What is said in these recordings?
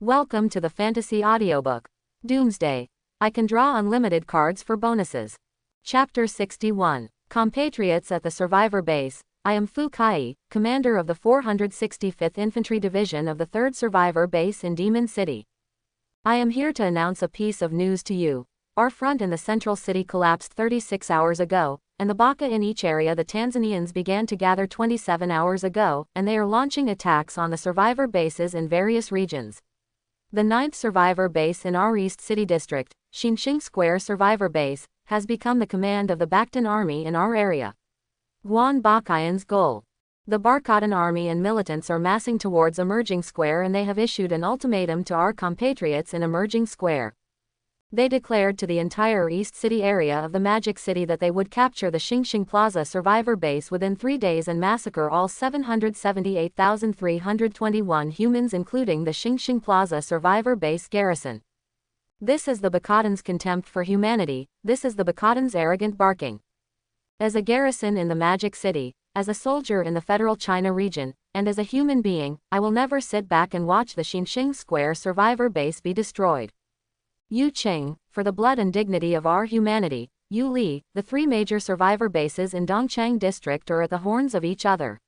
Welcome to the fantasy audiobook. Doomsday. I can draw unlimited cards for bonuses. Chapter 61. Compatriots at the Survivor Base. I am Fu Kai, commander of the 465th Infantry Division of the 3rd Survivor Base in Demon City. I am here to announce a piece of news to you. Our front in the central city collapsed 36 hours ago, and the Baka in each area the Tanzanians began to gather 27 hours ago, and they are launching attacks on the survivor bases in various regions. The 9th Survivor Base in our East City District, Xinxing Square Survivor Base, has become the command of the Bakhtan Army in our area. Guan Bakayan's goal. The Barkhatan Army and militants are massing towards Emerging Square, and they have issued an ultimatum to our compatriots in Emerging Square. They declared to the entire East City area of the Magic City that they would capture the Xinxing Plaza Survivor Base within 3 days and massacre all 778,321 humans, including the Xinxing Plaza Survivor Base garrison. This is the Bakhtan's contempt for humanity, this is the Bakhtan's arrogant barking. As a garrison in the Magic City, as a soldier in the Federal China region, and as a human being, I will never sit back and watch the Xinxing Square Survivor Base be destroyed. Yu Qing, for the blood and dignity of our humanity. Yu Li, the 3 major survivor bases in Dongchang District are at the horns of each other.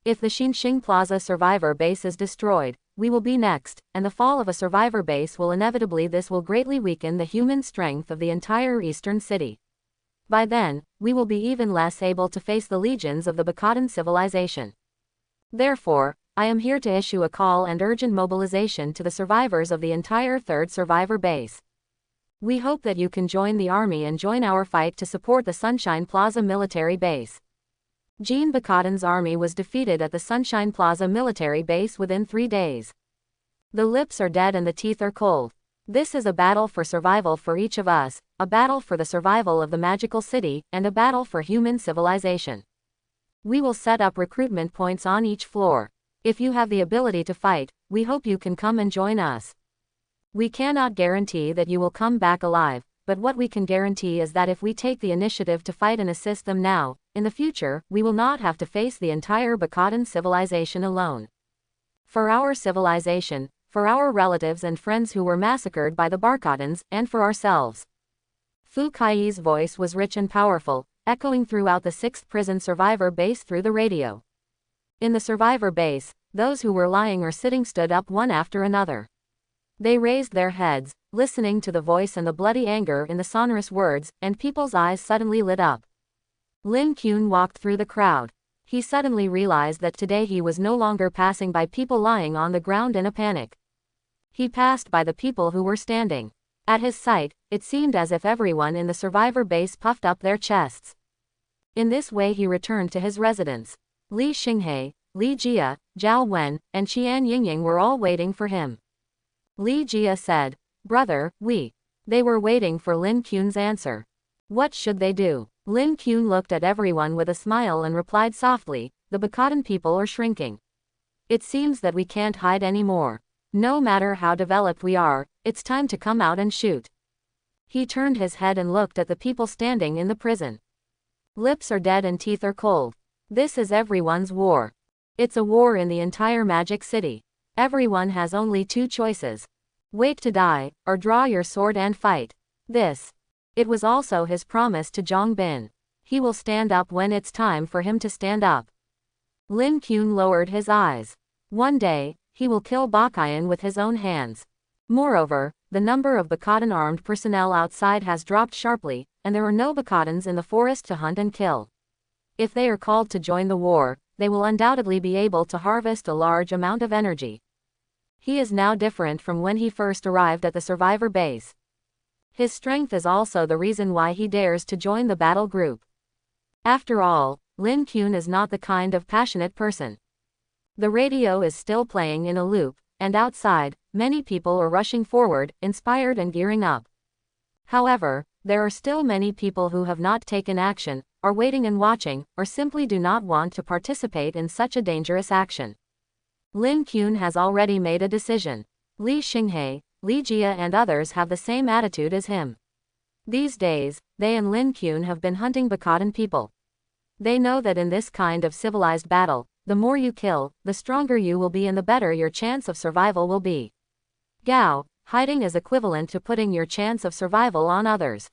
If the Xinxing Plaza Survivor Base is destroyed, we will be next, and the fall of a survivor base will inevitably greatly weaken the human strength of the entire eastern city. By then, we will be even less able to face the legions of the Bakhtan civilization. Therefore, I am here to issue a call and urgent mobilization to the survivors of the entire 3rd Survivor Base. We hope that you can join the army and join our fight to support the Sunshine Plaza military base. Jean Bakhtan's army was defeated at the Sunshine Plaza military base within 3 days. The lips are dead and the teeth are cold. This is a battle for survival for each of us, a battle for the survival of the magical city, and a battle for human civilization. We will set up recruitment points on each floor. If you have the ability to fight, we hope you can come and join us. We cannot guarantee that you will come back alive, but what we can guarantee is that if we take the initiative to fight and assist them now, in the future, we will not have to face the entire Bakhtan civilization alone. For our civilization, for our relatives and friends who were massacred by the Barkhatans, and for ourselves. Fu Kai's voice was rich and powerful, echoing throughout the 6th prison survivor base through the radio. In the survivor base, those who were lying or sitting stood up one after another. They raised their heads, listening to the voice and the bloody anger in the sonorous words, and people's eyes suddenly lit up. Lin Kun walked through the crowd. He suddenly realized that today he was no longer passing by people lying on the ground in a panic. He passed by the people who were standing. At his sight, it seemed as if everyone in the survivor base puffed up their chests. In this way he returned to his residence. Li Xinghe, Li Jia, Zhao Wen, and Qian Yingying were all waiting for him. Li Jia said, "Brother, They were waiting for Lin Kun's answer. What should they do? Lin Kun looked at everyone with a smile and replied softly, "The Bakhtan people are shrinking. It seems that we can't hide anymore. No matter how developed we are, it's time to come out and shoot." He turned his head and looked at the people standing in the prison. Lips are dead and teeth are cold. This is everyone's war. It's a war in the entire Magic City. Everyone has only 2 choices. Wait to die, or draw your sword and fight. It was also his promise to Zhang Bin. He will stand up when it's time for him to stand up. Lin Kun lowered his eyes. One day, he will kill Bakayan with his own hands. Moreover, the number of Bakhtan armed personnel outside has dropped sharply, and there are no Bakhtans in the forest to hunt and kill. If they are called to join the war, they will undoubtedly be able to harvest a large amount of energy. He is now different from when he first arrived at the survivor base. His strength is also the reason why he dares to join the battle group. After all, Lin Kun is not the kind of passionate person. The radio is still playing in a loop, and outside, many people are rushing forward, inspired and gearing up. However, there are still many people who have not taken action, are waiting and watching, or simply do not want to participate in such a dangerous action. Lin Kun has already made a decision. Li Xinghe, Li Jia and others have the same attitude as him. These days, they and Lin Kun have been hunting Bakhtan people. They know that in this kind of civilized battle, the more you kill, the stronger you will be and the better your chance of survival will be. Gao, hiding is equivalent to putting your chance of survival on others.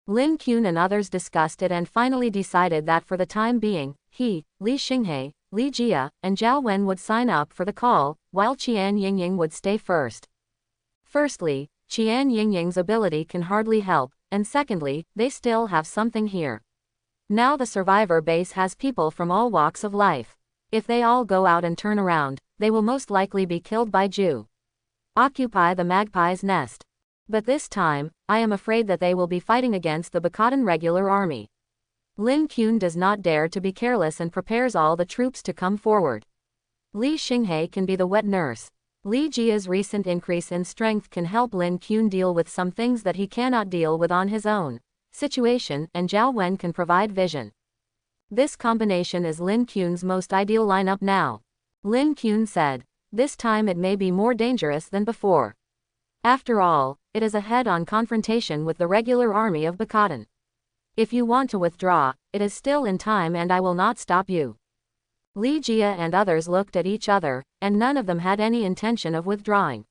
Lin Qun and others discussed it and finally decided that for the time being, he, Li Xinghe, Li Jia, and Zhao Wen would sign up for the call, while Qian Yingying would stay first. Firstly, Qian Yingying's ability can hardly help, and secondly, they still have something here. Now the survivor base has people from all walks of life. If they all go out and turn around, they will most likely be killed by Ju. Occupy the magpie's nest. But this time, I am afraid that they will be fighting against the Bakadan regular army. Lin Qun does not dare to be careless and prepares all the troops to come forward. Li Xinghe can be the wet nurse. Li Jia's recent increase in strength can help Lin Qun deal with some things that he cannot deal with on his own situation, and Zhao Wen can provide vision. This combination is Lin Qun's most ideal lineup now. Lin Qun said, "This time it may be more dangerous than before. After all, it is a head-on confrontation with the regular army of Bakadan. If you want to withdraw, it is still in time and I will not stop you." Li Jia and others looked at each other, and none of them had any intention of withdrawing.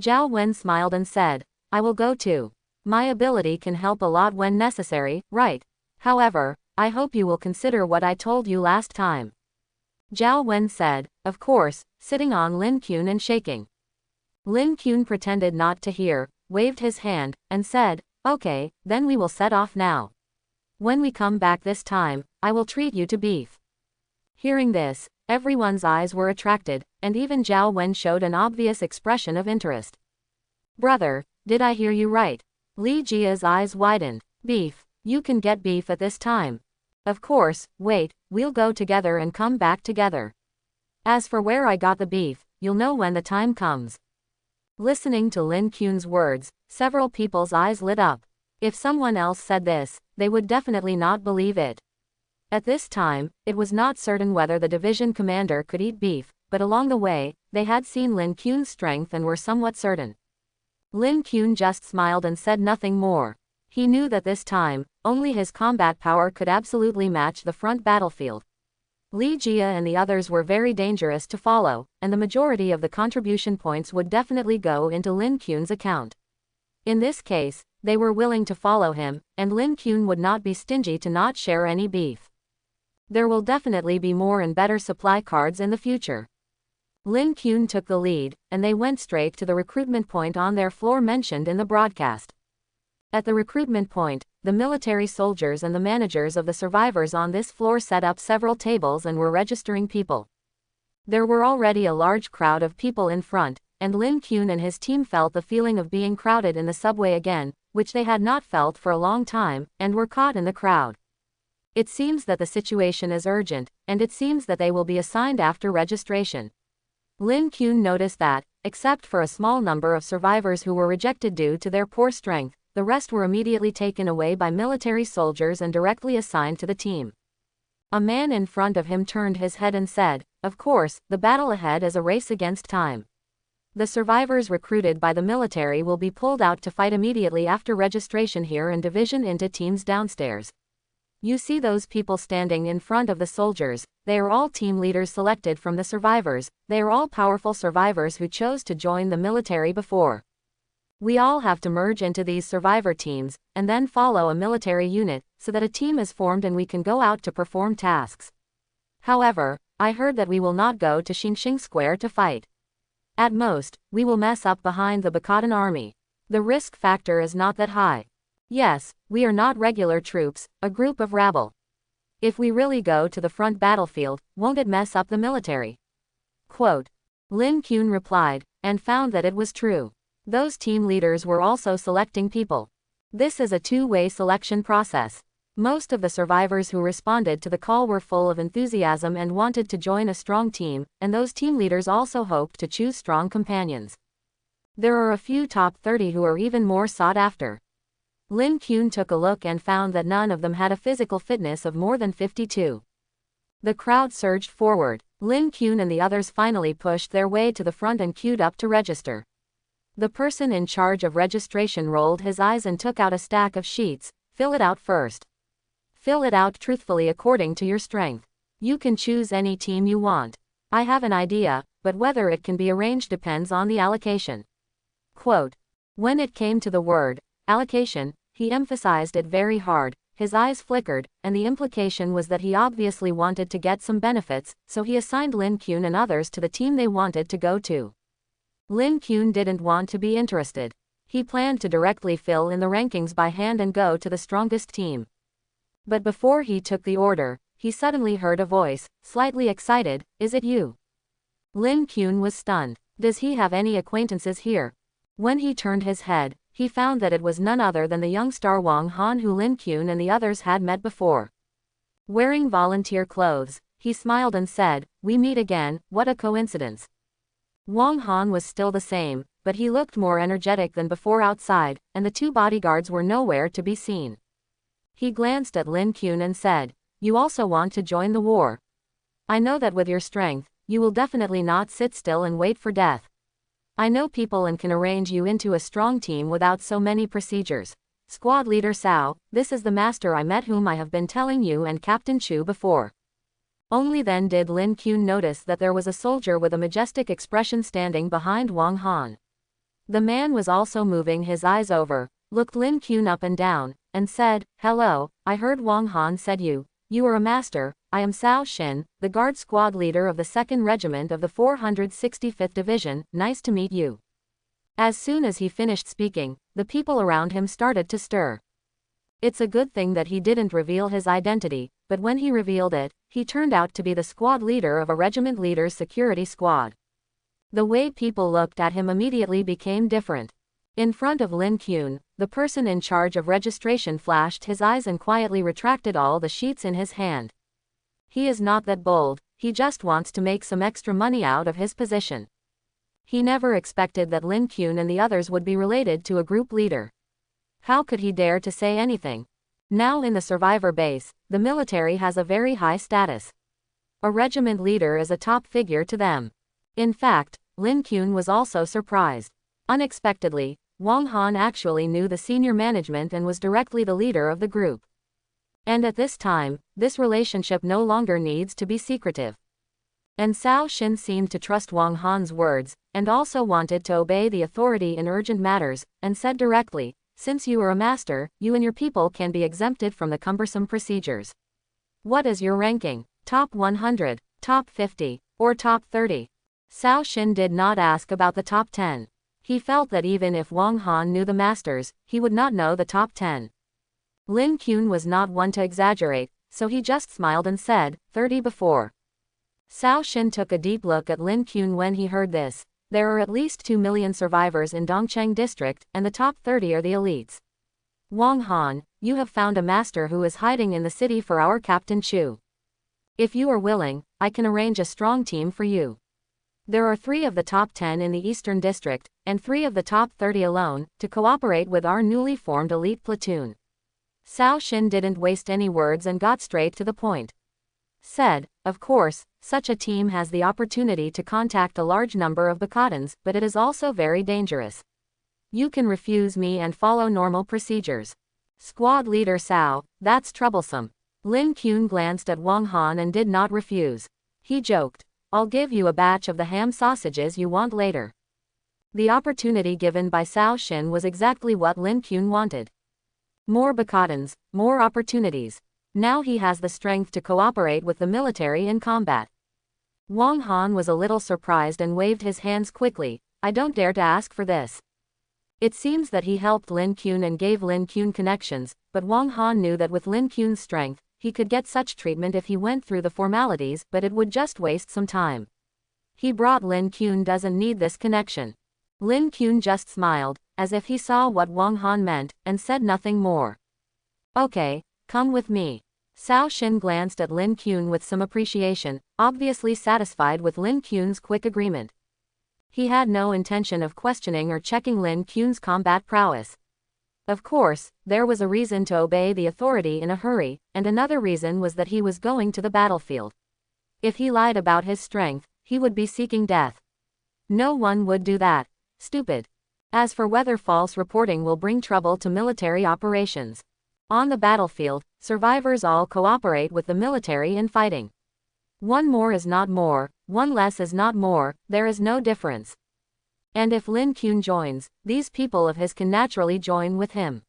Zhao Wen smiled and said, "I will go too. My ability can help a lot when necessary, right? However, I hope you will consider what I told you last time." Zhao Wen said, "Of course," sitting on Lin Qun and shaking. Lin Qun pretended not to hear, waved his hand, and said, "Okay, then we will set off now. When we come back this time, I will treat you to beef." Hearing this, everyone's eyes were attracted, and even Zhao Wen showed an obvious expression of interest. "Brother, did I hear you right?" Li Jia's eyes widened. "Beef, you can get beef at this time. Of course, wait, we'll go together and come back together. As for where I got the beef, you'll know when the time comes." Listening to Lin Qun's words, several people's eyes lit up. If someone else said this, they would definitely not believe it. At this time, it was not certain whether the division commander could eat beef, but along the way, they had seen Lin Qun's strength and were somewhat certain. Lin Qun just smiled and said nothing more. He knew that this time, only his combat power could absolutely match the front battlefield. Li Jia and the others were very dangerous to follow, and the majority of the contribution points would definitely go into Lin Qun's account. In this case, they were willing to follow him, and Lin Qun would not be stingy to not share any beef. There will definitely be more and better supply cards in the future. Lin Qun took the lead, and they went straight to the recruitment point on their floor mentioned in the broadcast. At the recruitment point, the military soldiers and the managers of the survivors on this floor set up several tables and were registering people. There were already a large crowd of people in front, and Lin Qun and his team felt the feeling of being crowded in the subway again, which they had not felt for a long time, and were caught in the crowd. It seems that the situation is urgent, and it seems that they will be assigned after registration. Lin Qun noticed that, except for a small number of survivors who were rejected due to their poor strength, the rest were immediately taken away by military soldiers and directly assigned to the team. A man in front of him turned his head and said, "Of course, the battle ahead is a race against time. The survivors recruited by the military will be pulled out to fight immediately after registration here and division into teams downstairs. You see those people standing in front of the soldiers, they are all team leaders selected from the survivors, they are all powerful survivors who chose to join the military before. We all have to merge into these survivor teams, and then follow a military unit, so that a team is formed and we can go out to perform tasks. However, I heard that we will not go to Xingxing Square to fight. At most, we will mess up behind the Bakadan army. The risk factor is not that high. Yes, we are not regular troops, a group of rabble. If we really go to the front battlefield, won't it mess up the military?" Quote. Lin Qun replied, and found that it was true. Those team leaders were also selecting people. This is a two-way selection process. Most of the survivors who responded to the call were full of enthusiasm and wanted to join a strong team, and those team leaders also hoped to choose strong companions. There are a few top 30 who are even more sought after. Lin Qun took a look and found that none of them had a physical fitness of more than 52. The crowd surged forward. Lin Qun and the others finally pushed their way to the front and queued up to register. The person in charge of registration rolled his eyes and took out a stack of sheets. "Fill it out first. Fill it out truthfully according to your strength. You can choose any team you want. I have an idea, but whether it can be arranged depends on the allocation. Quote. When it came to the word allocation, he emphasized it very hard. His eyes flickered, and the implication was that he obviously wanted to get some benefits, so he assigned Lin Kuan and others to the team they wanted to go to. Lin Kuan didn't want to be interested. He planned to directly fill in the rankings by hand and go to the strongest team. But before he took the order, he suddenly heard a voice, slightly excited. Is it you? Lin Kuan was stunned. Does he have any acquaintances here? When he turned his head, he found that it was none other than the young star Wang Han who Lin Kuan and the others had met before. Wearing volunteer clothes, he smiled and said, we meet again, what a coincidence. Wang Han was still the same, but he looked more energetic than before outside, and the two bodyguards were nowhere to be seen. He glanced at Lin Kuan and said, you also want to join the war. I know that with your strength, you will definitely not sit still and wait for death. I know people and can arrange you into a strong team without so many procedures. Squad leader Cao, this is the master I met whom I have been telling you and Captain Chu before. Only then did Lin Kuan notice that there was a soldier with a majestic expression standing behind Wang Han. The man was also moving his eyes over, looked Lin Kuan up and down, and said, hello, I heard Wang Han said you are a master. I am Cao Xin, the guard squad leader of the 2nd Regiment of the 465th Division, nice to meet you. As soon as he finished speaking, the people around him started to stir. It's a good thing that he didn't reveal his identity, but when he revealed it, he turned out to be the squad leader of a regiment leader's security squad. The way people looked at him immediately became different. In front of Lin Kuan, the person in charge of registration flashed his eyes and quietly retracted all the sheets in his hand. He is not that bold, he just wants to make some extra money out of his position. He never expected that Lin Kuan and the others would be related to a group leader. How could he dare to say anything? Now in the survivor base, the military has a very high status. A regiment leader is a top figure to them. In fact, Lin Kuan was also surprised. Unexpectedly, Wang Han actually knew the senior management and was directly the leader of the group. And at this time, this relationship no longer needs to be secretive. And Cao Xin seemed to trust Wang Han's words, and also wanted to obey the authority in urgent matters, and said directly, since you are a master, you and your people can be exempted from the cumbersome procedures. What is your ranking? Top 100, top 50, or top 30? Cao Xin did not ask about the top 10. He felt that even if Wang Han knew the masters, he would not know the top 10. Lin Kuan was not one to exaggerate, so he just smiled and said, 30 before. Cao Xin took a deep look at Lin Kuan when he heard this. There are at least 2 million survivors in Dongcheng district, and the top 30 are the elites. Wang Han, you have found a master who is hiding in the city for our Captain Chu. If you are willing, I can arrange a strong team for you. There are 3 of the top 10 in the Eastern District, and 3 of the top 30 alone, to cooperate with our newly formed elite platoon. Cao Xin didn't waste any words and got straight to the point. Said, of course, such a team has the opportunity to contact a large number of Bacadans, but it is also very dangerous. You can refuse me and follow normal procedures. Squad leader Cao, that's troublesome. Lin Kuan glanced at Wang Han and did not refuse. He joked, I'll give you a batch of the ham sausages you want later. The opportunity given by Cao Xin was exactly what Lin Kuan wanted. More Bacadans, more opportunities. Now he has the strength to cooperate with the military in combat. Wang Han was a little surprised and waved his hands quickly. I don't dare to ask for this. It seems that he helped Lin Kuan and gave Lin Kuan connections, but Wang Han knew that with Lin Kuan's strength, he could get such treatment if he went through the formalities, but it would just waste some time. He brought Lin Kuan doesn't need this connection. Lin Kuan just smiled, as if he saw what Wang Han meant, and said nothing more. Okay, come with me. Cao Xin glanced at Lin Kuan with some appreciation, obviously satisfied with Lin Kuan's quick agreement. He had no intention of questioning or checking Lin Kuan's combat prowess. Of course, there was a reason to obey the authority in a hurry, and another reason was that he was going to the battlefield. If he lied about his strength, he would be seeking death. No one would do that. Stupid. As for whether false reporting will bring trouble to military operations. On the battlefield, survivors all cooperate with the military in fighting. One more is not more, one less is not more, there is no difference. And if Lin Qun joins, these people of his can naturally join with him.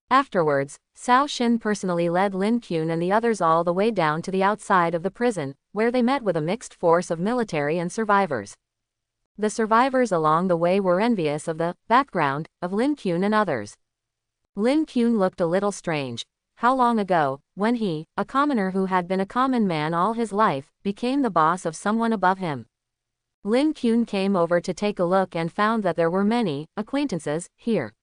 Afterwards, Cao Xin personally led Lin Qun and the others all the way down to the outside of the prison, where they met with a mixed force of military and survivors. The survivors along the way were envious of the background of Lin Qun and others. Lin Qun looked a little strange. How long ago, when he, a commoner who had been a common man all his life, became the boss of someone above him? Lin Qun came over to take a look and found that there were many acquaintances here.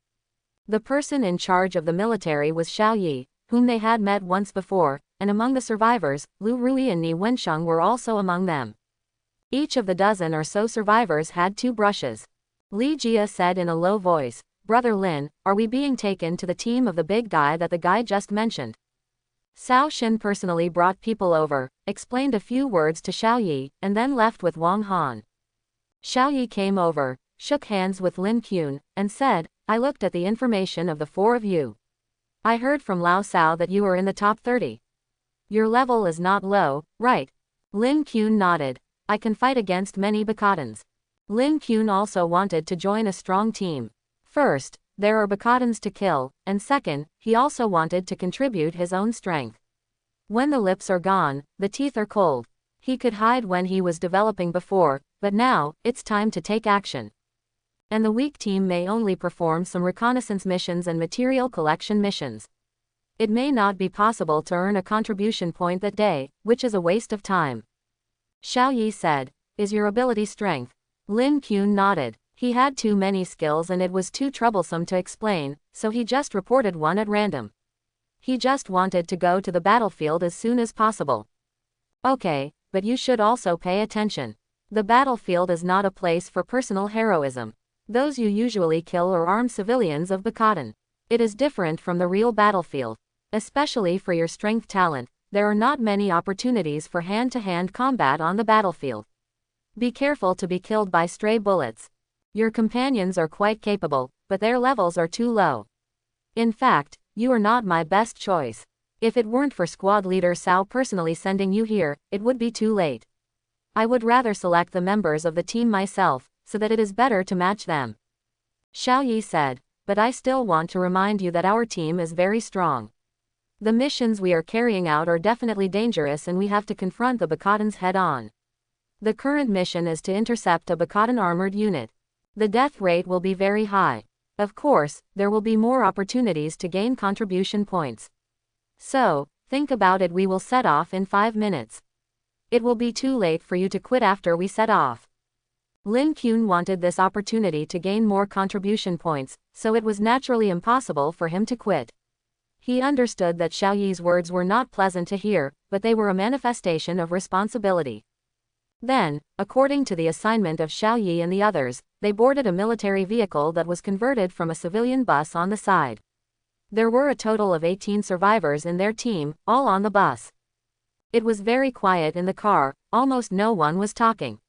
The person in charge of the military was Xiao Yi, whom they had met once before, and among the survivors, Lu Rui and Ni Wensheng were also among them. Each of the dozen or so survivors had 2 brushes. Li Jia said in a low voice, "Brother Lin, are we being taken to the team of the big guy that the guy just mentioned?" Cao Xin personally brought people over, explained a few words to Xiao Yi, and then left with Wang Han. Xiao Yi came over, shook hands with Lin Qun, and said, "I looked at the information of the 4 of you. I heard from Lao Cao that you are in the top 30. Your level is not low, right?" Lin Qun nodded. "I can fight against many Bacotans." Lin Qun also wanted to join a strong team. First, there are Bacotans to kill, and second, he also wanted to contribute his own strength. When the lips are gone, the teeth are cold. He could hide when he was developing before, but now, it's time to take action. And the weak team may only perform some reconnaissance missions and material collection missions. It may not be possible to earn a contribution point that day, which is a waste of time. Xiao Yi said, "Is your ability strength?" Lin Qun nodded. He had too many skills and it was too troublesome to explain, so he just reported one at random. He just wanted to go to the battlefield as soon as possible. "Okay, but you should also pay attention. The battlefield is not a place for personal heroism. Those you usually kill or armed civilians of Bacotan. It is different from the real battlefield. Especially for your strength talent, there are not many opportunities for hand-to-hand combat on the battlefield. Be careful to be killed by stray bullets. Your companions are quite capable, but their levels are too low. In fact, you are not my best choice. If it weren't for squad leader Cao personally sending you here, it would be too late. I would rather select the members of the team myself, so that it is better to match them." Xiao Yi said, "But I still want to remind you that our team is very strong. The missions we are carrying out are definitely dangerous and we have to confront the Bacotans head-on. The current mission is to intercept a Bacotan armored unit. The death rate will be very high. Of course, there will be more opportunities to gain contribution points. So, think about it. We will set off in 5 minutes. It will be too late for you to quit after we set off." Lin Qun wanted this opportunity to gain more contribution points, so it was naturally impossible for him to quit. He understood that Xiao Yi's words were not pleasant to hear, but they were a manifestation of responsibility. Then, according to the assignment of Xiao Yi and the others, they boarded a military vehicle that was converted from a civilian bus on the side. There were a total of 18 survivors in their team, all on the bus. It was very quiet in the car, almost no one was talking.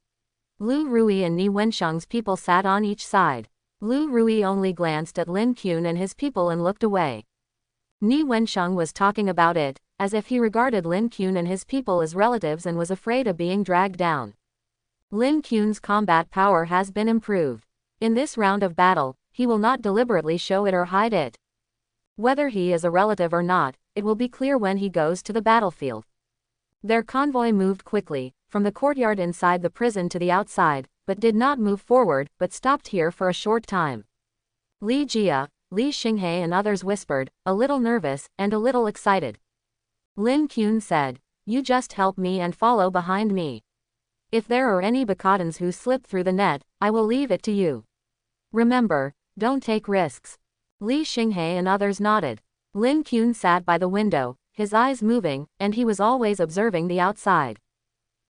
Lu Rui and Ni Wensheng's people sat on each side. Lu Rui only glanced at Lin Qun and his people and looked away. Ni Wensheng was talking about it, as if he regarded Lin Qun and his people as relatives and was afraid of being dragged down. Lin Qun's combat power has been improved. In this round of battle, he will not deliberately show it or hide it. Whether he is a relative or not, it will be clear when he goes to the battlefield. Their convoy moved quickly, from the courtyard inside the prison to the outside, but did not move forward, but stopped here for a short time. Li Jia, Li Xinghe and others whispered, a little nervous, and a little excited. Lin Qun said, "You just help me and follow behind me. If there are any Bacotans who slip through the net, I will leave it to you. Remember, don't take risks." Li Xinghe and others nodded. Lin Qun sat by the window, his eyes moving, and he was always observing the outside.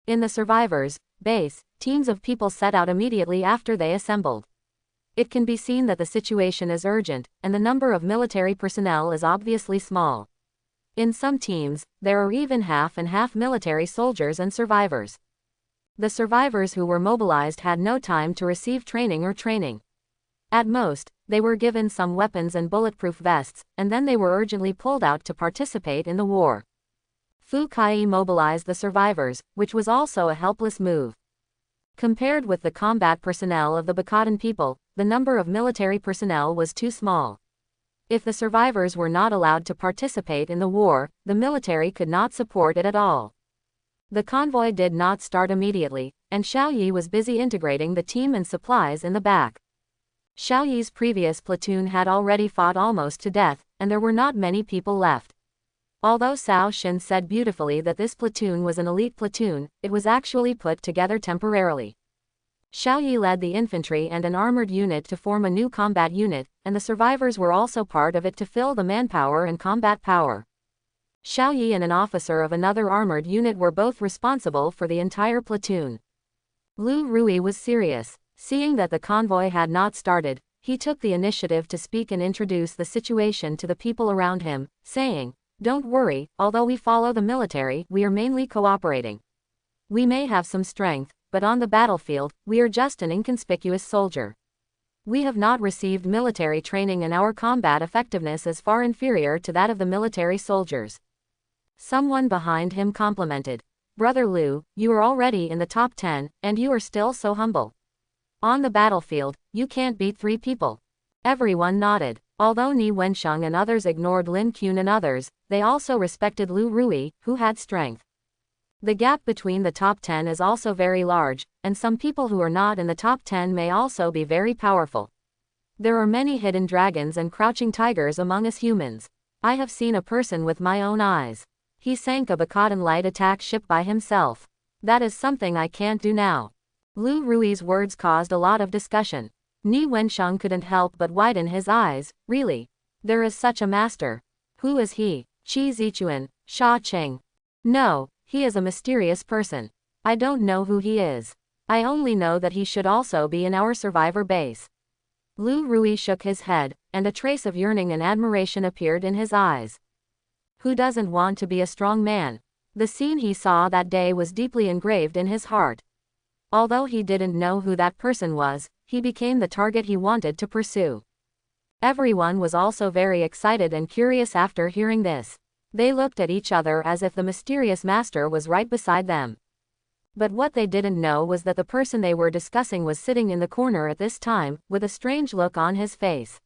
In the survivors' base, teams of people set out immediately after they assembled. It can be seen that the situation is urgent, and the number of military personnel is obviously small. In some teams, there are even half and half military soldiers and survivors. The survivors who were mobilized had no time to receive training or training. At most, they were given some weapons and bulletproof vests, and then they were urgently pulled out to participate in the war. Fu Kai mobilized the survivors, which was also a helpless move. Compared with the combat personnel of the Bakadan people, the number of military personnel was too small. If the survivors were not allowed to participate in the war, the military could not support it at all. The convoy did not start immediately, and Xiao Yi was busy integrating the team and supplies in the back. Xiao Yi's previous platoon had already fought almost to death, and there were not many people left. Although Cao Shen said beautifully that this platoon was an elite platoon, it was actually put together temporarily. Xiao Yi led the infantry and an armored unit to form a new combat unit, and the survivors were also part of it to fill the manpower and combat power. Xiao Yi and an officer of another armored unit were both responsible for the entire platoon. Lu Rui was serious. Seeing that the convoy had not started, he took the initiative to speak and introduce the situation to the people around him, saying, "Don't worry, although we follow the military, we are mainly cooperating. We may have some strength, but on the battlefield, we are just an inconspicuous soldier. We have not received military training and our combat effectiveness is far inferior to that of the military soldiers." Someone behind him complimented, "Brother Lu, you are already in the top 10, and you are still so humble. On the battlefield, you can't beat 3 people." Everyone nodded. Although Ni Wensheng and others ignored Lin Qun and others, they also respected Lu Rui, who had strength. The gap between the top 10 is also very large, and some people who are not in the top 10 may also be very powerful. There are many hidden dragons and crouching tigers among us humans. I have seen a person with my own eyes. He sank a Bakadan light attack ship by himself. That is something I can't do now. Lu Rui's words caused a lot of discussion. Ni Wensheng couldn't help but widen his eyes. Really? There is such a master. Who is he? Qi Zichuan, Sha Cheng. No, he is a mysterious person. I don't know who he is. I only know that he should also be in our survivor base. Lu Rui shook his head, and a trace of yearning and admiration appeared in his eyes. Who doesn't want to be a strong man? The scene he saw that day was deeply engraved in his heart. Although he didn't know who that person was, he became the target he wanted to pursue. Everyone was also very excited and curious after hearing this. They looked at each other as if the mysterious master was right beside them. But what they didn't know was that the person they were discussing was sitting in the corner at this time, with a strange look on his face.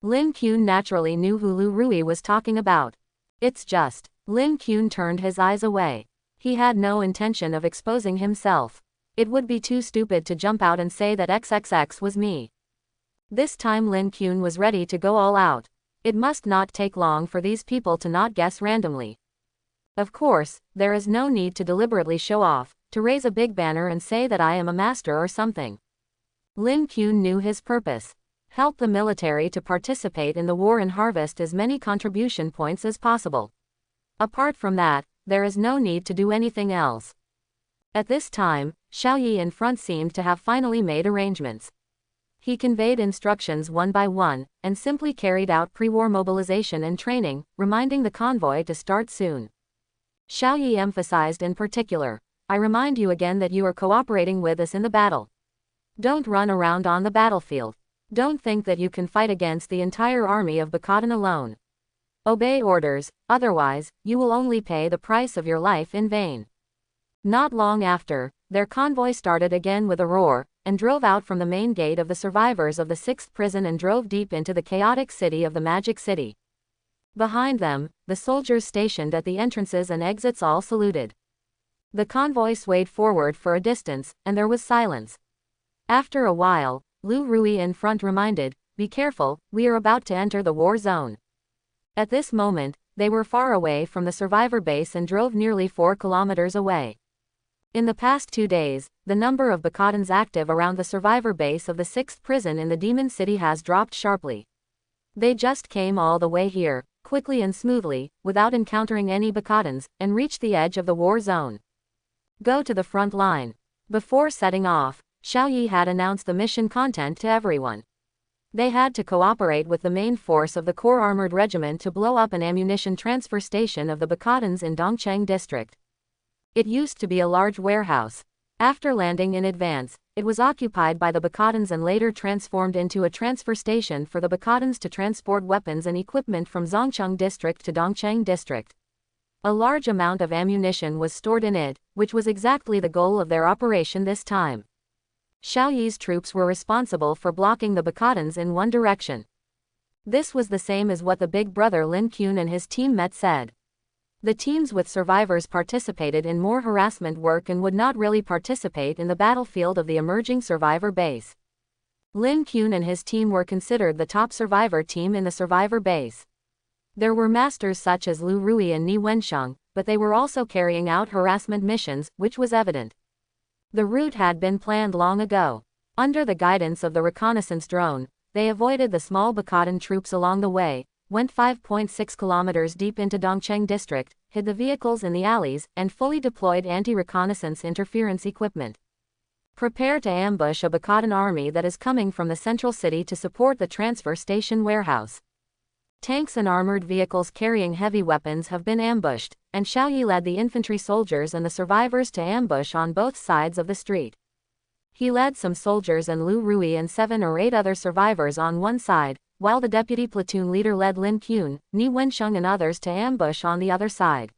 Lin Qun naturally knew who Lu Rui was talking about. It's just. Lin Qun turned his eyes away. He had no intention of exposing himself. It would be too stupid to jump out and say that XXX was me. This time Lin Qun was ready to go all out. It must not take long for these people to not guess randomly. Of course, there is no need to deliberately show off, to raise a big banner and say that I am a master or something. Lin Qun knew his purpose. Help the military to participate in the war and harvest as many contribution points as possible. Apart from that, there is no need to do anything else. At this time, Xiao Yi in front seemed to have finally made arrangements. He conveyed instructions one by one, and simply carried out pre-war mobilization and training, reminding the convoy to start soon. Xiao Yi emphasized in particular, "I remind you again that you are cooperating with us in the battle. Don't run around on the battlefield. Don't think that you can fight against the entire army of Bakadan alone. Obey orders, otherwise, you will only pay the price of your life in vain." Not long after, their convoy started again with a roar, and drove out from the main gate of the survivors of the 6th prison and drove deep into the chaotic city of the Magic City. Behind them, the soldiers stationed at the entrances and exits all saluted. The convoy swayed forward for a distance, and there was silence. After a while, Lu Rui in front reminded, "Be careful, we are about to enter the war zone." At this moment, they were far away from the survivor base and drove nearly 4 kilometers away. In the past 2 days, the number of Bakadans active around the survivor base of the 6th prison in the Demon City has dropped sharply. They just came all the way here, quickly and smoothly, without encountering any Bakadans, and reached the edge of the war zone. Go to the front line. Before setting off, Xiao Yi had announced the mission content to everyone. They had to cooperate with the main force of the Corps Armored Regiment to blow up an ammunition transfer station of the Bakadans in Dongcheng district. It used to be a large warehouse. After landing in advance, it was occupied by the Bakadans and later transformed into a transfer station for the Bakadans to transport weapons and equipment from Zhongcheng district to Dongcheng district. A large amount of ammunition was stored in it, which was exactly the goal of their operation this time. Xiao Yi's troops were responsible for blocking the Bacadans in one direction. This was the same as what the big brother Lin Kun and his teammate said. The teams with survivors participated in more harassment work and would not really participate in the battlefield of the emerging survivor base. Lin Kun and his team were considered the top survivor team in the survivor base. There were masters such as Lu Rui and Ni Wensheng, but they were also carrying out harassment missions, which was evident. The route had been planned long ago. Under the guidance of the reconnaissance drone, they avoided the small Bacadan troops along the way, went 5.6 kilometers deep into Dongcheng district, hid the vehicles in the alleys, and fully deployed anti-reconnaissance interference equipment. Prepare to ambush a Bacadan army that is coming from the central city to support the transfer station warehouse. Tanks and armored vehicles carrying heavy weapons have been ambushed, and Xiao Yi led the infantry soldiers and the survivors to ambush on both sides of the street. He led some soldiers and Lu Rui and 7 or 8 other survivors on one side, while the deputy platoon leader led Lin Kun, Ni Wensheng and others to ambush on the other side.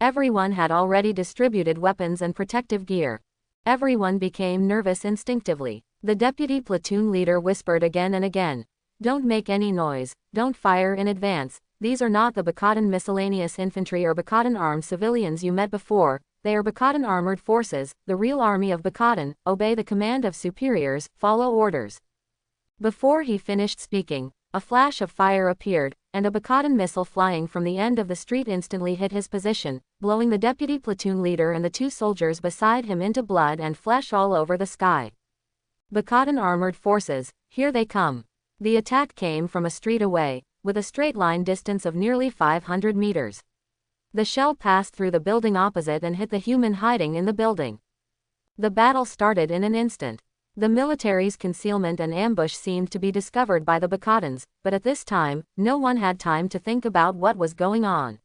Everyone had already distributed weapons and protective gear. Everyone became nervous instinctively. The deputy platoon leader whispered again and again, "Don't make any noise, don't fire in advance, these are not the Bacadan miscellaneous infantry or Bacadan armed civilians you met before, they are Bacadan armored forces, the real army of Bacadan, obey the command of superiors, follow orders." Before he finished speaking, a flash of fire appeared, and a Bacadan missile flying from the end of the street instantly hit his position, blowing the deputy platoon leader and the 2 soldiers beside him into blood and flesh all over the sky. Bacadan armored forces, here they come. The attack came from a street away, with a straight line distance of nearly 500 meters. The shell passed through the building opposite and hit the human hiding in the building. The battle started in an instant. The military's concealment and ambush seemed to be discovered by the Bacadans, but at this time, no one had time to think about what was going on.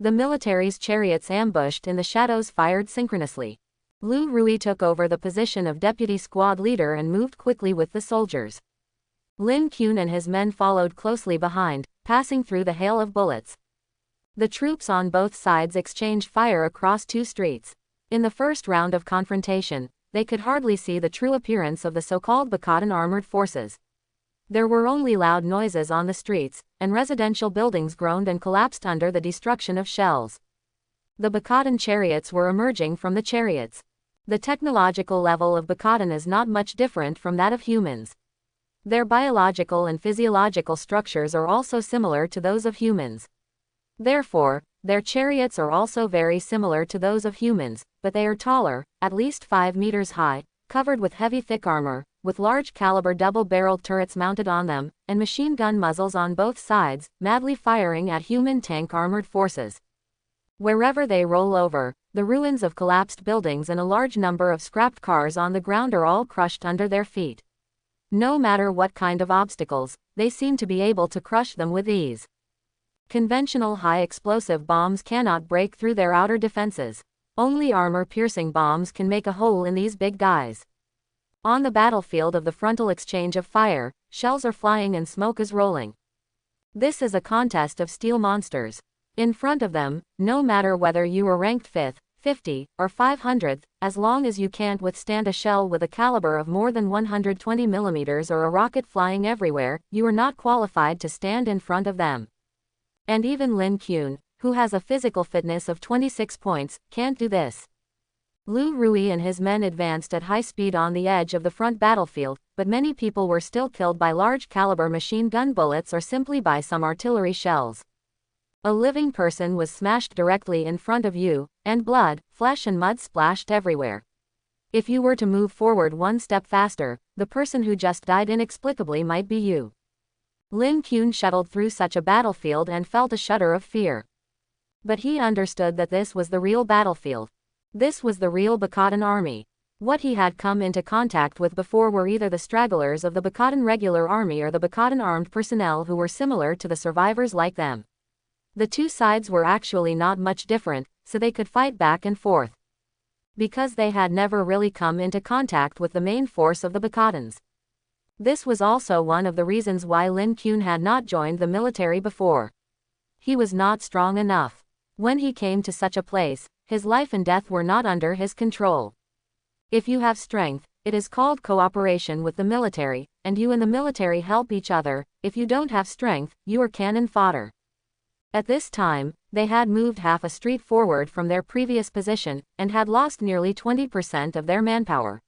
The military's chariots ambushed in the shadows fired synchronously. Lu Rui took over the position of deputy squad leader and moved quickly with the soldiers. Lin Kun and his men followed closely behind, passing through the hail of bullets. The troops on both sides exchanged fire across 2 streets. In the first round of confrontation, they could hardly see the true appearance of the so-called Bacadan armored forces. There were only loud noises on the streets, and residential buildings groaned and collapsed under the destruction of shells. The Bacadan chariots were emerging from the chariots. The technological level of Bacadan is not much different from that of humans. Their biological and physiological structures are also similar to those of humans. Therefore, their chariots are also very similar to those of humans, but they are taller, at least 5 meters high, covered with heavy thick armor, with large caliber double-barreled turrets mounted on them, and machine gun muzzles on both sides, madly firing at human tank armored forces. Wherever they roll over, the ruins of collapsed buildings and a large number of scrapped cars on the ground are all crushed under their feet. No matter what kind of obstacles, they seem to be able to crush them with ease. Conventional high-explosive bombs cannot break through their outer defenses. Only armor-piercing bombs can make a hole in these big guys. On the battlefield of the frontal exchange of fire, shells are flying and smoke is rolling. This is a contest of steel monsters. In front of them, no matter whether you are ranked 5th, 50, or 500th, as long as you can't withstand a shell with a caliber of more than 120 millimeters or a rocket flying everywhere, you are not qualified to stand in front of them. And even Lin Kun, who has a physical fitness of 26 points, can't do this. Lu Rui and his men advanced at high speed on the edge of the front battlefield, but many people were still killed by large caliber machine gun bullets or simply by some artillery shells. A living person was smashed directly in front of you, and blood, flesh and mud splashed everywhere. If you were to move forward one step faster, the person who just died inexplicably might be you. Lin Kun shuttled through such a battlefield and felt a shudder of fear. But he understood that this was the real battlefield. This was the real Bacadan army. What he had come into contact with before were either the stragglers of the Bacadan regular army or the Bacadan armed personnel who were similar to the survivors like them. The 2 sides were actually not much different, so they could fight back and forth. Because they had never really come into contact with the main force of the Bacadans. This was also one of the reasons why Lin Kun had not joined the military before. He was not strong enough. When he came to such a place, his life and death were not under his control. If you have strength, it is called cooperation with the military, and you and the military help each other. If you don't have strength, you are cannon fodder. At this time, they had moved half a street forward from their previous position, and had lost nearly 20% of their manpower.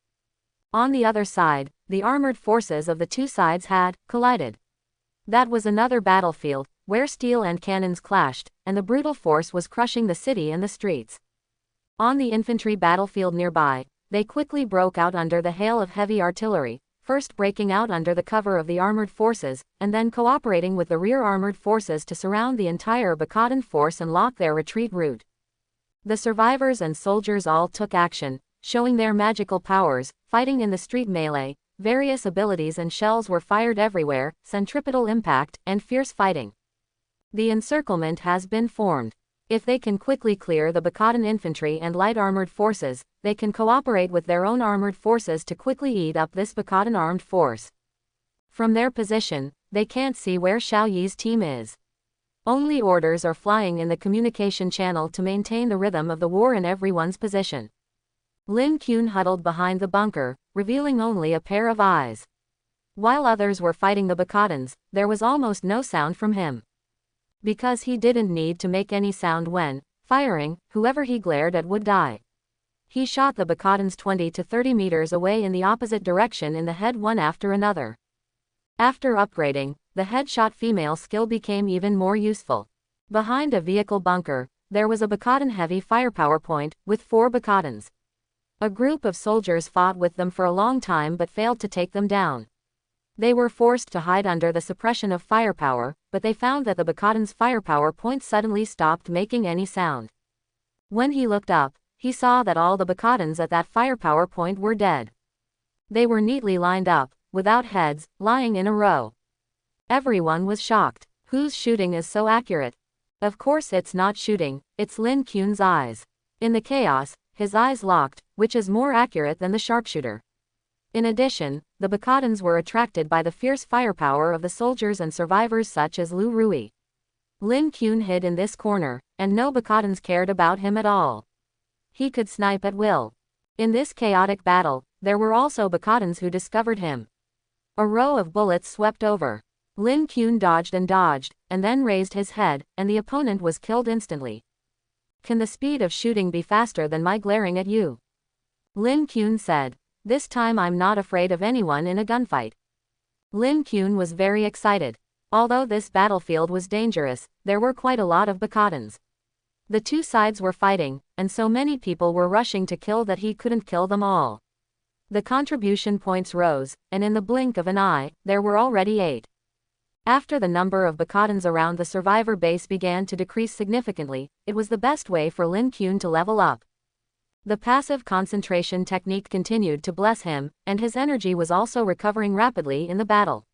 On the other side, the armored forces of the two sides had collided. That was another battlefield, where steel and cannons clashed, and the brutal force was crushing the city and the streets. On the infantry battlefield nearby, they quickly broke out under the hail of heavy artillery, first breaking out under the cover of the armored forces, and then cooperating with the rear armored forces to surround the entire Bakadan force and lock their retreat route. The survivors and soldiers all took action, showing their magical powers, fighting in the street melee. Various abilities and shells were fired everywhere, centripetal impact, and fierce fighting. The encirclement has been formed. If they can quickly clear the Bakadan infantry and light armored forces, they can cooperate with their own armored forces to quickly eat up this Bakadan armed force. From their position, they can't see where Xiao Yi's team is. Only orders are flying in the communication channel to maintain the rhythm of the war in everyone's position. Lin Qun huddled behind the bunker, revealing only a pair of eyes. While others were fighting the Bakadans, there was almost no sound from him. Because he didn't need to make any sound when, firing, whoever he glared at would die. He shot the Bakadans 20 to 30 meters away in the opposite direction in the head one after another. After upgrading, the headshot female skill became even more useful. Behind a vehicle bunker, there was a Bakadan heavy firepower point, with 4 Bakadans. A group of soldiers fought with them for a long time but failed to take them down. They were forced to hide under the suppression of firepower, but they found that the Bakadan's firepower point suddenly stopped making any sound. When he looked up, he saw that all the Bakadans at that firepower point were dead. They were neatly lined up, without heads, lying in a row. Everyone was shocked. Whose shooting is so accurate? Of course it's not shooting, it's Lin Qun's eyes. In the chaos, his eyes locked, which is more accurate than the sharpshooter. In addition, the Bakadans were attracted by the fierce firepower of the soldiers and survivors such as Lu Rui. Lin Qun hid in this corner, and no Bakadans cared about him at all. He could snipe at will. In this chaotic battle, there were also Bakadans who discovered him. A row of bullets swept over. Lin Qun dodged, and then raised his head, and the opponent was killed instantly. Can the speed of shooting be faster than my glaring at you? Lin Qun said. This time I'm not afraid of anyone in a gunfight. Lin Qun was very excited. Although this battlefield was dangerous, there were quite a lot of Bakadans. The two sides were fighting, and so many people were rushing to kill that he couldn't kill them all. The contribution points rose, and in the blink of an eye, there were already 8. After the number of Bakadans around the survivor base began to decrease significantly, it was the best way for Lin Qun to level up. The passive concentration technique continued to bless him, and his energy was also recovering rapidly in the battle.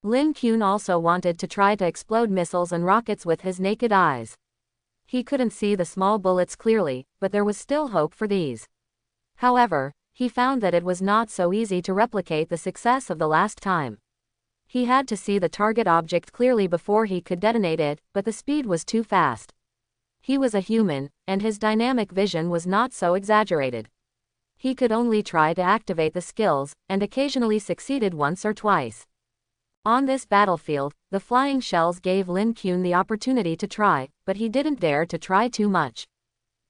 Lin Qun also wanted to try to explode missiles and rockets with his naked eyes. He couldn't see the small bullets clearly, but there was still hope for these. However, he found that it was not so easy to replicate the success of the last time. He had to see the target object clearly before he could detonate it, but the speed was too fast. He was a human, and his dynamic vision was not so exaggerated. He could only try to activate the skills, and occasionally succeeded once or twice. On this battlefield, the flying shells gave Lin Qun the opportunity to try, but he didn't dare to try too much.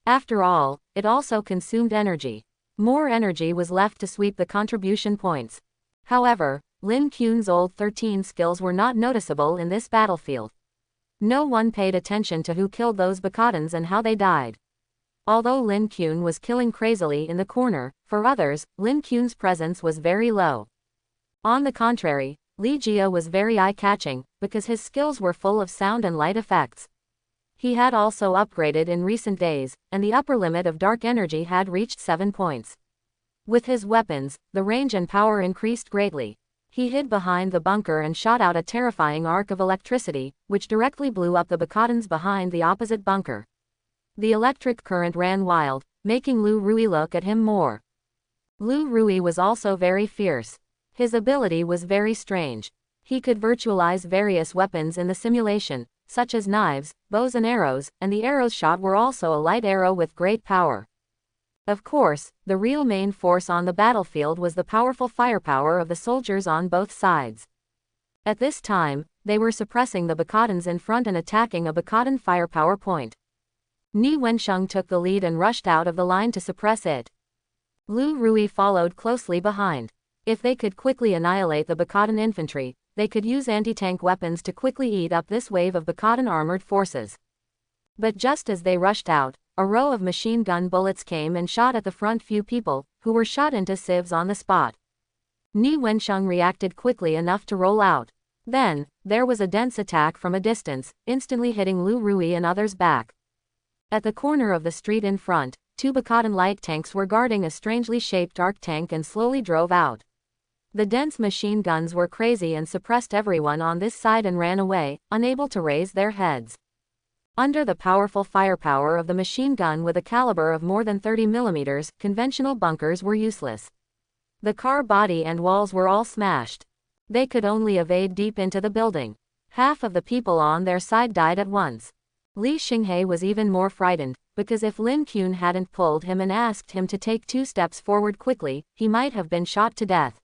After all, it also consumed energy. More energy was left to sweep the contribution points. However, Lin Qun's old 13 skills were not noticeable in this battlefield. No one paid attention to who killed those Bakadans and how they died. Although Lin Qun was killing crazily in the corner, for others, Lin Qun's presence was very low. On the contrary, Li Jia was very eye-catching, because his skills were full of sound and light effects. He had also upgraded in recent days, and the upper limit of dark energy had reached 7 points. With his weapons, the range and power increased greatly. He hid behind the bunker and shot out a terrifying arc of electricity, which directly blew up the Bakadans behind the opposite bunker. The electric current ran wild, making Lu Rui look at him more. Lu Rui was also very fierce. His ability was very strange. He could virtualize various weapons in the simulation, such as knives, bows and arrows, and the arrows shot were also a light arrow with great power. Of course, the real main force on the battlefield was the powerful firepower of the soldiers on both sides. At this time, they were suppressing the Bacadans in front and attacking a Bacadan firepower point. Ni Wensheng took the lead and rushed out of the line to suppress it. Lu Rui followed closely behind. If they could quickly annihilate the Bacadan infantry, they could use anti-tank weapons to quickly eat up this wave of Bacadan armored forces. But just as they rushed out, a row of machine gun bullets came and shot at the front few people, who were shot into sieves on the spot. Ni Wensheng reacted quickly enough to roll out. Then, there was a dense attack from a distance, instantly hitting Lu Rui and others back. At the corner of the street in front, 2 Bacadan light tanks were guarding a strangely shaped arc tank and slowly drove out. The dense machine guns were crazy and suppressed everyone on this side and ran away, unable to raise their heads. Under the powerful firepower of the machine gun with a caliber of more than 30 mm, conventional bunkers were useless. The car body and walls were all smashed. They could only evade deep into the building. Half of the people on their side died at once. Li Xinghe was even more frightened, because if Lin Qun hadn't pulled him and asked him to take 2 steps forward quickly, he might have been shot to death.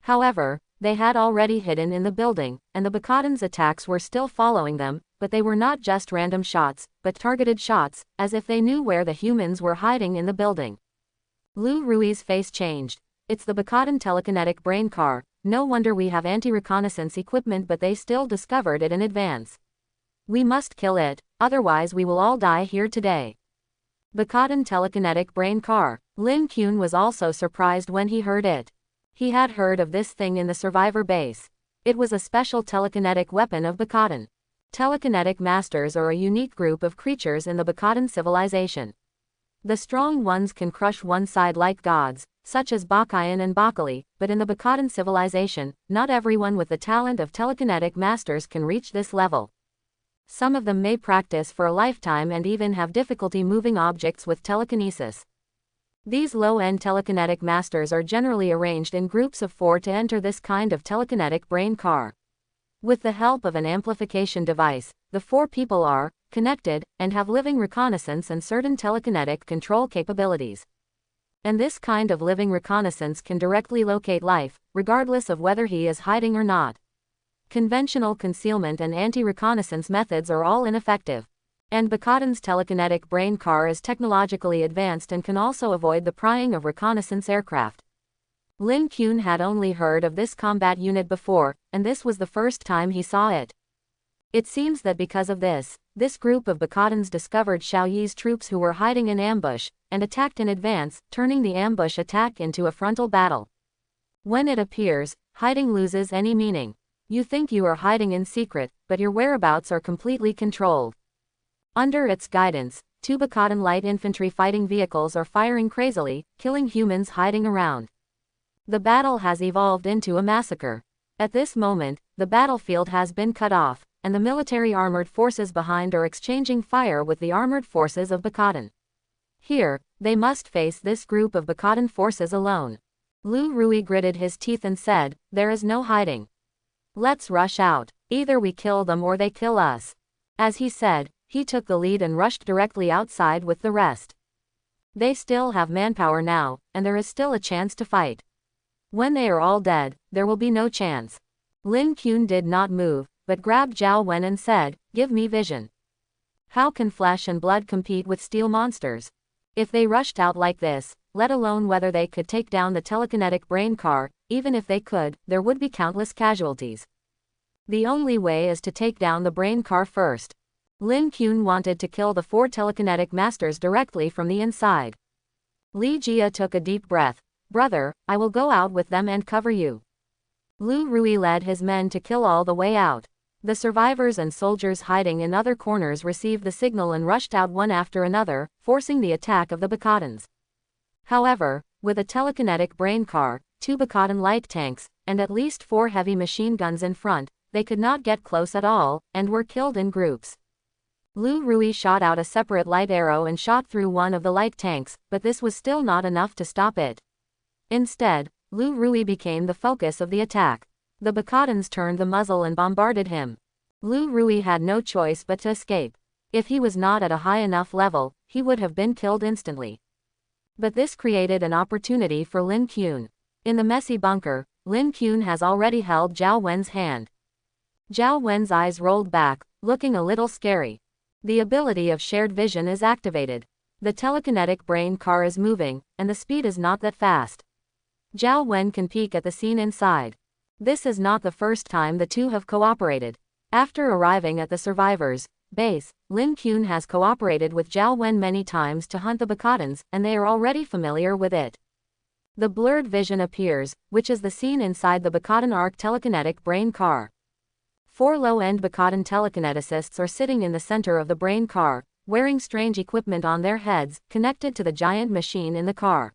However, they had already hidden in the building, and the Bacadans' attacks were still following them, but they were not just random shots, but targeted shots, as if they knew where the humans were hiding in the building. Lu Rui's face changed. It's the Bacadan telekinetic brain car. No wonder we have anti-reconnaissance equipment, but they still discovered it in advance. We must kill it, otherwise we will all die here today. Bacadan telekinetic brain car. Lin Qun was also surprised when he heard it. He had heard of this thing in the survivor base. It was a special telekinetic weapon of Bacadan. Telekinetic masters are a unique group of creatures in the Bacadan civilization. The strong ones can crush one side like gods, such as Bakayan and Bakali, but in the Bacadan civilization, not everyone with the talent of telekinetic masters can reach this level. Some of them may practice for a lifetime and even have difficulty moving objects with telekinesis. These low-end telekinetic masters are generally arranged in groups of 4 to enter this kind of telekinetic brain car. With the help of an amplification device, the 4 people are connected and have living reconnaissance and certain telekinetic control capabilities. And this kind of living reconnaissance can directly locate life, regardless of whether he is hiding or not. Conventional concealment and anti-reconnaissance methods are all ineffective. And Bacadan's telekinetic brain car is technologically advanced and can also avoid the prying of reconnaissance aircraft. Lin Qun had only heard of this combat unit before, and this was the first time he saw it. It seems that because of this group of Bacadans discovered Xiao Yi's troops who were hiding in ambush, and attacked in advance, turning the ambush attack into a frontal battle. When it appears, hiding loses any meaning. You think you are hiding in secret, but your whereabouts are completely controlled. Under its guidance, 2 Bacadan light infantry fighting vehicles are firing crazily, killing humans hiding around. The battle has evolved into a massacre. At this moment, the battlefield has been cut off, and the military armored forces behind are exchanging fire with the armored forces of Bacadan. Here, they must face this group of Bacadan forces alone. Lu Rui gritted his teeth and said, "There is no hiding. Let's rush out. Either we kill them or they kill us." As he said, he took the lead and rushed directly outside with the rest. They still have manpower now, and there is still a chance to fight. When they are all dead, there will be no chance. Lin Qun did not move, but grabbed Zhao Wen and said, "Give me vision." How can flesh and blood compete with steel monsters? If they rushed out like this, let alone whether they could take down the telekinetic brain car, even if they could, there would be countless casualties. The only way is to take down the brain car first. Lin Qun wanted to kill the 4 telekinetic masters directly from the inside. Li Jia took a deep breath. "Brother, I will go out with them and cover you." Lu Rui led his men to kill all the way out. The survivors and soldiers hiding in other corners received the signal and rushed out one after another, forcing the attack of the Bacadans. However, with a telekinetic brain car, 2 Bacadan light tanks, and at least 4 heavy machine guns in front, they could not get close at all, and were killed in groups. Lu Rui shot out a separate light arrow and shot through one of the light tanks, but this was still not enough to stop it. Instead, Lu Rui became the focus of the attack. The Bacadans turned the muzzle and bombarded him. Lu Rui had no choice but to escape. If he was not at a high enough level, he would have been killed instantly. But this created an opportunity for Lin Qun. In the messy bunker, Lin Qun has already held Zhao Wen's hand. Zhao Wen's eyes rolled back, looking a little scary. The ability of shared vision is activated. The telekinetic brain car is moving, and the speed is not that fast. Zhao Wen can peek at the scene inside. This is not the first time the two have cooperated. After arriving at the survivors' base, Lin Qun has cooperated with Zhao Wen many times to hunt the Bacadans, and they are already familiar with it. The blurred vision appears, which is the scene inside the Bacadan Arc telekinetic brain car. 4 low-end Bacadan telekineticists are sitting in the center of the brain car, wearing strange equipment on their heads, connected to the giant machine in the car.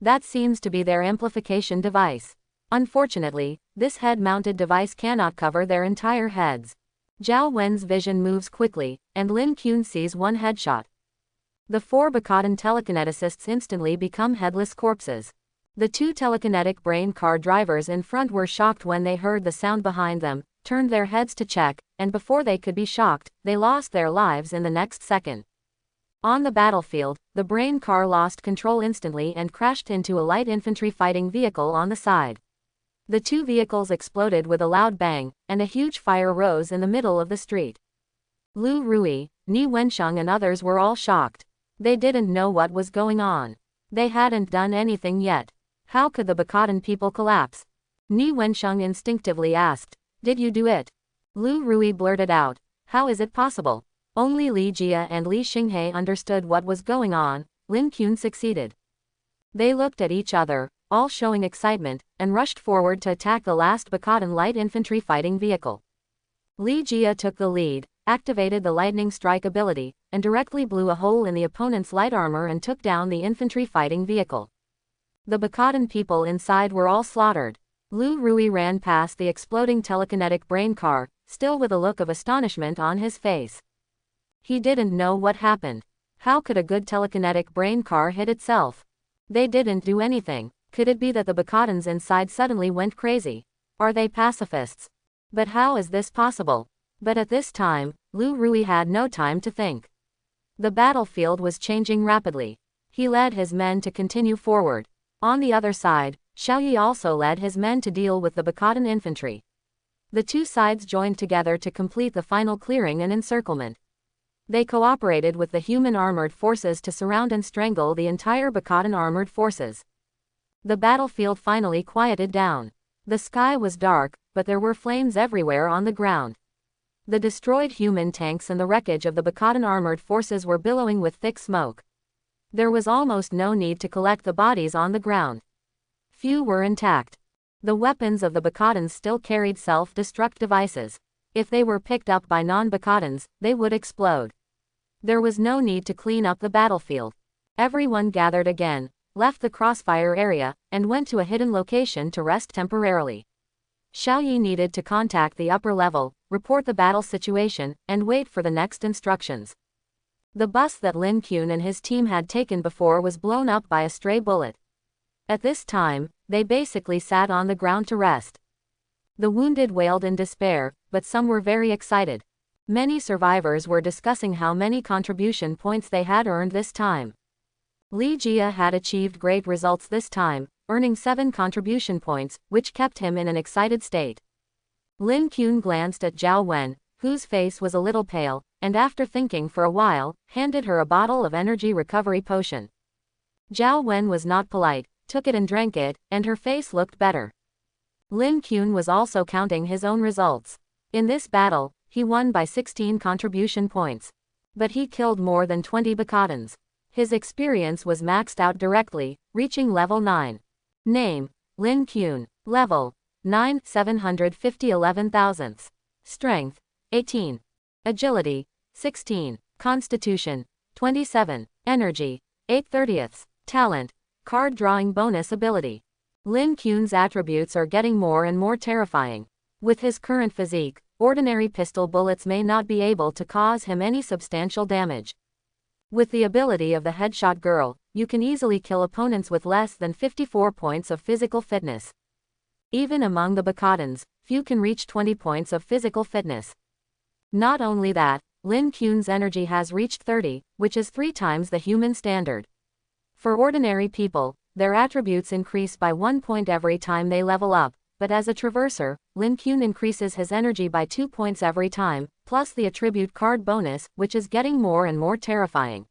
That seems to be their amplification device. Unfortunately, this head-mounted device cannot cover their entire heads. Zhao Wen's vision moves quickly, and Lin Qun sees one headshot. The 4 Bacadan telekineticists instantly become headless corpses. The 2 telekinetic brain car drivers in front were shocked when they heard the sound behind them, turned their heads to check, and before they could be shocked, they lost their lives in the next second. On the battlefield, the brain car lost control instantly and crashed into a light infantry fighting vehicle on the side. The 2 vehicles exploded with a loud bang, and a huge fire rose in the middle of the street. Lu Rui, Ni Wensheng and others were all shocked. They didn't know what was going on. They hadn't done anything yet. How could the Bacadan people collapse? Ni Wensheng instinctively asked, "Did you do it?" Lu Rui blurted out, "How is it possible?" Only Li Jia and Li Xinghe understood what was going on. Lin Qun succeeded. They looked at each other, all showing excitement, and rushed forward to attack the last Bacadan light infantry fighting vehicle. Li Jia took the lead, activated the lightning strike ability, and directly blew a hole in the opponent's light armor and took down the infantry fighting vehicle. The Bacadan people inside were all slaughtered. Lu Rui ran past the exploding telekinetic brain car, still with a look of astonishment on his face. He didn't know what happened. How could a good telekinetic brain car hit itself? They didn't do anything. Could it be that the Bacadans inside suddenly went crazy? Are they pacifists? But how is this possible? But at this time, Lu Rui had no time to think. The battlefield was changing rapidly. He led his men to continue forward. On the other side, Xiaoyi also led his men to deal with the Bacadan infantry. The 2 sides joined together to complete the final clearing and encirclement. They cooperated with the human armored forces to surround and strangle the entire Bacadan armored forces. The battlefield finally quieted down. The sky was dark, but there were flames everywhere on the ground. The destroyed human tanks and the wreckage of the Bacadan armored forces were billowing with thick smoke. There was almost no need to collect the bodies on the ground. Few were intact. The weapons of the Bacadans still carried self-destruct devices. If they were picked up by non-Bacadans, they would explode. There was no need to clean up the battlefield. Everyone gathered again, left the crossfire area, and went to a hidden location to rest temporarily. Xiaoyi needed to contact the upper level, report the battle situation, and wait for the next instructions. The bus that Lin Qun and his team had taken before was blown up by a stray bullet. At this time, they basically sat on the ground to rest. The wounded wailed in despair, but some were very excited. Many survivors were discussing how many contribution points they had earned this time. Li Jia had achieved great results this time, earning 7 contribution points, which kept him in an excited state. Lin Qun glanced at Zhao Wen, whose face was a little pale, and after thinking for a while, handed her a bottle of energy recovery potion. Zhao Wen was not polite, took it and drank it, and her face looked better. Lin Qun was also counting his own results. In this battle, he won by 16 contribution points. But he killed more than 20 Bacadans. His experience was maxed out directly, reaching level 9. Name: Lin Qun. Level: 9, 750 11 thousandths. Strength: 18. Agility: 16. Constitution: 27. Energy: 8/30. Talent: card drawing bonus ability. Lin Qun's attributes are getting more and more terrifying. With his current physique, ordinary pistol bullets may not be able to cause him any substantial damage. With the ability of the Headshot Girl, you can easily kill opponents with less than 54 points of physical fitness. Even among the Bacadans, few can reach 20 points of physical fitness. Not only that, Lin Qun's energy has reached 30, which is 3 times the human standard. For ordinary people, their attributes increase by 1 point every time they level up, but as a traverser, Lin Kuan increases his energy by 2 points every time, plus the attribute card bonus, which is getting more and more terrifying.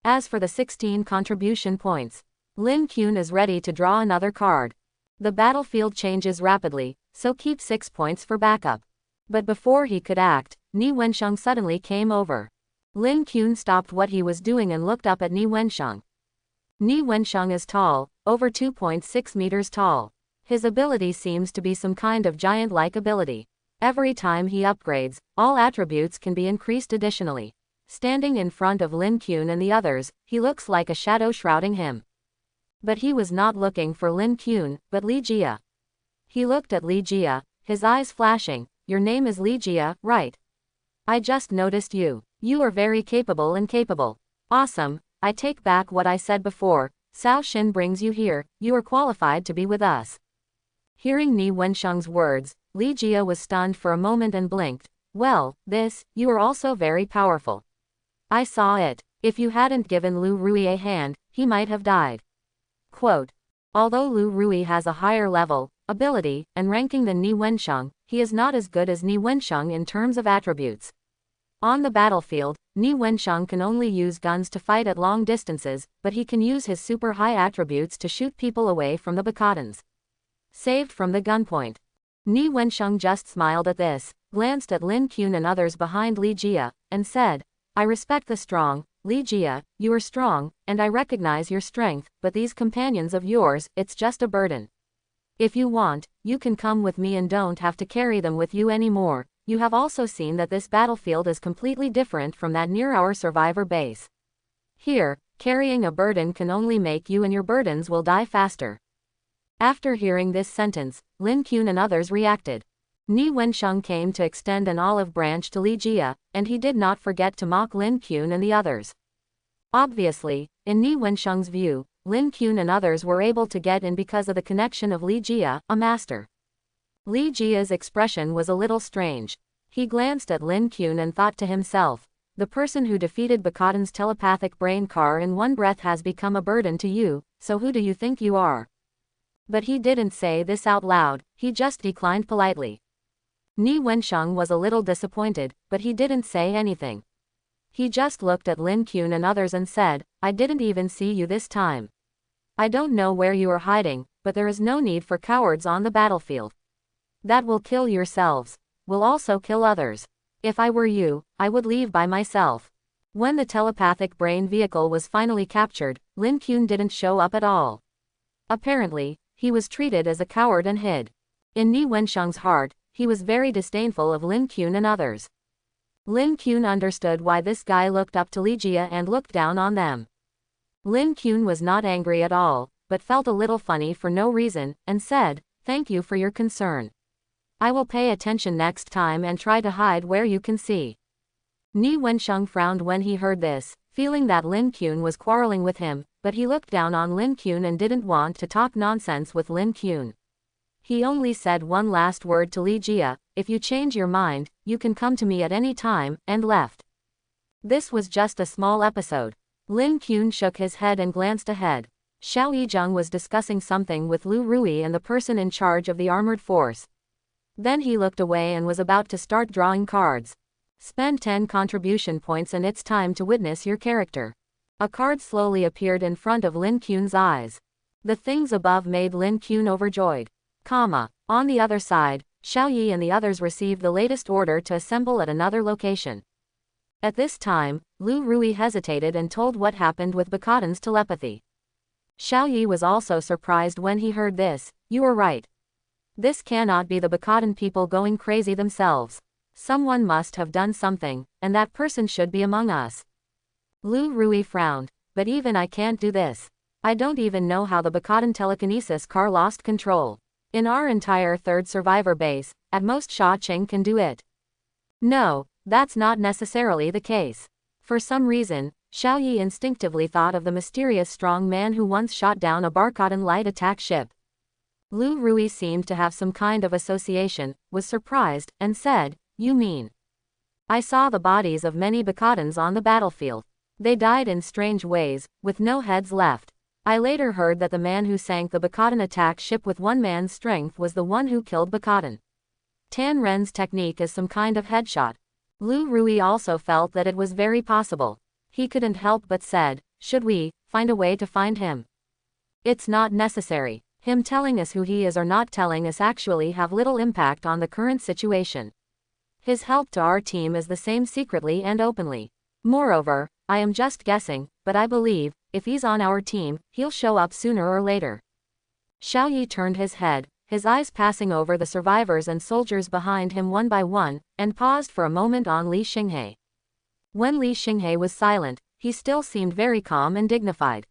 As for the 16 contribution points, Lin Kuan is ready to draw another card. The battlefield changes rapidly, so keep 6 points for backup. But before he could act, Ni Wensheng suddenly came over. Lin Kuan stopped what he was doing and looked up at Ni Wensheng. Ni Wensheng is tall, over 2.6 meters tall. His ability seems to be some kind of giant-like ability. Every time he upgrades, all attributes can be increased additionally. Standing in front of Lin Kuan and the others, he looks like a shadow shrouding him. But he was not looking for Lin Kuan, but Li Jia. He looked at Li Jia, his eyes flashing. Your name is Li Jia, right? I just noticed you. You are very capable and capable. Awesome, I take back what I said before. Cao Xin brings you here, you are qualified to be with us. Hearing Ni Wensheng's words, Li Jia was stunned for a moment and blinked. Well, you are also very powerful. I saw it. If you hadn't given Lu Rui a hand, he might have died. Quote. Although Lu Rui has a higher level, ability, and ranking than Ni Wensheng, he is not as good as Ni Wensheng in terms of attributes. On the battlefield, Ni Wensheng can only use guns to fight at long distances, but he can use his super high attributes to shoot people away from the Bacadans. Saved from the gunpoint. Ni Wensheng just smiled at this, glanced at Lin Kuan and others behind Li Jia, and said, I respect the strong, Li Jia, you are strong, and I recognize your strength, but these companions of yours, it's just a burden. If you want, you can come with me and don't have to carry them with you anymore. You have also seen that this battlefield is completely different from that near our survivor base. Here, carrying a burden can only make you and your burdens will die faster. After hearing this sentence, Lin Kuan and others reacted. Ni Wensheng came to extend an olive branch to Li Jia, and he did not forget to mock Lin Kuan and the others. Obviously, in Ni Wensheng's view, Lin Kuan and others were able to get in because of the connection of Li Jia, a master. Li Jia's expression was a little strange. He glanced at Lin Kuan and thought to himself, the person who defeated Bakadan's telepathic brain car in one breath has become a burden to you, so who do you think you are? But he didn't say this out loud, he just declined politely. Ni Wensheng was a little disappointed, but he didn't say anything. He just looked at Lin Kuan and others and said, I didn't even see you this time. I don't know where you are hiding, but there is no need for cowards on the battlefield. That will kill yourselves. Will also kill others. If I were you, I would leave by myself. When the telepathic brain vehicle was finally captured, Lin Kuan didn't show up at all. Apparently, he was treated as a coward and hid. In Ni Wensheng's heart, he was very disdainful of Lin Kuan and others. Lin Kuan understood why this guy looked up to Li Jia and looked down on them. Lin Kuan was not angry at all, but felt a little funny for no reason, and said, thank you for your concern. I will pay attention next time and try to hide where you can see. Ni Wensheng frowned when he heard this, feeling that Lin Kuan was quarreling with him, but he looked down on Lin Kuan and didn't want to talk nonsense with Lin Kuan. He only said one last word to Li Jia, if you change your mind, you can come to me at any time, and left. This was just a small episode. Lin Kuan shook his head and glanced ahead. Xiao Yizheng was discussing something with Lu Rui and the person in charge of the armored force. Then he looked away and was about to start drawing cards. Spend 10 contribution points and it's time to witness your character. A card slowly appeared in front of Lin Kuan's eyes. The things above made Lin Kuan overjoyed. On the other side, Xiao Yi and the others received the latest order to assemble at another location. At this time, Lu Rui hesitated and told what happened with Bakadan's telepathy. Xiao Yi was also surprised when he heard this. You are right. This cannot be the Bakadan people going crazy themselves. Someone must have done something, and that person should be among us. Lu Rui frowned, but even I can't do this. I don't even know how the Bakadan telekinesis car lost control. In our entire third survivor base, at most Sha Qing can do it. No, that's not necessarily the case. For some reason, Xiao Yi instinctively thought of the mysterious strong man who once shot down a Bakadan light attack ship. Lu Rui seemed to have some kind of association, was surprised, and said, you mean? I saw the bodies of many Bacadans on the battlefield. They died in strange ways, with no heads left. I later heard that the man who sank the Bakadan attack ship with one man's strength was the one who killed Bakadan. Tan Ren's technique is some kind of headshot. Lu Rui also felt that it was very possible. He couldn't help but said, should we find a way to find him? It's not necessary. Him telling us who he is or not telling us actually have little impact on the current situation. His help to our team is the same secretly and openly. Moreover, I am just guessing, but I believe, if he's on our team, he'll show up sooner or later. Xiao Yi turned his head, his eyes passing over the survivors and soldiers behind him one by one, and paused for a moment on Li Xinghe. When Li Xinghe was silent, he still seemed very calm and dignified.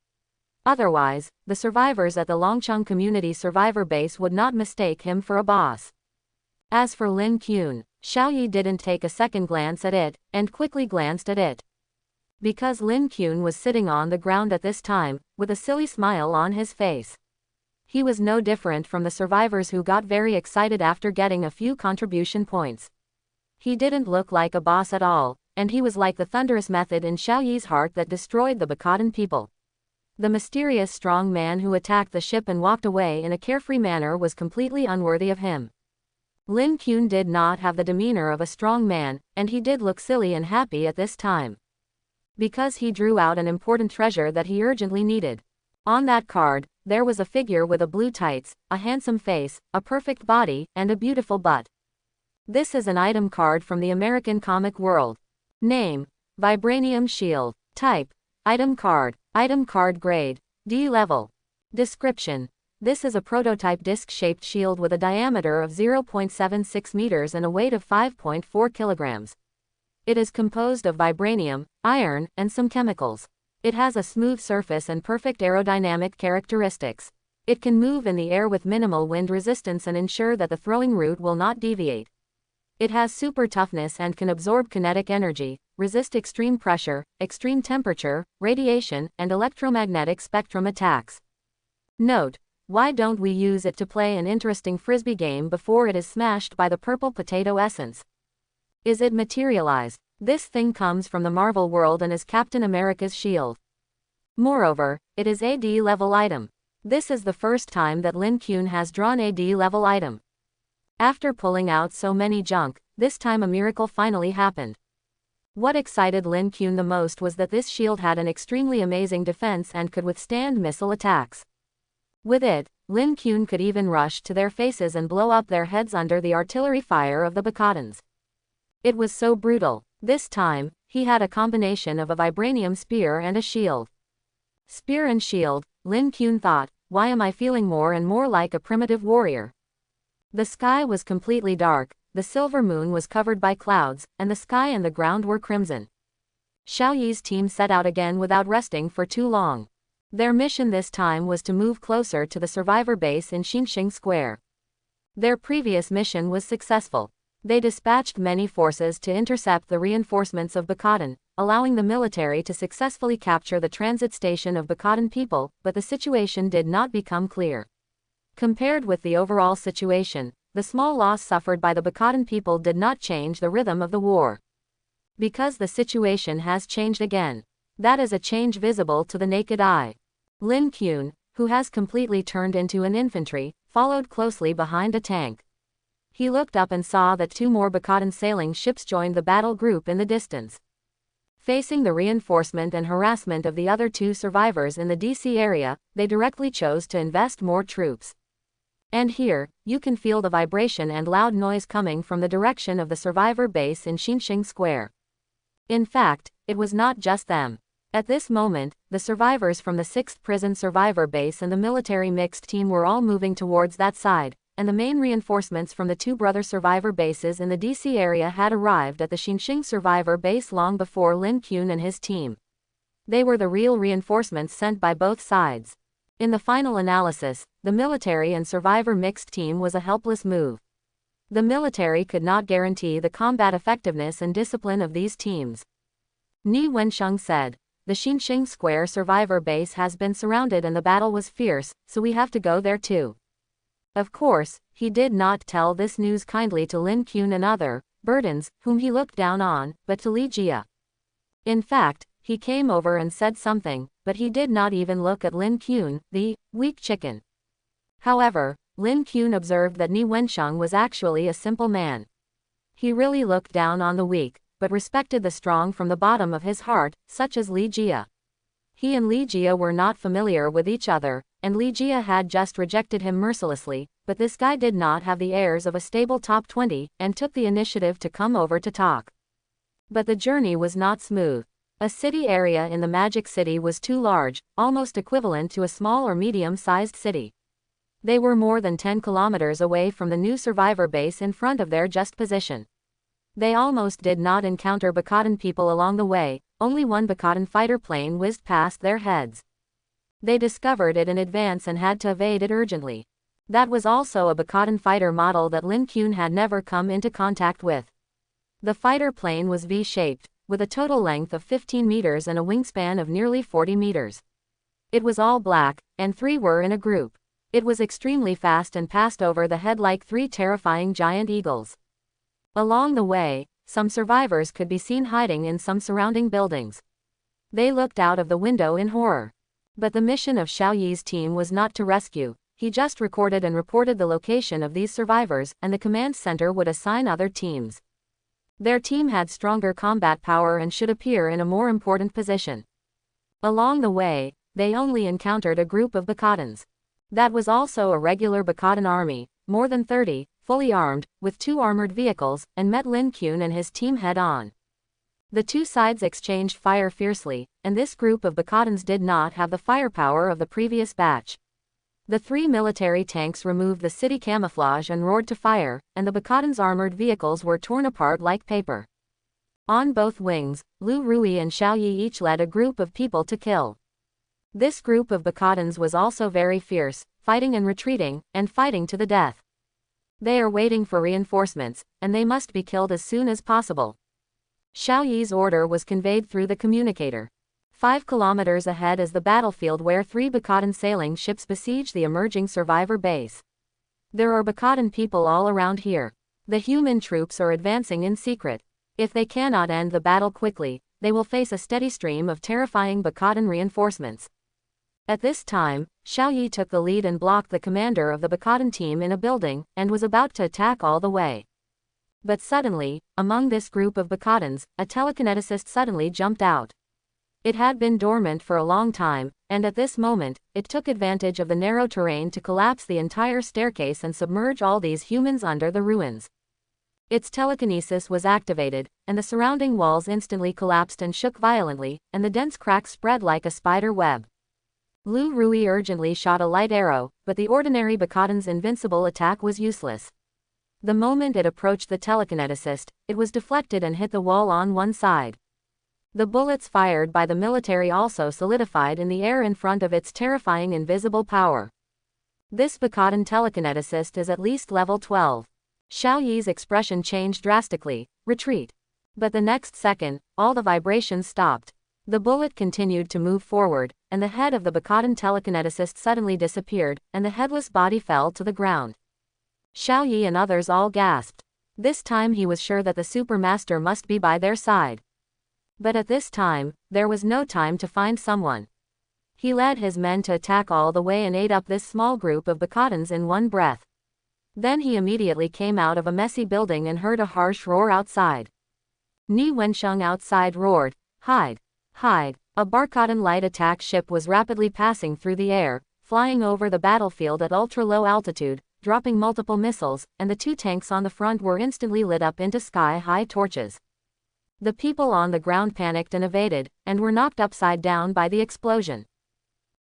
Otherwise, the survivors at the Longcheng Community Survivor Base would not mistake him for a boss. As for Lin Qun, Xiao Yi didn't take a second glance at it, and quickly glanced at it. Because Lin Qun was sitting on the ground at this time, with a silly smile on his face. He was no different from the survivors who got very excited after getting a few contribution points. He didn't look like a boss at all, and he was like the thunderous method in Xiao Yi's heart that destroyed the Bakadan people. The mysterious strong man who attacked the ship and walked away in a carefree manner was completely unworthy of him. Lin Qun did not have the demeanor of a strong man, and he did look silly and happy at this time. Because he drew out an important treasure that he urgently needed. On that card, there was a figure with a blue tights, a handsome face, a perfect body, and a beautiful butt. This is an item card from the American comic world. Name: Vibranium Shield. Type: Item card grade, D level. Description: this is a prototype disc-shaped shield with a diameter of 0.76 meters and a weight of 5.4 kilograms. It is composed of vibranium, iron, and some chemicals. It has a smooth surface and perfect aerodynamic characteristics. It can move in the air with minimal wind resistance and ensure that the throwing route will not deviate. It has super toughness and can absorb kinetic energy, resist extreme pressure, extreme temperature, radiation, and electromagnetic spectrum attacks. Note: why don't we use it to play an interesting frisbee game before it is smashed by the purple potato essence? Is it materialized? This thing comes from the Marvel world and is Captain America's shield. Moreover, it is a D-level item. This is the first time that Lin Qun has drawn a D-level item. After pulling out so many junk, this time a miracle finally happened. What excited Lin Qun the most was that this shield had an extremely amazing defense and could withstand missile attacks. With it, Lin Qun could even rush to their faces and blow up their heads under the artillery fire of the Bacadans. It was so brutal. This time, he had a combination of a vibranium spear and a shield. Spear and shield, Lin Qun thought, why am I feeling more and more like a primitive warrior? The sky was completely dark, the silver moon was covered by clouds, and the sky and the ground were crimson. Xiao Yi's team set out again without resting for too long. Their mission this time was to move closer to the survivor base in Xinxing Square. Their previous mission was successful. They dispatched many forces to intercept the reinforcements of Bakadan, allowing the military to successfully capture the transit station of Bakadan people, but the situation did not become clear. Compared with the overall situation, the small loss suffered by the Bakadan people did not change the rhythm of the war. Because the situation has changed again. That is a change visible to the naked eye. Lin Qun, who has completely turned into an infantry, followed closely behind a tank. He looked up and saw that two more Bakadan sailing ships joined the battle group in the distance. Facing the reinforcement and harassment of the other two survivors in the DC area, they directly chose to invest more troops. And here, you can feel the vibration and loud noise coming from the direction of the survivor base in Xinxing Square. In fact, it was not just them. At this moment, the survivors from the 6th prison survivor base and the military mixed team were all moving towards that side, and the main reinforcements from the two brother survivor bases in the DC area had arrived at the Xinxing survivor base long before Lin Qun and his team. They were the real reinforcements sent by both sides. In the final analysis, the military and survivor mixed team was a helpless move. The military could not guarantee the combat effectiveness and discipline of these teams. Ni Wensheng said, "The Xinxing Square survivor base has been surrounded and the battle was fierce, so we have to go there too." Of course, he did not tell this news kindly to Lin Qun and other burdens, whom he looked down on, but to Li Jia. In fact, He came over and said something, but he did not even look at Lin Qun, the weak chicken. However, Lin Qun observed that Ni Wensheng was actually a simple man. He really looked down on the weak, but respected the strong from the bottom of his heart, such as Li Jia. He and Li Jia were not familiar with each other, and Li Jia had just rejected him mercilessly, but this guy did not have the airs of a stable top 20, and took the initiative to come over to talk. But the journey was not smooth. A city area in the Magic City was too large, almost equivalent to a small or medium-sized city. They were more than 10 kilometers away from the new survivor base in front of their just position. They almost did not encounter Bakadan people along the way, only one Bakadan fighter plane whizzed past their heads. They discovered it in advance and had to evade it urgently. That was also a Bakadan fighter model that Lin Qun had never come into contact with. The fighter plane was V-shaped, with a total length of 15 meters and a wingspan of nearly 40 meters. It was all black, and 3 were in a group. It was extremely fast and passed over the head like 3 terrifying giant eagles. Along the way, some survivors could be seen hiding in some surrounding buildings. They looked out of the window in horror. But the mission of Xiao Yi's team was not to rescue. He just recorded and reported the location of these survivors, and the command center would assign other teams. Their team had stronger combat power and should appear in a more important position. Along the way, they only encountered a group of Bakadans. That was also a regular Bakadan army, more than 30, fully armed, with 2 armored vehicles, and met Lin Qun and his team head-on. The 2 sides exchanged fire fiercely, and this group of Bakadans did not have the firepower of the previous batch. The 3 military tanks removed the city camouflage and roared to fire, and the Bakadans' armored vehicles were torn apart like paper. On both wings, Lu Rui and Xiao Yi each led a group of people to kill. This group of Bakadans was also very fierce, fighting and retreating, and fighting to the death. They are waiting for reinforcements, and they must be killed as soon as possible. Xiao Yi's order was conveyed through the communicator. 5 kilometers ahead is the battlefield where 3 Bakadan sailing ships besiege the emerging survivor base. There are Bakadan people all around here. The human troops are advancing in secret. If they cannot end the battle quickly, they will face a steady stream of terrifying Bakadan reinforcements. At this time, Xiao Yi took the lead and blocked the commander of the Bakadan team in a building, and was about to attack all the way. But suddenly, among this group of Bakadans, a telekineticist suddenly jumped out. It had been dormant for a long time, and at this moment, it took advantage of the narrow terrain to collapse the entire staircase and submerge all these humans under the ruins. Its telekinesis was activated, and the surrounding walls instantly collapsed and shook violently, and the dense cracks spread like a spider web. Lu Rui urgently shot a light arrow, but the ordinary Bakadan's invincible attack was useless. The moment it approached the telekineticist, it was deflected and hit the wall on one side. The bullets fired by the military also solidified in the air in front of its terrifying invisible power. This Bakadan telekineticist is at least level 12. Xiao Yi's expression changed drastically. Retreat. But the next second, all the vibrations stopped. The bullet continued to move forward, and the head of the Bakadan telekineticist suddenly disappeared, and the headless body fell to the ground. Xiao Yi and others all gasped. This time he was sure that the Supermaster must be by their side. But at this time, there was no time to find someone. He led his men to attack all the way and ate up this small group of Bakadans in one breath. Then he immediately came out of a messy building and heard a harsh roar outside. Ni Wensheng outside roared, "Hide! Hide!" A Bakadan light attack ship was rapidly passing through the air, flying over the battlefield at ultra-low altitude, dropping multiple missiles, and the 2 tanks on the front were instantly lit up into sky-high torches. The people on the ground panicked and evaded, and were knocked upside down by the explosion.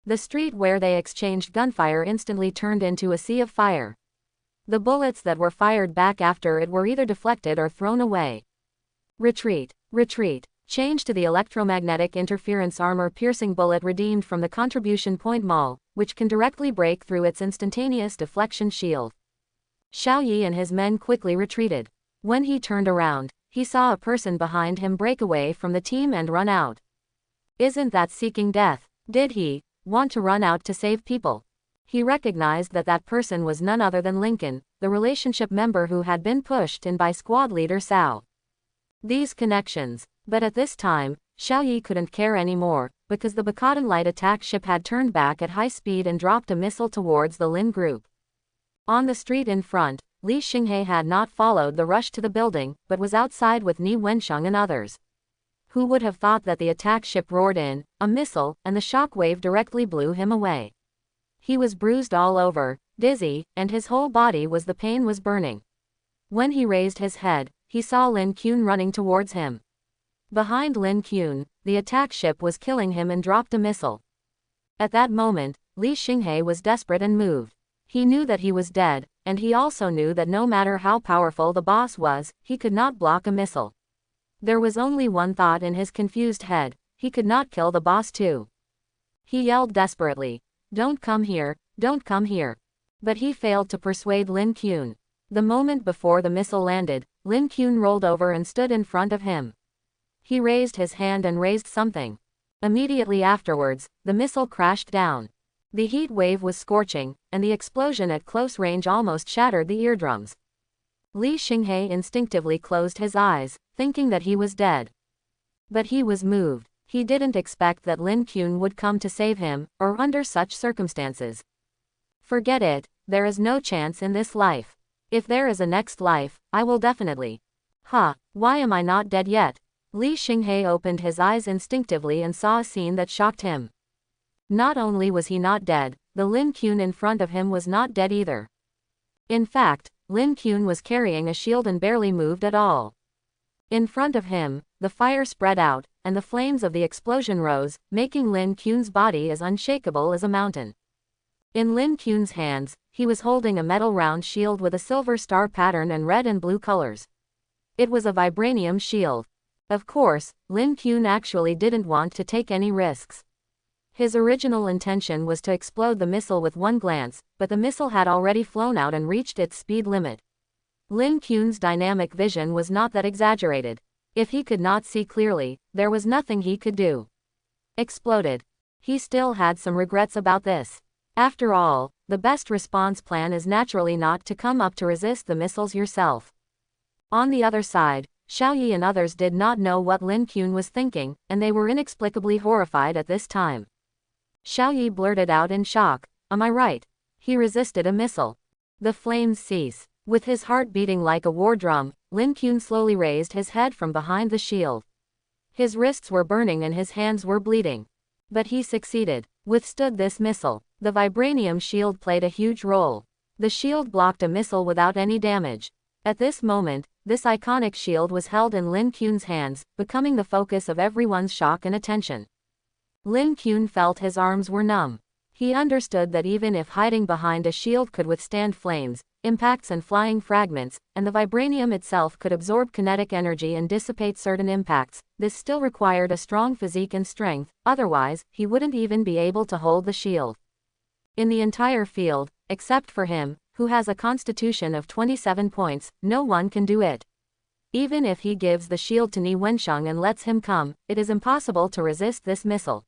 The street where they exchanged gunfire instantly turned into a sea of fire. The bullets that were fired back after it were either deflected or thrown away. Retreat! Retreat! Change to the electromagnetic interference armor-piercing bullet redeemed from the contribution point maul, which can directly break through its instantaneous deflection shield. Xiao Yi and his men quickly retreated. When he turned around, he saw a person behind him break away from the team and run out. Isn't that seeking death? Did he want to run out to save people? He recognized that that person was none other than Lincoln, the relationship member who had been pushed in by squad leader Cao. These connections. But at this time, Xiaoyi couldn't care anymore, because the Bakadan light attack ship had turned back at high speed and dropped a missile towards the Lin group. On the street in front, Li Xinghe had not followed the rush to the building, but was outside with Ni Wensheng and others. Who would have thought that the attack ship roared in, a missile, and the shock wave directly blew him away. He was bruised all over, dizzy, and his whole body the pain was burning. When he raised his head, he saw Lin Qun running towards him. Behind Lin Qun, the attack ship was killing him and dropped a missile. At that moment, Li Xinghe was desperate and moved. He knew that he was dead, and he also knew that no matter how powerful the boss was, he could not block a missile. There was only one thought in his confused head: he could not kill the boss too. He yelled desperately, "Don't come here, don't come here." But he failed to persuade Lin Qun. The moment before the missile landed, Lin Qun rolled over and stood in front of him. He raised his hand and raised something. Immediately afterwards, the missile crashed down. The heat wave was scorching, and the explosion at close range almost shattered the eardrums. Li Xinghe instinctively closed his eyes, thinking that he was dead. But he was moved. He didn't expect that Lin Qun would come to save him, or under such circumstances. Forget it, there is no chance in this life. If there is a next life, I will definitely. Why am I not dead yet? Li Xinghe opened his eyes instinctively and saw a scene that shocked him. Not only was he not dead, the Lin Qun in front of him was not dead either. In fact, Lin Qun was carrying a shield and barely moved at all. In front of him, the fire spread out, and the flames of the explosion rose, making Lin Qun's body as unshakable as a mountain. In Lin Qun's hands, he was holding a metal round shield with a silver star pattern and red and blue colors. It was a vibranium shield. Of course, Lin Qun actually didn't want to take any risks. His original intention was to explode the missile with one glance, but the missile had already flown out and reached its speed limit. Lin Qun's dynamic vision was not that exaggerated. If he could not see clearly, there was nothing he could do. Exploded. He still had some regrets about this. After all, the best response plan is naturally not to come up to resist the missiles yourself. On the other side, Xiaoyi and others did not know what Lin Qun was thinking, and they were inexplicably horrified at this time. Xiaoyi blurted out in shock, "Am I right? He resisted a missile." The flames cease. With his heart beating like a war drum, Lin Qun slowly raised his head from behind the shield. His wrists were burning and his hands were bleeding. But he succeeded. Withstood this missile. The vibranium shield played a huge role. The shield blocked a missile without any damage. At this moment, this iconic shield was held in Lin Qun's hands, becoming the focus of everyone's shock and attention. Lin Qun felt his arms were numb. He understood that even if hiding behind a shield could withstand flames, impacts and flying fragments, and the vibranium itself could absorb kinetic energy and dissipate certain impacts, this still required a strong physique and strength, otherwise, he wouldn't even be able to hold the shield. In the entire field, except for him, who has a constitution of 27 points, no one can do it. Even if he gives the shield to Ni Wensheng and lets him come, it is impossible to resist this missile.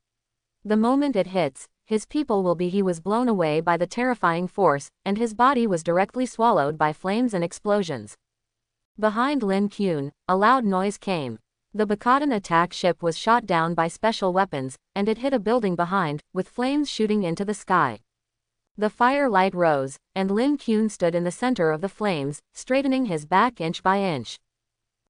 The moment it hits, his people will be. He was blown away by the terrifying force, and his body was directly swallowed by flames and explosions. Behind Lin Qun, a loud noise came. The Bakadan attack ship was shot down by special weapons, and it hit a building behind, with flames shooting into the sky. The firelight rose, and Lin Qun stood in the center of the flames, straightening his back inch by inch.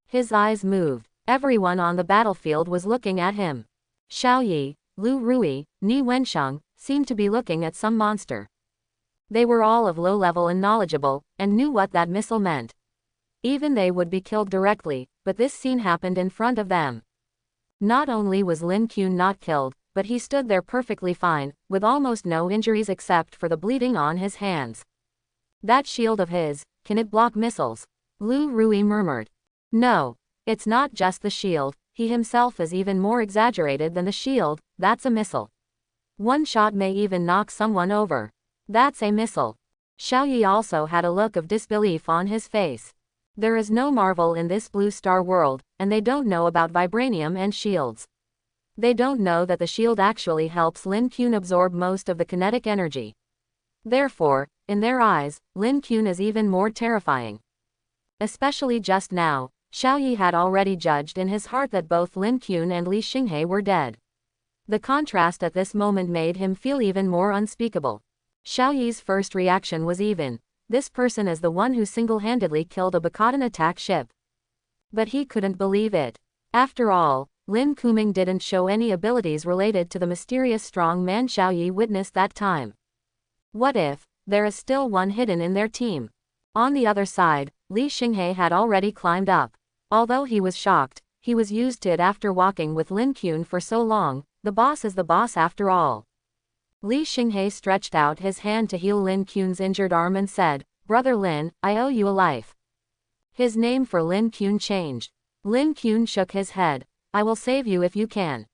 His eyes moved. Everyone on the battlefield was looking at him. Xiaoyi, Lu Rui, Ni Wensheng, seemed to be looking at some monster. They were all of low level and knowledgeable, and knew what that missile meant. Even they would be killed directly, but this scene happened in front of them. Not only was Lin Qun not killed, but he stood there perfectly fine, with almost no injuries except for the bleeding on his hands. That shield of his, can it block missiles? Lu Rui murmured. No. It's not just the shield, he himself is even more exaggerated than the shield, that's a missile. One shot may even knock someone over. That's a missile. Xiaoyi also had a look of disbelief on his face. There is no marvel in this blue star world, and they don't know about vibranium and shields. They don't know that the shield actually helps Lin Qun absorb most of the kinetic energy. Therefore, in their eyes, Lin Qun is even more terrifying. Especially just now, Xiao Yi had already judged in his heart that both Lin Qun and Li Xinghe were dead. The contrast at this moment made him feel even more unspeakable. Xiao Yi's first reaction was even. This person is the one who single-handedly killed a Bakadan attack ship. But he couldn't believe it. After all, Lin Kuming didn't show any abilities related to the mysterious strong man Xiao Yi witnessed that time. What if there is still one hidden in their team? On the other side, Li Xinghe had already climbed up. Although he was shocked, he was used to it after walking with Lin Qun for so long. The boss is the boss after all. Li Xinghe stretched out his hand to heal Lin Qun's injured arm and said, "Brother Lin, I owe you a life." His name for Lin Qun changed. Lin Qun shook his head. "I will save you if you can.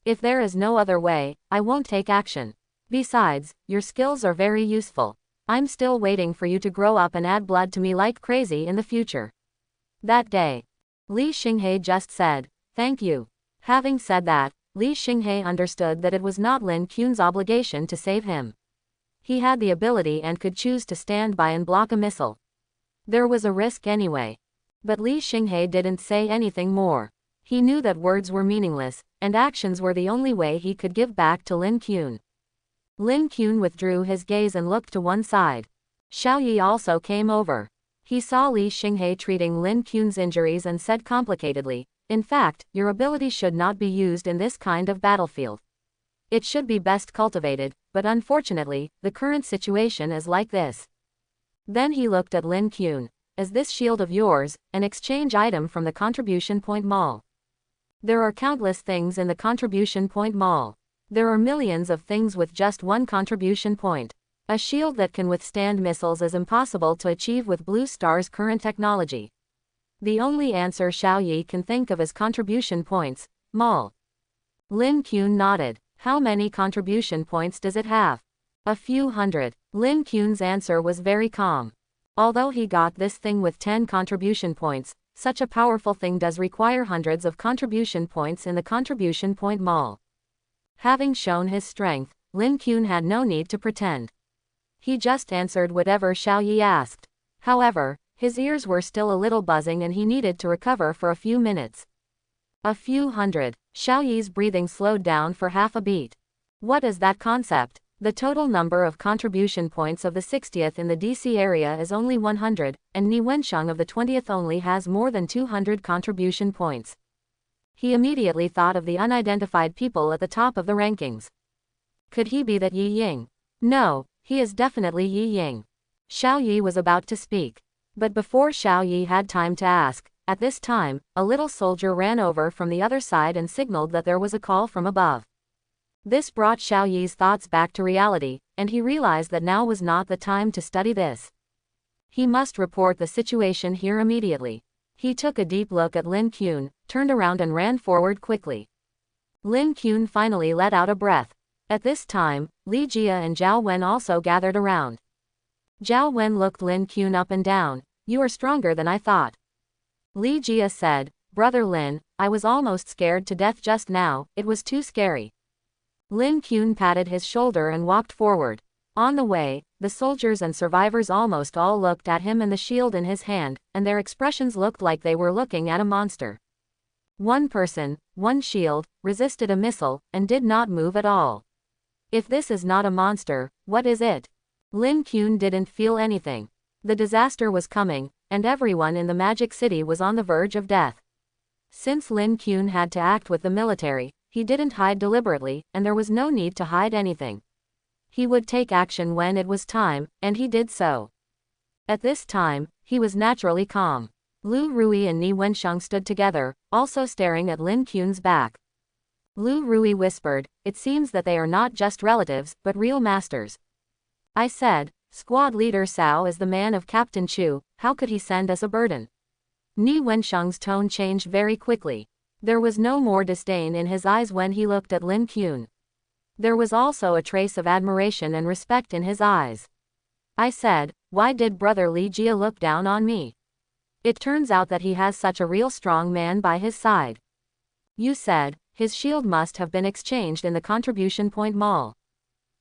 If there is no other way, I won't take action. Besides, your skills are very useful. I'm still waiting for you to grow up and add blood to me like crazy in the future." That day, Li Xinghe just said, "Thank you." Having said that, Li Xinghe understood that it was not Lin Qun's obligation to save him. He had the ability and could choose to stand by and block a missile. There was a risk anyway. But Li Xinghe didn't say anything more. He knew that words were meaningless, and actions were the only way he could give back to Lin Qun. Lin Qun withdrew his gaze and looked to one side. Xiao Yi also came over. He saw Li Xinghe treating Lin Qun's injuries and said complicatedly, "In fact, your ability should not be used in this kind of battlefield. It should be best cultivated, but unfortunately, the current situation is like this." Then he looked at Lin Qun. "Is this shield of yours an exchange item from the contribution point mall?" There are countless things in the contribution point mall. There are millions of things with just one contribution point. A shield that can withstand missiles is impossible to achieve with Blue Star's current technology. The only answer Xiao Yi can think of is contribution points, mall. Lin Qun nodded. "How many contribution points does it have?" "A few hundred." Lin Qun's answer was very calm. Although he got this thing with 10 contribution points, such a powerful thing does require hundreds of contribution points in the contribution point mall. Having shown his strength, Lin Qun had no need to pretend. He just answered whatever Xiao Yi asked. However, his ears were still a little buzzing and he needed to recover for a few minutes. A few hundred. Xiao Yi's breathing slowed down for half a beat. What is that concept? The total number of contribution points of the 60th in the DC area is only 100, and Ni Wensheng of the 20th only has more than 200 contribution points. He immediately thought of the unidentified people at the top of the rankings. Could he be that Yi Ying? No, he is definitely Yi Ying. Xiao Yi was about to speak. But before Xiao Yi had time to ask, at this time, a little soldier ran over from the other side and signaled that there was a call from above. This brought Xiao Yi's thoughts back to reality, and he realized that now was not the time to study this. He must report the situation here immediately. He took a deep look at Lin Qun, turned around and ran forward quickly. Lin Qun finally let out a breath. At this time, Li Jia and Zhao Wen also gathered around. Zhao Wen looked Lin Qun up and down. "You are stronger than I thought." Li Jia said, "Brother Lin, I was almost scared to death just now, it was too scary." Lin Qun patted his shoulder and walked forward. On the way, the soldiers and survivors almost all looked at him and the shield in his hand, and their expressions looked like they were looking at a monster. One person, one shield, resisted a missile, and did not move at all. If this is not a monster, what is it? Lin Qun didn't feel anything. The disaster was coming, and everyone in the Magic City was on the verge of death. Since Lin Qun had to act with the military, he didn't hide deliberately, and there was no need to hide anything. He would take action when it was time, and he did so. At this time, he was naturally calm. Lu Rui and Ni Wensheng stood together, also staring at Lin Qun's back. Lu Rui whispered, "It seems that they are not just relatives, but real masters." I said, "Squad leader Cao is the man of Captain Chu, how could he send us a burden?" Ni Wensheng's tone changed very quickly. There was no more disdain in his eyes when he looked at Lin Qun. There was also a trace of admiration and respect in his eyes. I said, "Why did Brother Li Jia look down on me? It turns out that he has such a real strong man by his side." You said, "His shield must have been exchanged in the contribution point mall.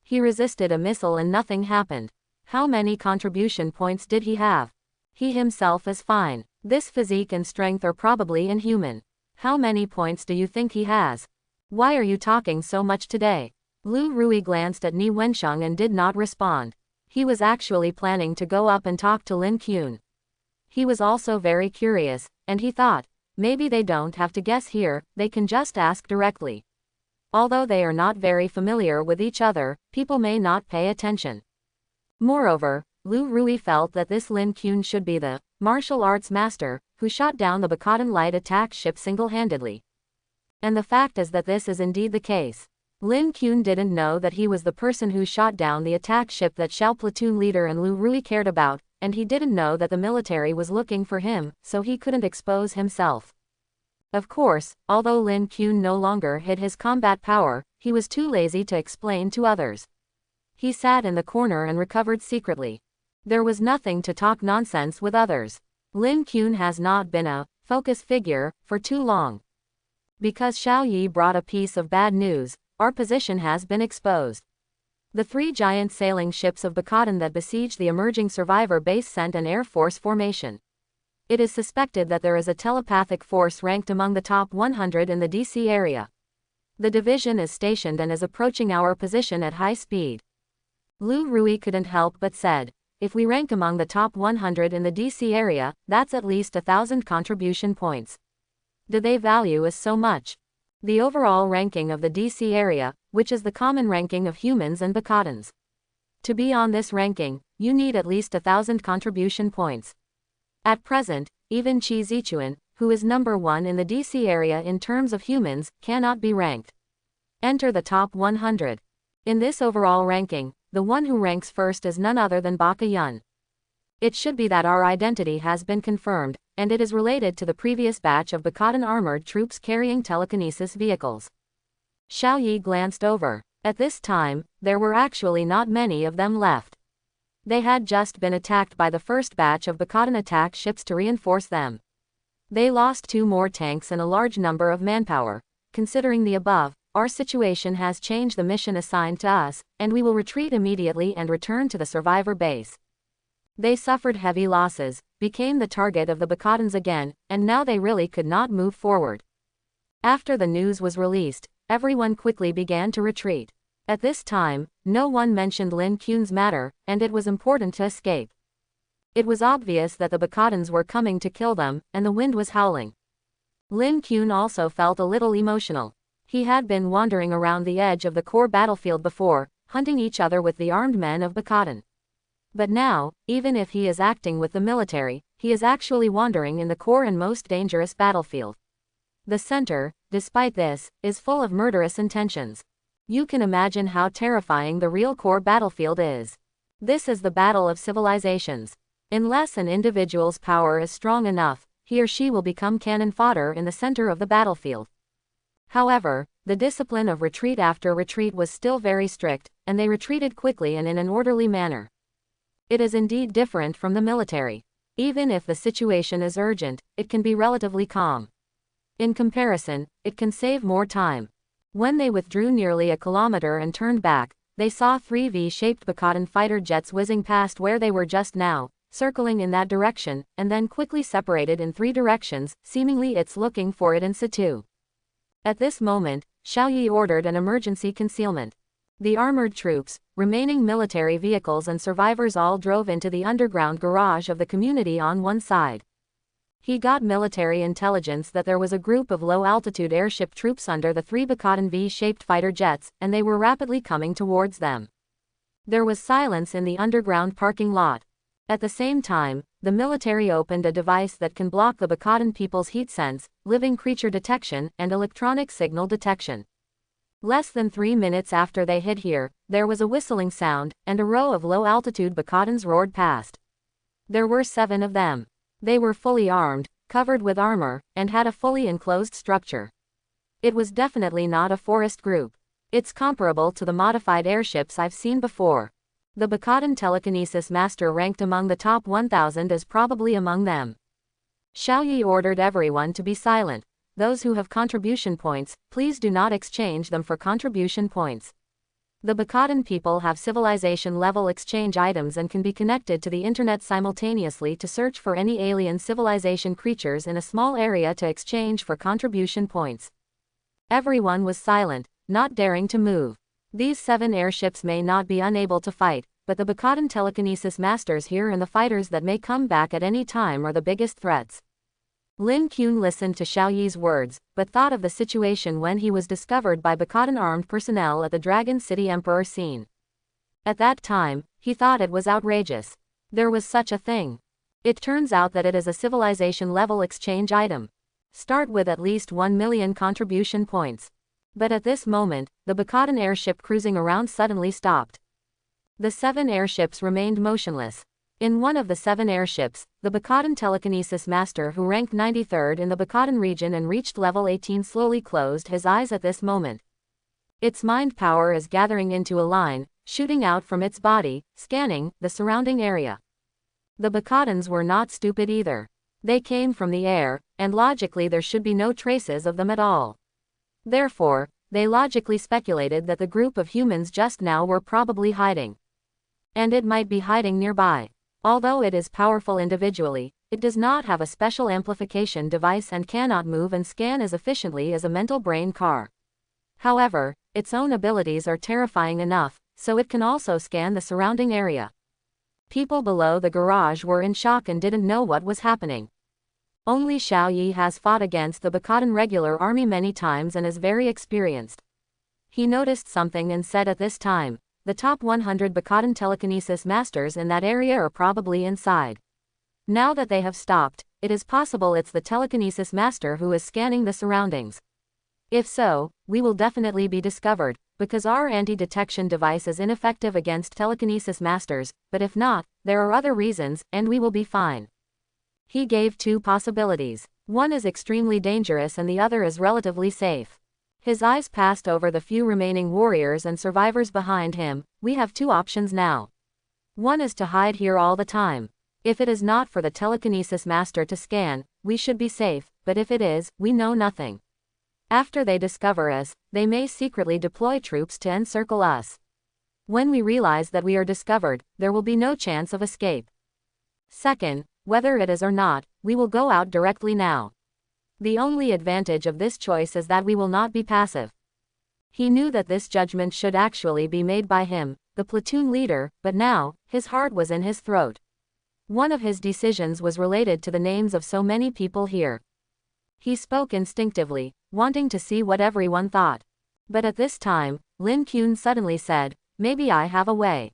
He resisted a missile and nothing happened. How many contribution points did he have? He himself is fine." This physique and strength are probably inhuman. How many points do you think he has? Why are you talking so much today? Lu Rui glanced at Ni Wensheng and did not respond. He was actually planning to go up and talk to Lin Qun. He was also very curious, and he thought, maybe they don't have to guess here, they can just ask directly. Although they are not very familiar with each other, people may not pay attention. Moreover, Lu Rui felt that this Lin Qun should be the martial arts master who shot down the Bakadan light attack ship single-handedly. And the fact is that this is indeed the case. Lin Qun didn't know that he was the person who shot down the attack ship that Xiao platoon leader and Lu Rui cared about, and he didn't know that the military was looking for him, so he couldn't expose himself. Of course, although Lin Qun no longer hid his combat power, he was too lazy to explain to others. He sat in the corner and recovered secretly. There was nothing to talk nonsense with others. Lin Qun has not been a focus figure for too long. Because Xiao Yi brought a piece of bad news, our position has been exposed. The 3 giant sailing ships of Bakadan that besieged the emerging survivor base sent an air force formation. It is suspected that there is a telepathic force ranked among the top 100 in the DC area. The division is stationed and is approaching our position at high speed. Lu Rui couldn't help but said, if we rank among the top 100 in the DC area, that's at least 1,000 contribution points. Do they value us so much? The overall ranking of the DC area, which is the common ranking of humans and Bakadans. To be on this ranking, you need at least 1,000 contribution points. At present, even Qi Zichuan, who is number 1 in the DC area in terms of humans, cannot be ranked. Enter the top 100. In this overall ranking, the one who ranks first is none other than Baka Yun. It should be that our identity has been confirmed, and it is related to the previous batch of Bakadan armored troops carrying telekinesis vehicles. Xiao Yi glanced over. At this time, there were actually not many of them left. They had just been attacked by the first batch of Bakadan attack ships to reinforce them. They lost 2 more tanks and a large number of manpower. Considering the above, our situation has changed the mission assigned to us, and we will retreat immediately and return to the survivor base. They suffered heavy losses, became the target of the Bakadans again, and now they really could not move forward. After the news was released, everyone quickly began to retreat. At this time, no one mentioned Lin Qun's matter, and it was important to escape. It was obvious that the Bakadans were coming to kill them, and the wind was howling. Lin Qun also felt a little emotional. He had been wandering around the edge of the core battlefield before, hunting each other with the armed men of Bakadan. But now, even if he is acting with the military, he is actually wandering in the core and most dangerous battlefield. The center, despite this, is full of murderous intentions. You can imagine how terrifying the real core battlefield is. This is the battle of civilizations. Unless an individual's power is strong enough, he or she will become cannon fodder in the center of the battlefield. However, the discipline of retreat after retreat was still very strict, and they retreated quickly and in an orderly manner. It is indeed different from the military. Even if the situation is urgent, it can be relatively calm. In comparison, it can save more time. When they withdrew nearly a kilometer and turned back, they saw 3 V-shaped Bakadan fighter jets whizzing past where they were just now, circling in that direction, and then quickly separated in 3 directions, seemingly it's looking for it in situ. At this moment, Xiao Yi ordered an emergency concealment. The armored troops, remaining military vehicles and survivors all drove into the underground garage of the community on one side. He got military intelligence that there was a group of low-altitude airship troops under the 3 Bakadan V-shaped fighter jets, and they were rapidly coming towards them. There was silence in the underground parking lot. At the same time, the military opened a device that can block the Bakadan people's heat sense, living creature detection, and electronic signal detection. Less than 3 minutes after they hit here, there was a whistling sound, and a row of low-altitude Bakadans roared past. There were 7 of them. They were fully armed, covered with armor, and had a fully enclosed structure. It was definitely not a forest group. It's comparable to the modified airships I've seen before. The Bakadan telekinesis master ranked among the top 1,000 is probably among them. Xiao Yi ordered everyone to be silent. Those who have contribution points, please do not exchange them for contribution points. The Bakadan people have civilization-level exchange items and can be connected to the internet simultaneously to search for any alien civilization creatures in a small area to exchange for contribution points. Everyone was silent, not daring to move. These 7 airships may not be unable to fight, but the Bakadan telekinesis masters here and the fighters that may come back at any time are the biggest threats. Lin Kuan listened to Xiao Yi's words, but thought of the situation when he was discovered by Bakadan armed personnel at the Dragon City Emperor scene. At that time, he thought it was outrageous. There was such a thing. It turns out that it is a civilization-level exchange item. Start with at least 1 million contribution points. But at this moment, the Bakadan airship cruising around suddenly stopped. The 7 airships remained motionless. In one of the 7 airships, the Bakadan telekinesis master who ranked 93rd in the Bakadan region and reached level 18 slowly closed his eyes at this moment. Its mind power is gathering into a line, shooting out from its body, scanning the surrounding area. The Bakadans were not stupid either. They came from the air, and logically there should be no traces of them at all. Therefore, they logically speculated that the group of humans just now were probably hiding. And it might be hiding nearby. Although it is powerful individually, it does not have a special amplification device and cannot move and scan as efficiently as a mental brain car. However, its own abilities are terrifying enough, so it can also scan the surrounding area. People below the garage were in shock and didn't know what was happening. Only Xiao Yi has fought against the Bakadan regular army many times and is very experienced. He noticed something and said at this time, the top 100 Bakadan telekinesis masters in that area are probably inside. Now that they have stopped, it is possible it's the telekinesis master who is scanning the surroundings. If so, we will definitely be discovered, because our anti-detection device is ineffective against telekinesis masters, but if not, there are other reasons, and we will be fine. He gave 2 possibilities. One is extremely dangerous and the other is relatively safe. His eyes passed over the few remaining warriors and survivors behind him. We have 2 options now. One is to hide here all the time. If it is not for the telekinesis master to scan, we should be safe, but if it is, we know nothing. After they discover us, they may secretly deploy troops to encircle us. When we realize that we are discovered, there will be no chance of escape. Second, whether it is or not, we will go out directly now. The only advantage of this choice is that we will not be passive. He knew that this judgment should actually be made by him, the platoon leader, but now, his heart was in his throat. One of his decisions was related to the names of so many people here. He spoke instinctively, wanting to see what everyone thought. But at this time, Lin Kuan suddenly said, maybe I have a way.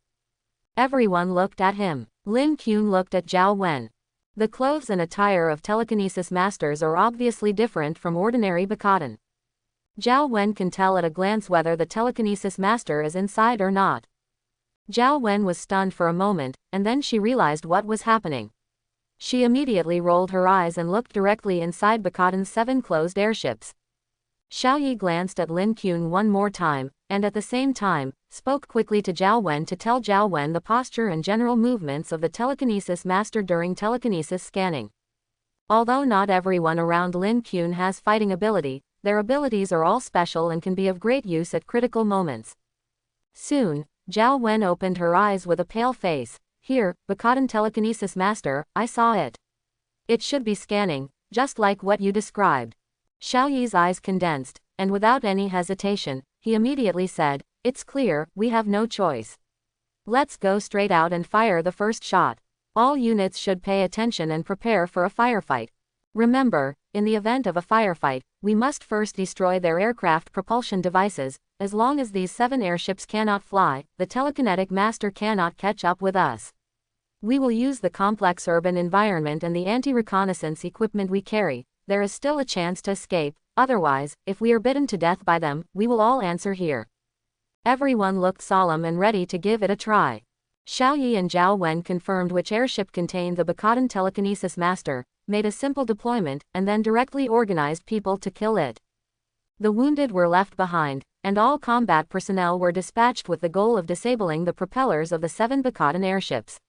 Everyone looked at him. Lin Kuan looked at Zhao Wen. The clothes and attire of telekinesis masters are obviously different from ordinary Bakadan. Zhao Wen can tell at a glance whether the telekinesis master is inside or not. Zhao Wen was stunned for a moment, and then she realized what was happening. She immediately rolled her eyes and looked directly inside Bakadan's 7 closed airships. Xiao Yi glanced at Lin Kuan one more time, and at the same time, spoke quickly to Zhao Wen to tell Zhao Wen the posture and general movements of the telekinesis master during telekinesis scanning. Although not everyone around Lin Kuan has fighting ability, their abilities are all special and can be of great use at critical moments. Soon, Zhao Wen opened her eyes with a pale face. Here, Bakadan telekinesis master, I saw it. It should be scanning, just like what you described. Xiao Yi's eyes condensed, and without any hesitation, he immediately said, it's clear, we have no choice. Let's go straight out and fire the first shot. All units should pay attention and prepare for a firefight. Remember, in the event of a firefight, we must first destroy their aircraft propulsion devices. As long as these 7 airships cannot fly, the telekinetic master cannot catch up with us. We will use the complex urban environment and the anti-reconnaissance equipment we carry. There is still a chance to escape, otherwise, if we are bitten to death by them, we will all answer here. Everyone looked solemn and ready to give it a try. Xiao Yi and Zhao Wen confirmed which airship contained the Bakadan telekinesis master, made a simple deployment, and then directly organized people to kill it. The wounded were left behind, and all combat personnel were dispatched with the goal of disabling the propellers of the 7 Bakadan airships.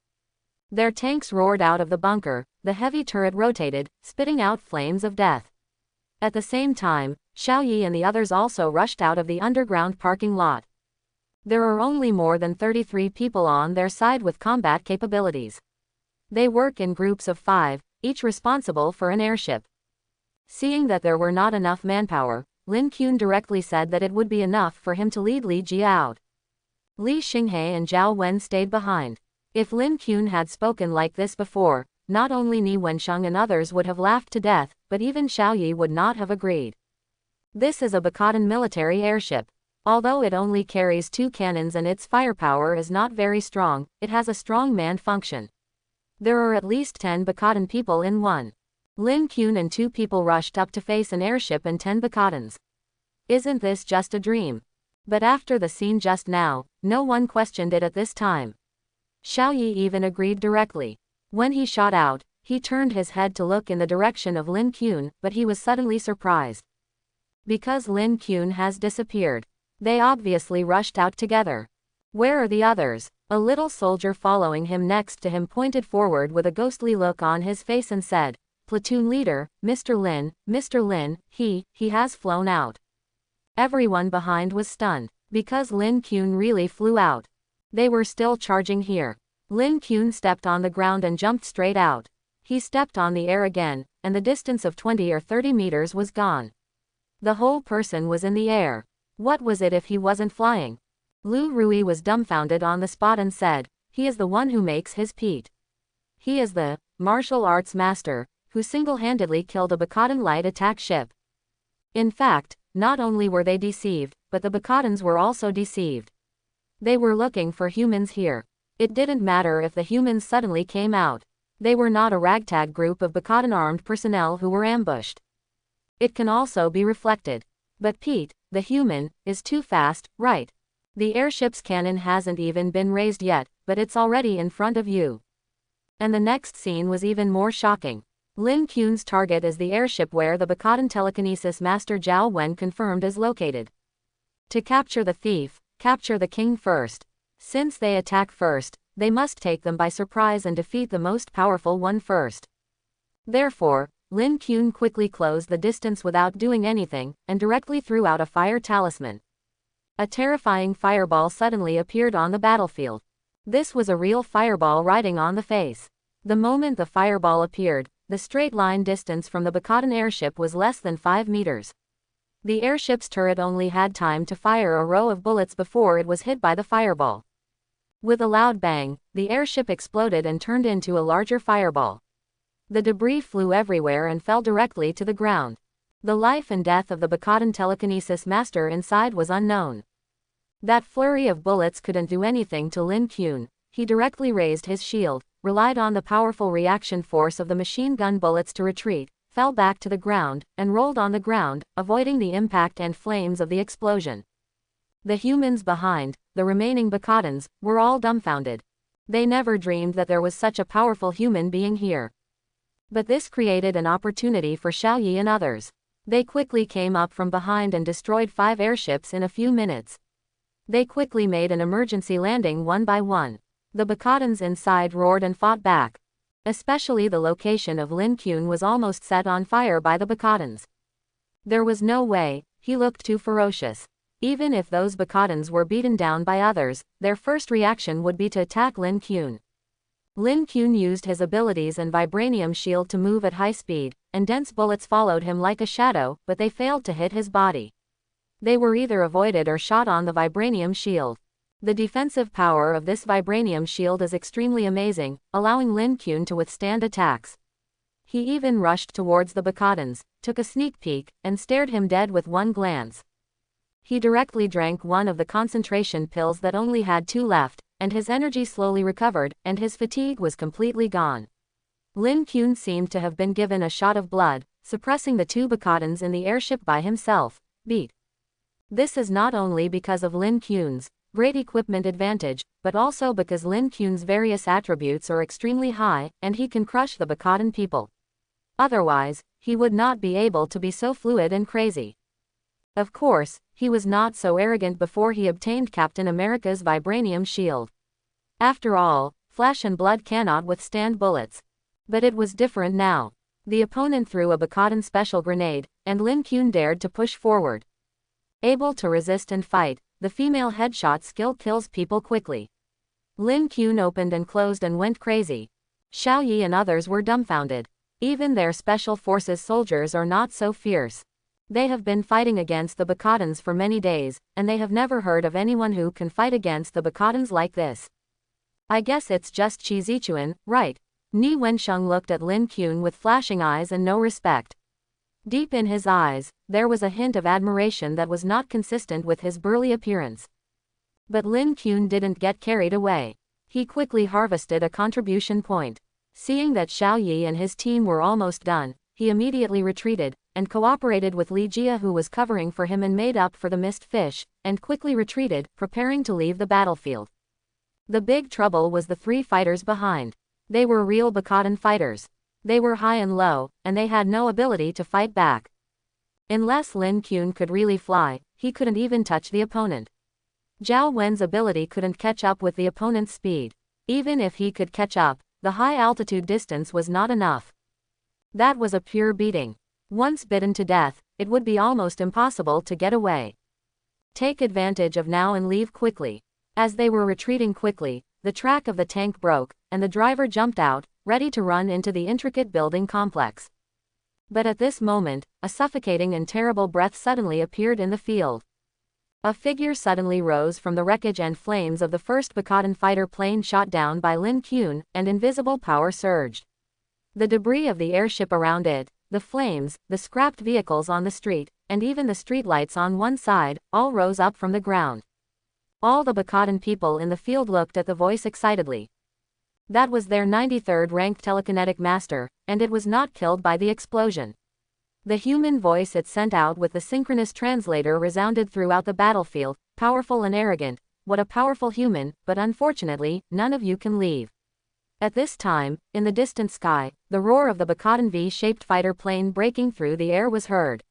Their tanks roared out of the bunker, the heavy turret rotated, spitting out flames of death. At the same time, Xiao Yi and the others also rushed out of the underground parking lot. There are only more than 33 people on their side with combat capabilities. They work in groups of 5, each responsible for an airship. Seeing that there were not enough manpower, Lin Qun directly said that it would be enough for him to lead Li Jie out. Li Xinghe and Zhao Wen stayed behind. If Lin Qun had spoken like this before, not only Ni Wensheng and others would have laughed to death, but even Xiaoyi would not have agreed. This is a Bakadan military airship. Although it only carries 2 cannons and its firepower is not very strong, it has a strong manned function. There are at least 10 Bakadan people in one. Lin Qun and 2 people rushed up to face an airship and 10 Bakadans. Isn't this just a dream? But after the scene just now, no one questioned it at this time. Xiaoyi even agreed directly. When he shot out, he turned his head to look in the direction of Lin Qun, but he was suddenly surprised. Because Lin Qun has disappeared. They obviously rushed out together. Where are the others? A little soldier following him next to him pointed forward with a ghostly look on his face and said, "Platoon leader, Mr. Lin, he has flown out." Everyone behind was stunned, because Lin Qun really flew out. They were still charging here. Lin Qun stepped on the ground and jumped straight out. He stepped on the air again, and the distance of 20 or 30 meters was gone. The whole person was in the air. What was it if he wasn't flying? Lu Rui was dumbfounded on the spot and said, "He is the one who makes his peat. He is the martial arts master, who single-handedly killed a Bakadan light attack ship." In fact, not only were they deceived, but the Bakadans were also deceived. They were looking for humans here. It didn't matter if the humans suddenly came out. They were not a ragtag group of Bakadan armed personnel who were ambushed. It can also be reflected. But Pete, the human, is too fast, right? The airship's cannon hasn't even been raised yet, but it's already in front of you. And the next scene was even more shocking. Lin Qun's target is the airship where the Bakadan telekinesis master Zhao Wen confirmed is located. To capture the thief, capture the king first. Since they attack first, they must take them by surprise and defeat the most powerful one first. Therefore, Lin Qun quickly closed the distance without doing anything, and directly threw out a fire talisman. A terrifying fireball suddenly appeared on the battlefield. This was a real fireball riding on the face. The moment the fireball appeared, the straight line distance from the Bakadan airship was less than 5 meters. The airship's turret only had time to fire a row of bullets before it was hit by the fireball. With a loud bang, the airship exploded and turned into a larger fireball. The debris flew everywhere and fell directly to the ground. The life and death of the Bakadan telekinesis master inside was unknown. That flurry of bullets couldn't do anything to Lin Qun. He directly raised his shield, relied on the powerful reaction force of the machine gun bullets to retreat, fell back to the ground, and rolled on the ground, avoiding the impact and flames of the explosion. The humans behind, the remaining Bakadans, were all dumbfounded. They never dreamed that there was such a powerful human being here. But this created an opportunity for Xiaoyi and others. They quickly came up from behind and destroyed 5 airships in a few minutes. They quickly made an emergency landing one by one. The Bakadans inside roared and fought back. Especially the location of Lin Qun was almost set on fire by the Bakadans. There was no way, he looked too ferocious. Even if those Bakadans were beaten down by others, their first reaction would be to attack Lin Qun. Lin Qun used his abilities and vibranium shield to move at high speed, and dense bullets followed him like a shadow, but they failed to hit his body. They were either avoided or shot on the vibranium shield. The defensive power of this vibranium shield is extremely amazing, allowing Lin Qun to withstand attacks. He even rushed towards the Bakadans, took a sneak peek, and stared him dead with one glance. He directly drank one of the concentration pills that only had 2 left, and his energy slowly recovered, and his fatigue was completely gone. Lin Qun seemed to have been given a shot of blood, suppressing the 2 Bakadans in the airship by himself. Beat. This is not only because of Lin Qun's great equipment advantage, but also because Lin Qun's various attributes are extremely high, and he can crush the Bakadan people. Otherwise, he would not be able to be so fluid and crazy. Of course, he was not so arrogant before he obtained Captain America's vibranium shield. After all, flesh and blood cannot withstand bullets. But it was different now. The opponent threw a Bakadan special grenade, and Lin Qun dared to push forward. Able to resist and fight, the female headshot skill kills people quickly. Lin Kuan opened and closed and went crazy. Xiao Yi and others were dumbfounded. Even their special forces soldiers are not so fierce. They have been fighting against the Bacadans for many days, and they have never heard of anyone who can fight against the Bacadans like this. I guess it's just Qi Zichuan, right? Ni Wensheng looked at Lin Kuan with flashing eyes and no respect. Deep in his eyes, there was a hint of admiration that was not consistent with his burly appearance. But Lin Kuan didn't get carried away. He quickly harvested a contribution point. Seeing that Xiao Yi and his team were almost done, he immediately retreated, and cooperated with Li Jia, who was covering for him and made up for the missed fish, and quickly retreated, preparing to leave the battlefield. The big trouble was the three fighters behind. They were real Bacadan fighters. They were high and low, and they had no ability to fight back. Unless Lin Kuan could really fly, he couldn't even touch the opponent. Zhao Wen's ability couldn't catch up with the opponent's speed. Even if he could catch up, the high altitude distance was not enough. That was a pure beating. Once bitten to death, it would be almost impossible to get away. Take advantage of now and leave quickly. As they were retreating quickly, the track of the tank broke, and the driver jumped out, ready to run into the intricate building complex. But at this moment, a suffocating and terrible breath suddenly appeared in the field. A figure suddenly rose from the wreckage, and flames of the first Bacadan fighter plane shot down by Lin Kuan, and invisible power surged. The debris of the airship around it, the flames, the scrapped vehicles on the street, and even the streetlights on one side, all rose up from the ground. All the Bacadan people in the field looked at the voice excitedly. That was their 93rd ranked telekinetic master, and it was not killed by the explosion. The human voice it sent out with the synchronous translator resounded throughout the battlefield, powerful and arrogant. What a powerful human, but unfortunately, none of you can leave. At this time, in the distant sky, the roar of the Bacadan V-shaped fighter plane breaking through the air was heard.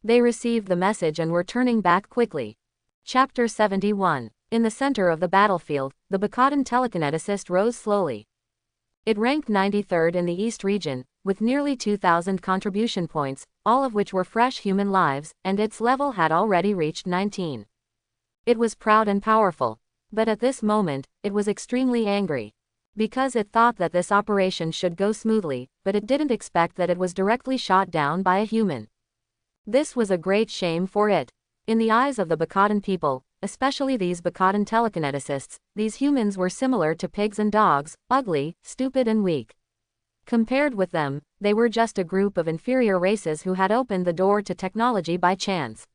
They received the message and were turning back quickly. Chapter 71. In the center of the battlefield, the Bacadan telekineticist rose slowly. It ranked 93rd in the East region, with nearly 2,000 contribution points, all of which were fresh human lives, and its level had already reached 19. It was proud and powerful. But at this moment, it was extremely angry. Because it thought that this operation should go smoothly, but it didn't expect that it was directly shot down by a human. This was a great shame for it. In the eyes of the Bacadan people, especially these Bacadan telekineticists, these humans were similar to pigs and dogs, ugly, stupid and weak. Compared with them, they were just a group of inferior races who had opened the door to technology by chance.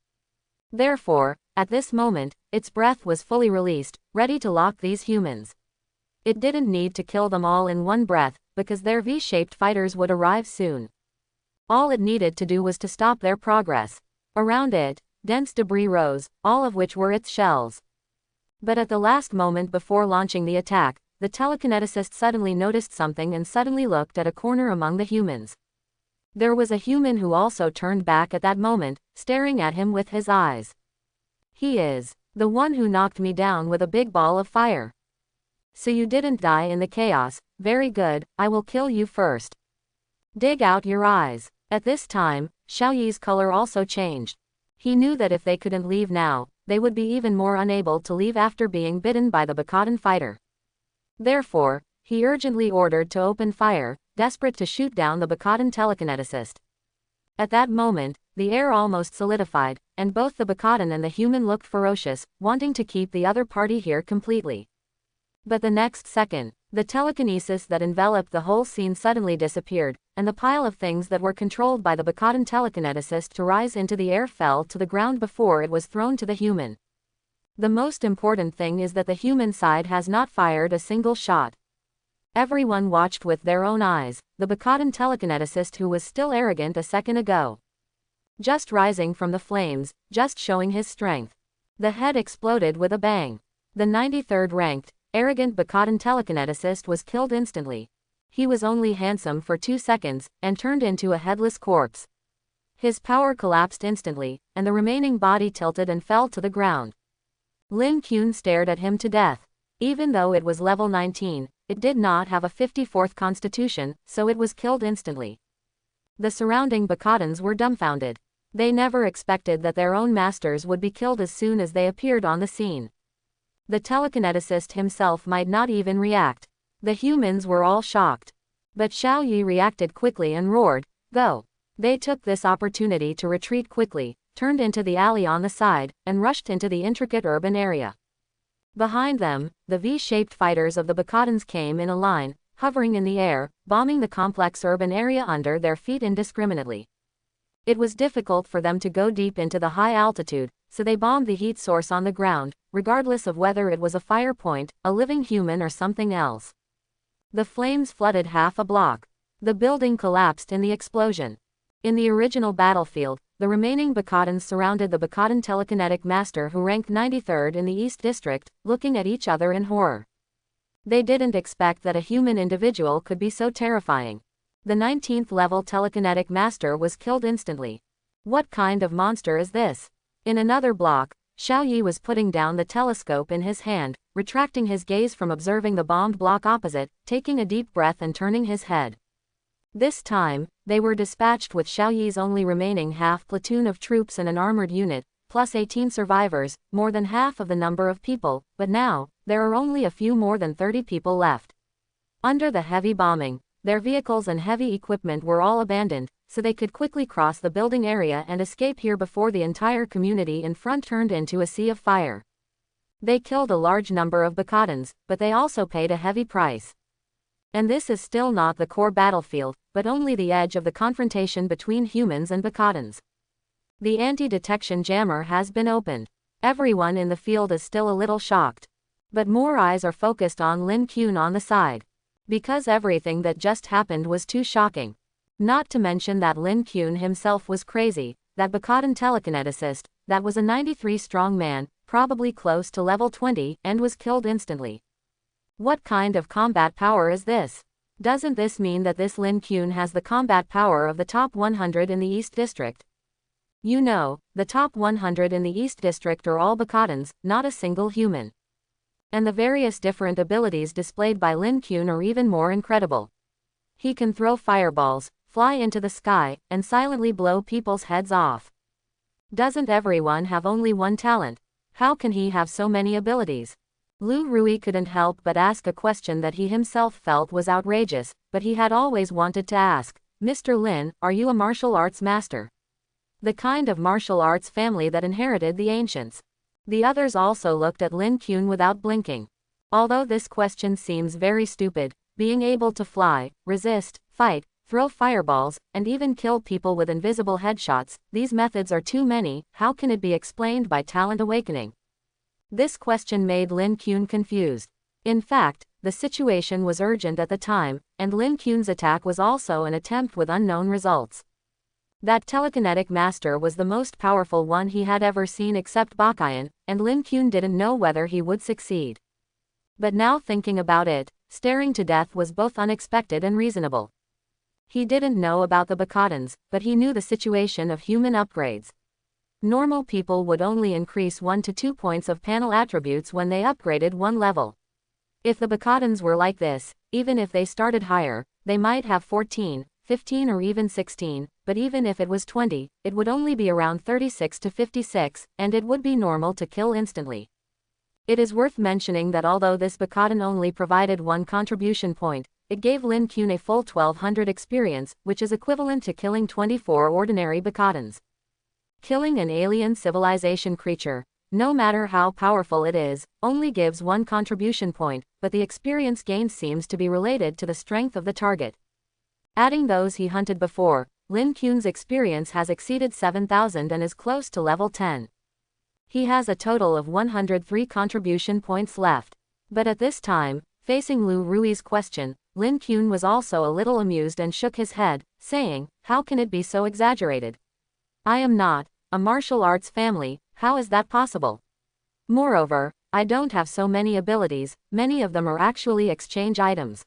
Therefore, at this moment, its breath was fully released, ready to lock these humans. It didn't need to kill them all in one breath, because their V-shaped fighters would arrive soon. All it needed to do was to stop their progress. Around it, dense debris rose, all of which were its shells. But at the last moment before launching the attack, the telekineticist suddenly noticed something and suddenly looked at a corner among the humans. There was a human who also turned back at that moment, staring at him with his eyes. He is the one who knocked me down with a big ball of fire. So you didn't die in the chaos, very good, I will kill you first. Dig out your eyes. At this time, Xiao Yi's color also changed. He knew that if they couldn't leave now, they would be even more unable to leave after being bitten by the Bacadan fighter. Therefore, he urgently ordered to open fire, desperate to shoot down the Bacadan telekineticist. At that moment, the air almost solidified, and both the Bacadan and the human looked ferocious, wanting to keep the other party here completely. But the next second, the telekinesis that enveloped the whole scene suddenly disappeared, and the pile of things that were controlled by the Bacadan telekineticist to rise into the air fell to the ground before it was thrown to the human. The most important thing is that the human side has not fired a single shot. Everyone watched with their own eyes, the Bacadan telekineticist who was still arrogant a second ago. Just rising from the flames, just showing his strength. The head exploded with a bang. The 93rd ranked, arrogant Bacadan telekineticist was killed instantly. He was only handsome for 2 seconds, and turned into a headless corpse. His power collapsed instantly, and the remaining body tilted and fell to the ground. Lin Kuan stared at him to death. Even though it was level 19, it did not have a 54th constitution, so it was killed instantly. The surrounding Bacadans were dumbfounded. They never expected that their own masters would be killed as soon as they appeared on the scene. The telekineticist himself might not even react. The humans were all shocked. But Xiao Yi reacted quickly and roared, "Go!" They took this opportunity to retreat quickly, turned into the alley on the side, and rushed into the intricate urban area. Behind them, the V-shaped fighters of the Bacadans came in a line, hovering in the air, bombing the complex urban area under their feet indiscriminately. It was difficult for them to go deep into the high altitude, so they bombed the heat source on the ground, regardless of whether it was a fire point, a living human or something else. The flames flooded half a block. The building collapsed in the explosion. In the original battlefield, the remaining Bacadans surrounded the Bacadan telekinetic master who ranked 93rd in the East District, looking at each other in horror. They didn't expect that a human individual could be so terrifying. The 19th level telekinetic master was killed instantly. What kind of monster is this? In another block, Xiao Yi was putting down the telescope in his hand, retracting his gaze from observing the bombed block opposite, taking a deep breath and turning his head. This time, they were dispatched with Xiao Yi's only remaining half platoon of troops and an armored unit, plus 18 survivors, more than half of the number of people, but now, there are only a few more than 30 people left. Under the heavy bombing, their vehicles and heavy equipment were all abandoned, so they could quickly cross the building area and escape here before the entire community in front turned into a sea of fire. They killed a large number of Bacadans, but they also paid a heavy price. And this is still not the core battlefield, but only the edge of the confrontation between humans and Bacadans. The anti-detection jammer has been opened. Everyone in the field is still a little shocked. But more eyes are focused on Lin Kun on the side. Because everything that just happened was too shocking. Not to mention that Lin Kun himself was crazy, that Bacadan telekineticist, that was a 93 strong man, probably close to level 20, and was killed instantly. What kind of combat power is this? Doesn't this mean that this Lin Kun has the combat power of the top 100 in the East District? You know, the top 100 in the East District are all Bacadans, not a single human. And the various different abilities displayed by Lin Kun are even more incredible. He can throw fireballs, fly into the sky, and silently blow people's heads off. Doesn't everyone have only one talent? How can he have so many abilities? Lu Rui couldn't help but ask a question that he himself felt was outrageous, but he had always wanted to ask. Mr. Lin, are you a martial arts master? The kind of martial arts family that inherited the ancients. The others also looked at Lin Kun without blinking. Although this question seems very stupid, being able to fly, resist, fight, throw fireballs, and even kill people with invisible headshots, these methods are too many. How can it be explained by talent awakening? This question made Lin Kun confused. In fact, the situation was urgent at the time, and Lin Kun's attack was also an attempt with unknown results. That telekinetic master was the most powerful one he had ever seen except Bakayan, and Lin Kun didn't know whether he would succeed. But now thinking about it, staring to death was both unexpected and reasonable. He didn't know about the Bacadans, but he knew the situation of human upgrades. Normal people would only increase 1 to 2 points of panel attributes when they upgraded one level. If the Bacadans were like this, even if they started higher, they might have 14, 15 or even 16, but even if it was 20, it would only be around 36 to 56, and it would be normal to kill instantly. It is worth mentioning that although this Bacadan only provided 1 contribution point, it gave Lin Kun a full 1200 experience, which is equivalent to killing 24 ordinary Bacadans. Killing an alien civilization creature, no matter how powerful it is, only gives 1 contribution point, but the experience gained seems to be related to the strength of the target. Adding those he hunted before, Lin Kun's experience has exceeded 7,000 and is close to level 10. He has a total of 103 contribution points left. But at this time, facing Lu Rui's question, Lin Kun was also a little amused and shook his head, saying, "How can it be so exaggerated? I am not a martial arts family, how is that possible? Moreover, I don't have so many abilities, many of them are actually exchange items.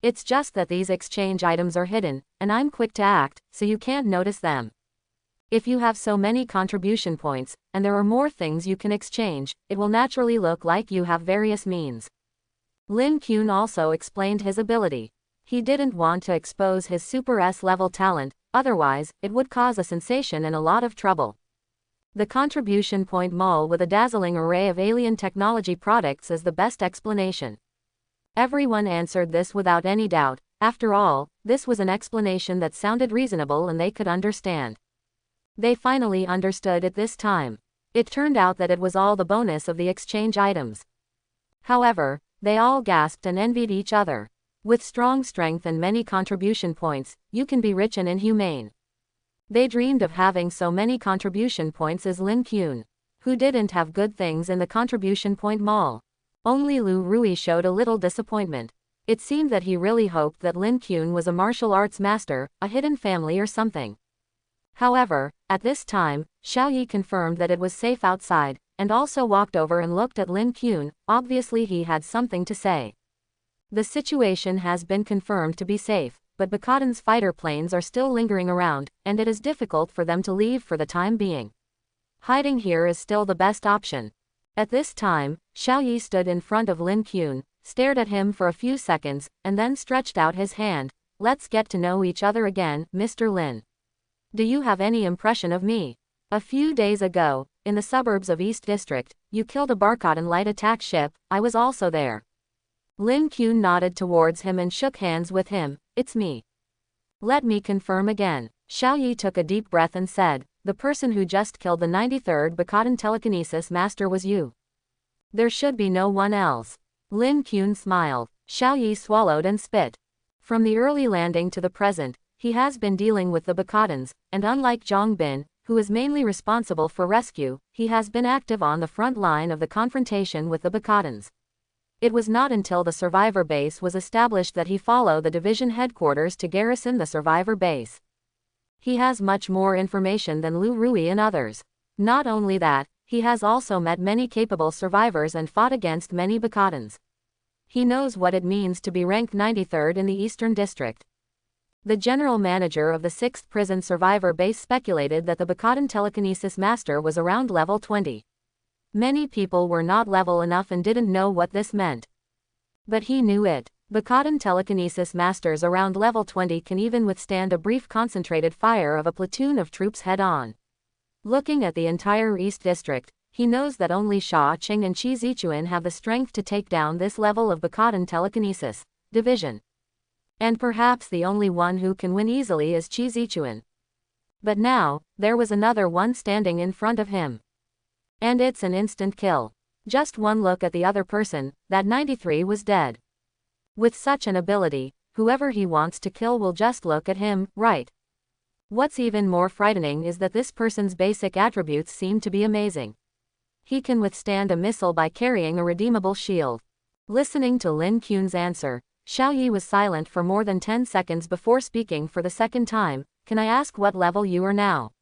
It's just that these exchange items are hidden, and I'm quick to act, so you can't notice them. If you have so many contribution points, and there are more things you can exchange, it will naturally look like you have various means." Lin Kun also explained his ability. He didn't want to expose his Super S level talent, otherwise, it would cause a sensation and a lot of trouble. The contribution point mall with a dazzling array of alien technology products is the best explanation. Everyone answered this without any doubt. After all, this was an explanation that sounded reasonable and they could understand. They finally understood it this time. It turned out that it was all the bonus of the exchange items. However, they all gasped and envied each other. With strong strength and many contribution points, you can be rich and inhumane. They dreamed of having so many contribution points as Lin Kuan, who didn't have good things in the contribution point mall. Only Lu Rui showed a little disappointment. It seemed that he really hoped that Lin Kuan was a martial arts master, a hidden family or something. However, at this time, Xiao Yi confirmed that it was safe outside, and also walked over and looked at Lin Kuan. Obviously he had something to say. The situation has been confirmed to be safe, but Bakatan's fighter planes are still lingering around, and it is difficult for them to leave for the time being. Hiding here is still the best option. At this time, Xiao Yi stood in front of Lin Kuan, stared at him for a few seconds, and then stretched out his hand. Let's get to know each other again, Mr. Lin. Do you have any impression of me? A few days ago, in the suburbs of East District, you killed a Barkatan light attack ship. I was also there. Lin Kuan nodded towards him and shook hands with him. It's me. Let me confirm again. Xiao Yi took a deep breath and said, the person who just killed the 93rd Bakatan telekinesis master was you. There should be no one else. Lin Kuan smiled. Xiao Yi swallowed and spit. From the early landing to the present, he has been dealing with the Bakatans, and unlike Zhang Bin, who is mainly responsible for rescue, he has been active on the front line of the confrontation with the Bakatans. It was not until the survivor base was established that he followed the division headquarters to garrison the survivor base. He has much more information than Lu Rui and others. Not only that, he has also met many capable survivors and fought against many Bakatans. He knows what it means to be ranked 93rd in the Eastern District. The general manager of the 6th prison survivor base speculated that the Bakatan telekinesis master was around level 20. Many people were not level enough and didn't know what this meant. But he knew it. Bakatan telekinesis masters around level 20 can even withstand a brief concentrated fire of a platoon of troops head-on. Looking at the entire East District, he knows that only Sha Qing and Qi Zichuan have the strength to take down this level of Bakatan telekinesis division. And perhaps the only one who can win easily is Qi Zichuan. But now, there was another one standing in front of him. And it's an instant kill. Just one look at the other person, that 93 was dead. With such an ability, whoever he wants to kill will just look at him, right? What's even more frightening is that this person's basic attributes seem to be amazing. He can withstand a missile by carrying a redeemable shield. Listening to Lin Kuan's answer, Xiao Yi was silent for more than 10 seconds before speaking for the second time. Can I ask what level you are now?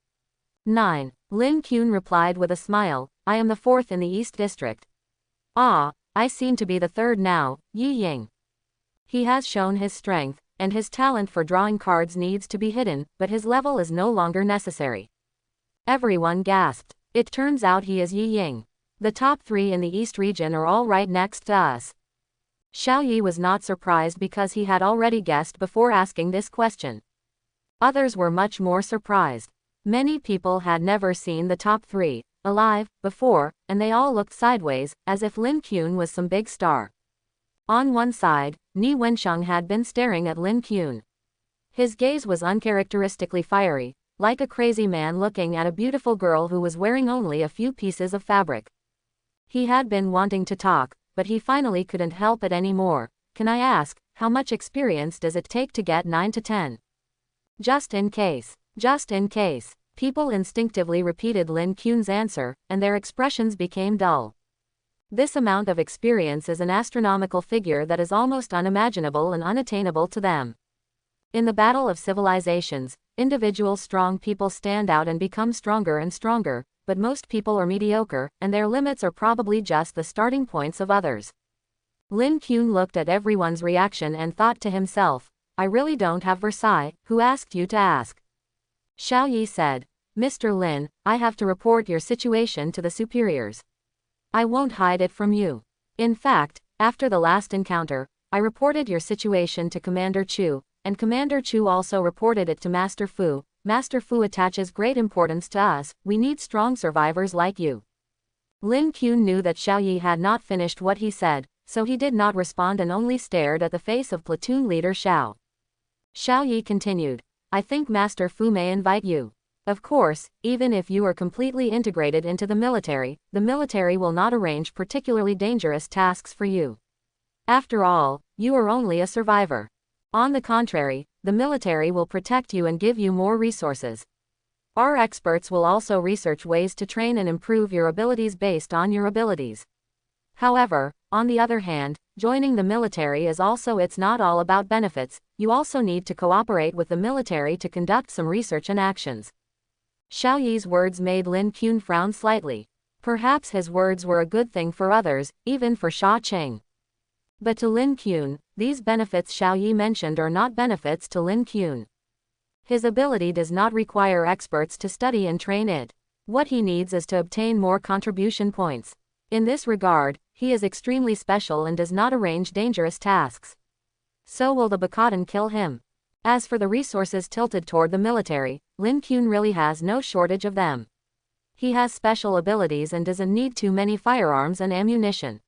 9. Lin Kuan replied with a smile. I am the 4th in the East District. Ah, I seem to be the 3rd now, Yi Ying. He has shown his strength, and his talent for drawing cards needs to be hidden, but his level is no longer necessary. Everyone gasped. It turns out he is Yi Ying. The top 3 in the East region are all right next to us. Xiao Yi was not surprised because he had already guessed before asking this question. Others were much more surprised. Many people had never seen the top 3 alive before, and they all looked sideways, as if Lin Kuan was some big star. On one side, Ni Wensheng had been staring at Lin Kuan. His gaze was uncharacteristically fiery, like a crazy man looking at a beautiful girl who was wearing only a few pieces of fabric. He had been wanting to talk, but he finally couldn't help it anymore. Can I ask, how much experience does it take to get 9 to 10? Just in case. Just in case. People instinctively repeated Lin Kuan's answer, and their expressions became dull. This amount of experience is an astronomical figure that is almost unimaginable and unattainable to them. In the battle of civilizations, individual strong people stand out and become stronger and stronger, but most people are mediocre, and their limits are probably just the starting points of others. Lin Kuan looked at everyone's reaction and thought to himself, I really don't have Versailles. Who asked you to ask? Xiao Yi said, Mr. Lin, I have to report your situation to the superiors. I won't hide it from you. In fact, after the last encounter, I reported your situation to Commander Chu, and Commander Chu also reported it to Master Fu. Master Fu attaches great importance to us, we need strong survivors like you. Lin Qun knew that Xiao Yi had not finished what he said, so he did not respond and only stared at the face of platoon leader Xiao. Xiao Yi continued, I think Master Fu may invite you. Of course, even if you are completely integrated into the military will not arrange particularly dangerous tasks for you. After all, you are only a survivor. On the contrary, the military will protect you and give you more resources. Our experts will also research ways to train and improve your abilities based on your abilities. However, on the other hand, joining the military is also it's not all about benefits, you also need to cooperate with the military to conduct some research and actions. Xiao Yi's words made Lin Qun frown slightly. Perhaps his words were a good thing for others, even for Sha Cheng. But to Lin Qun, these benefits Xiao Yi mentioned are not benefits to Lin Qun. His ability does not require experts to study and train it. What he needs is to obtain more contribution points. In this regard, he is extremely special and does not arrange dangerous tasks. So will the Bakadan kill him? As for the resources tilted toward the military, Lin Qun really has no shortage of them. He has special abilities and doesn't need too many firearms and ammunition.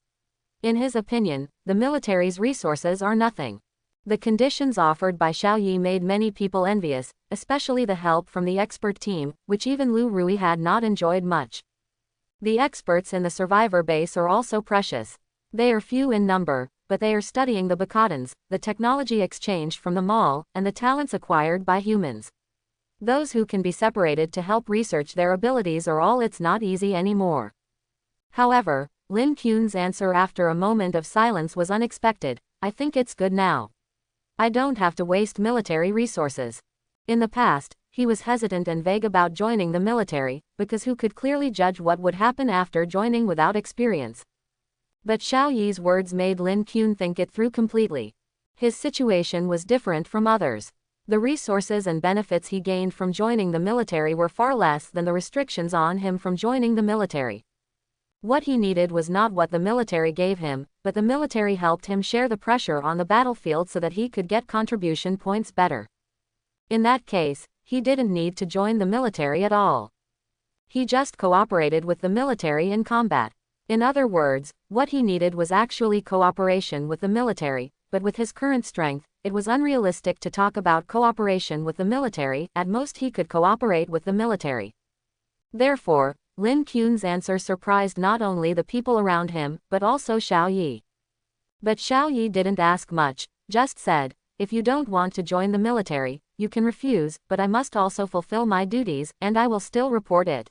In his opinion, the military's resources are nothing. The conditions offered by Xiao Yi made many people envious, especially the help from the expert team, which even Lu Rui had not enjoyed much. The experts in the survivor base are also precious. They are few in number, but they are studying the Bacadans, the technology exchanged from the mall, and the talents acquired by humans. Those who can be separated to help research their abilities are all it's not easy anymore. However, Lin Qun's answer after a moment of silence was unexpected, I think it's good now. I don't have to waste military resources. In the past, he was hesitant and vague about joining the military, because who could clearly judge what would happen after joining without experience. But Xiao Yi's words made Lin Qun think it through completely. His situation was different from others. The resources and benefits he gained from joining the military were far less than the restrictions on him from joining the military. What he needed was not what the military gave him, but the military helped him share the pressure on the battlefield so that he could get contribution points better. In that case, he didn't need to join the military at all. He just cooperated with the military in combat. In other words, what he needed was actually cooperation with the military, but with his current strength, it was unrealistic to talk about cooperation with the military, at most he could cooperate with the military. Therefore, Lin Qun's answer surprised not only the people around him, but also Xiao Yi. But Xiao Yi didn't ask much, just said, if you don't want to join the military, you can refuse, but I must also fulfill my duties, and I will still report it.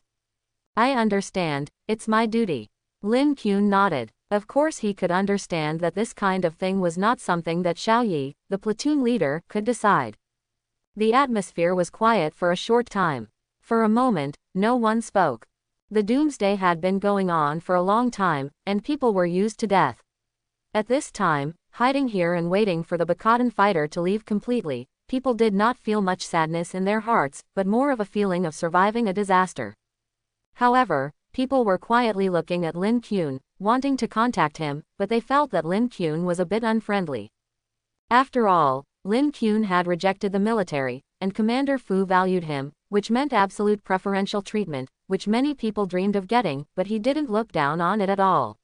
I understand, it's my duty. Lin Qun nodded. Of course he could understand that this kind of thing was not something that Xiao Yi, the platoon leader, could decide. The atmosphere was quiet for a short time. For a moment, no one spoke. The Doomsday had been going on for a long time, and people were used to death. At this time, hiding here and waiting for the Bakadan fighter to leave completely, people did not feel much sadness in their hearts, but more of a feeling of surviving a disaster. However, people were quietly looking at Lin Qun, wanting to contact him, but they felt that Lin Qun was a bit unfriendly. After all, Lin Qun had rejected the military, and Commander Fu valued him, which meant absolute preferential treatment, which many people dreamed of getting, but he didn't look down on it at all.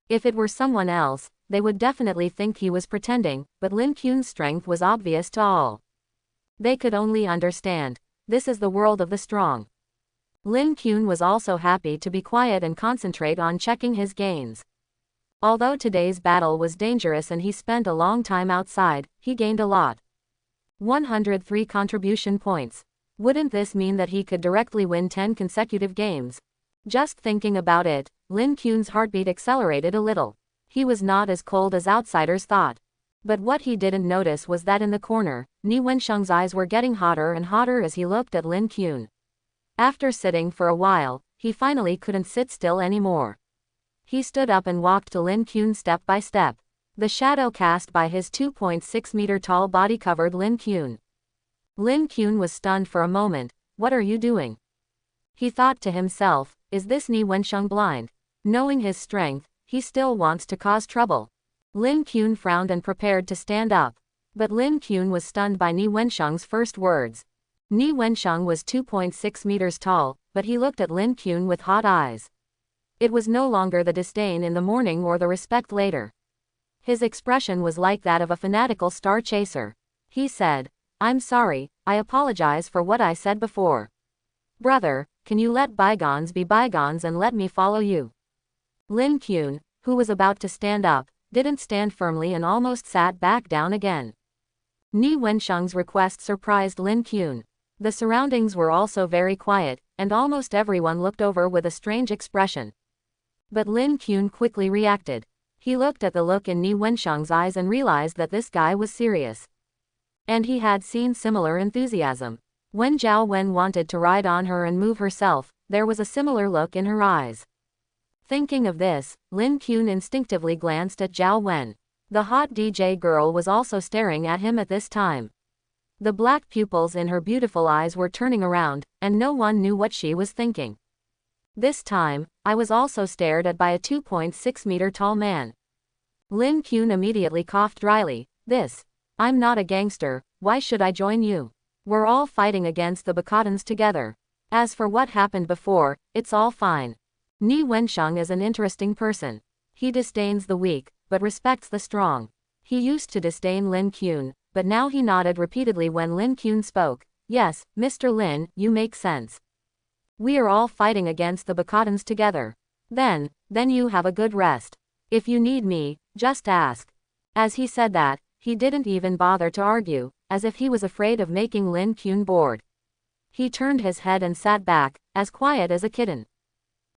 If it were someone else, they would definitely think he was pretending, but Lin Qun's strength was obvious to all. They could only understand. This is the world of the strong. Lin Qun was also happy to be quiet and concentrate on checking his gains. Although today's battle was dangerous and he spent a long time outside, he gained a lot. 103 contribution points. Wouldn't this mean that he could directly win 10 consecutive games? Just thinking about it, Lin Qun's heartbeat accelerated a little. He was not as cold as outsiders thought. But what he didn't notice was that in the corner, Ni Wensheng's eyes were getting hotter and hotter as he looked at Lin Qun. After sitting for a while, he finally couldn't sit still anymore. He stood up and walked to Lin Qun step by step. The shadow cast by his 2.6-meter tall body covered Lin Qun. Lin Qun was stunned for a moment. What are you doing? He thought to himself, is this Ni Wensheng blind? Knowing his strength, he still wants to cause trouble. Lin Qun frowned and prepared to stand up. But Lin Qun was stunned by Ni Wensheng's first words. Ni Wensheng was 2.6 meters tall, but he looked at Lin Qun with hot eyes. It was no longer the disdain in the morning or the respect later. His expression was like that of a fanatical star chaser. He said, "I'm sorry, I apologize for what I said before. Brother, can you let bygones be bygones and let me follow you?" Lin Qun, who was about to stand up, didn't stand firmly and almost sat back down again. Ni Wensheng's request surprised Lin Qun. The surroundings were also very quiet, and almost everyone looked over with a strange expression. But Lin Qun quickly reacted. He looked at the look in Ni Wensheng's eyes and realized that this guy was serious. And he had seen similar enthusiasm. When Zhao Wen wanted to ride on her and move herself, there was a similar look in her eyes. Thinking of this, Lin Qun instinctively glanced at Zhao Wen. The hot DJ girl was also staring at him at this time. The black pupils in her beautiful eyes were turning around, and no one knew what she was thinking. This time, I was also stared at by a 2.6-meter tall man. Lin Qun immediately coughed dryly. I'm not a gangster, why should I join you? We're all fighting against the Bacotans together. As for what happened before, it's all fine. Ni Wensheng is an interesting person. He disdains the weak, but respects the strong. He used to disdain Lin Qun, but now he nodded repeatedly when Lin Qun spoke. Yes, Mr. Lin, you make sense. We are all fighting against the Bacotans together. Then you have a good rest. If you need me, just ask. As he said that, he didn't even bother to argue, as if he was afraid of making Lin Qun bored. He turned his head and sat back, as quiet as a kitten.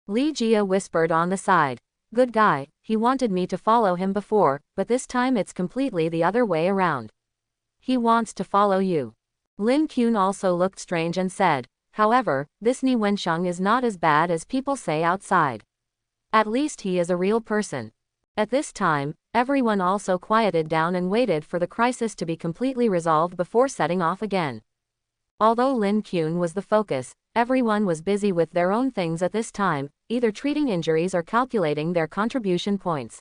Li Jia whispered on the side. Good guy, he wanted me to follow him before, but this time it's completely the other way around. He wants to follow you. Lin Qun also looked strange and said, however, this Ni Wensheng is not as bad as people say outside. At least he is a real person. At this time, everyone also quieted down and waited for the crisis to be completely resolved before setting off again. Although Lin Qun was the focus, everyone was busy with their own things at this time, either treating injuries or calculating their contribution points.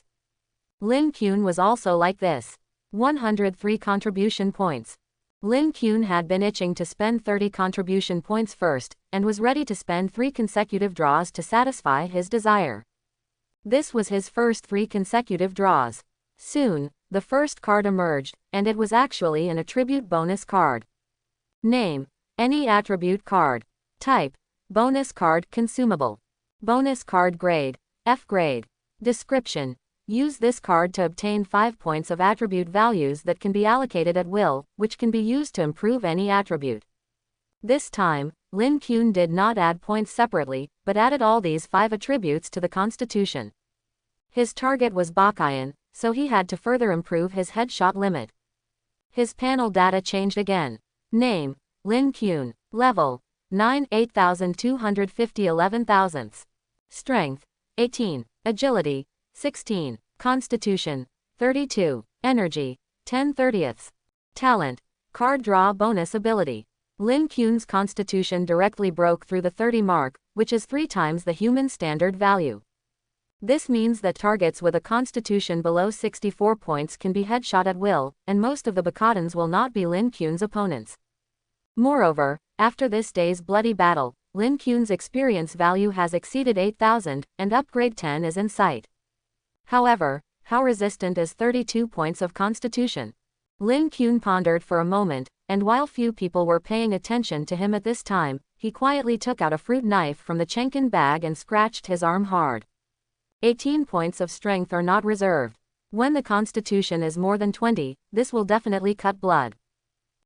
Lin Qun was also like this. 103 contribution points. Lin Qun had been itching to spend 30 contribution points first, and was ready to spend 3 consecutive draws to satisfy his desire. This was his first 3 consecutive draws. Soon, the first card emerged, and it was actually an attribute bonus card. Name: any attribute card. Type: bonus card consumable. Bonus card grade: F grade. Description: use this card to obtain 5 points of attribute values that can be allocated at will, which can be used to improve any attribute. This time, Lin Qun did not add points separately, but added all these 5 attributes to the constitution. His target was Bakayan, so he had to further improve his headshot limit. His panel data changed again. Name: Lin Qun. Level: 9 8250 11 thousandths. Strength: 18. Agility: 16. Constitution: 32. Energy: 10 thirtieths. Talent: card draw bonus ability. Lin Qun's constitution directly broke through the 30 mark, which is 3 times the human standard value. This means that targets with a constitution below 64 points can be headshot at will, and most of the Bacotans will not be Lin Qun's opponents. Moreover, after this day's bloody battle, Lin Qun's experience value has exceeded 8,000, and upgrade 10 is in sight. However, how resistant is 32 points of constitution? Lin Qun pondered for a moment, and while few people were paying attention to him at this time, he quietly took out a fruit knife from the Chenkin bag and scratched his arm hard. 18 points of strength are not reserved. When the constitution is more than 20, this will definitely cut blood.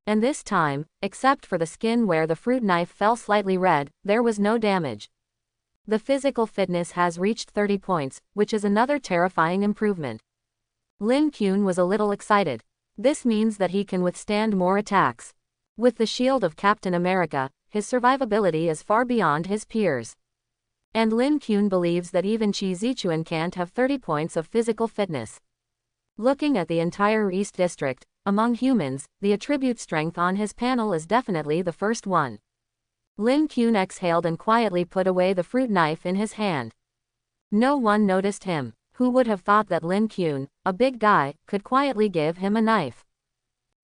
And this time, except for the skin where the fruit knife fell slightly red, there was no damage. The physical fitness has reached 30 points, which is another terrifying improvement. Lin Qun was a little excited. This means that he can withstand more attacks. With the shield of Captain America, his survivability is far beyond his peers. And Lin Qun believes that even Qi Zichuan can't have 30 points of physical fitness. Looking at the entire East District, among humans, the attribute strength on his panel is definitely the first one. Lin Qun exhaled and quietly put away the fruit knife in his hand. No one noticed him. Who would have thought that Lin Qun, a big guy, could quietly give him a knife?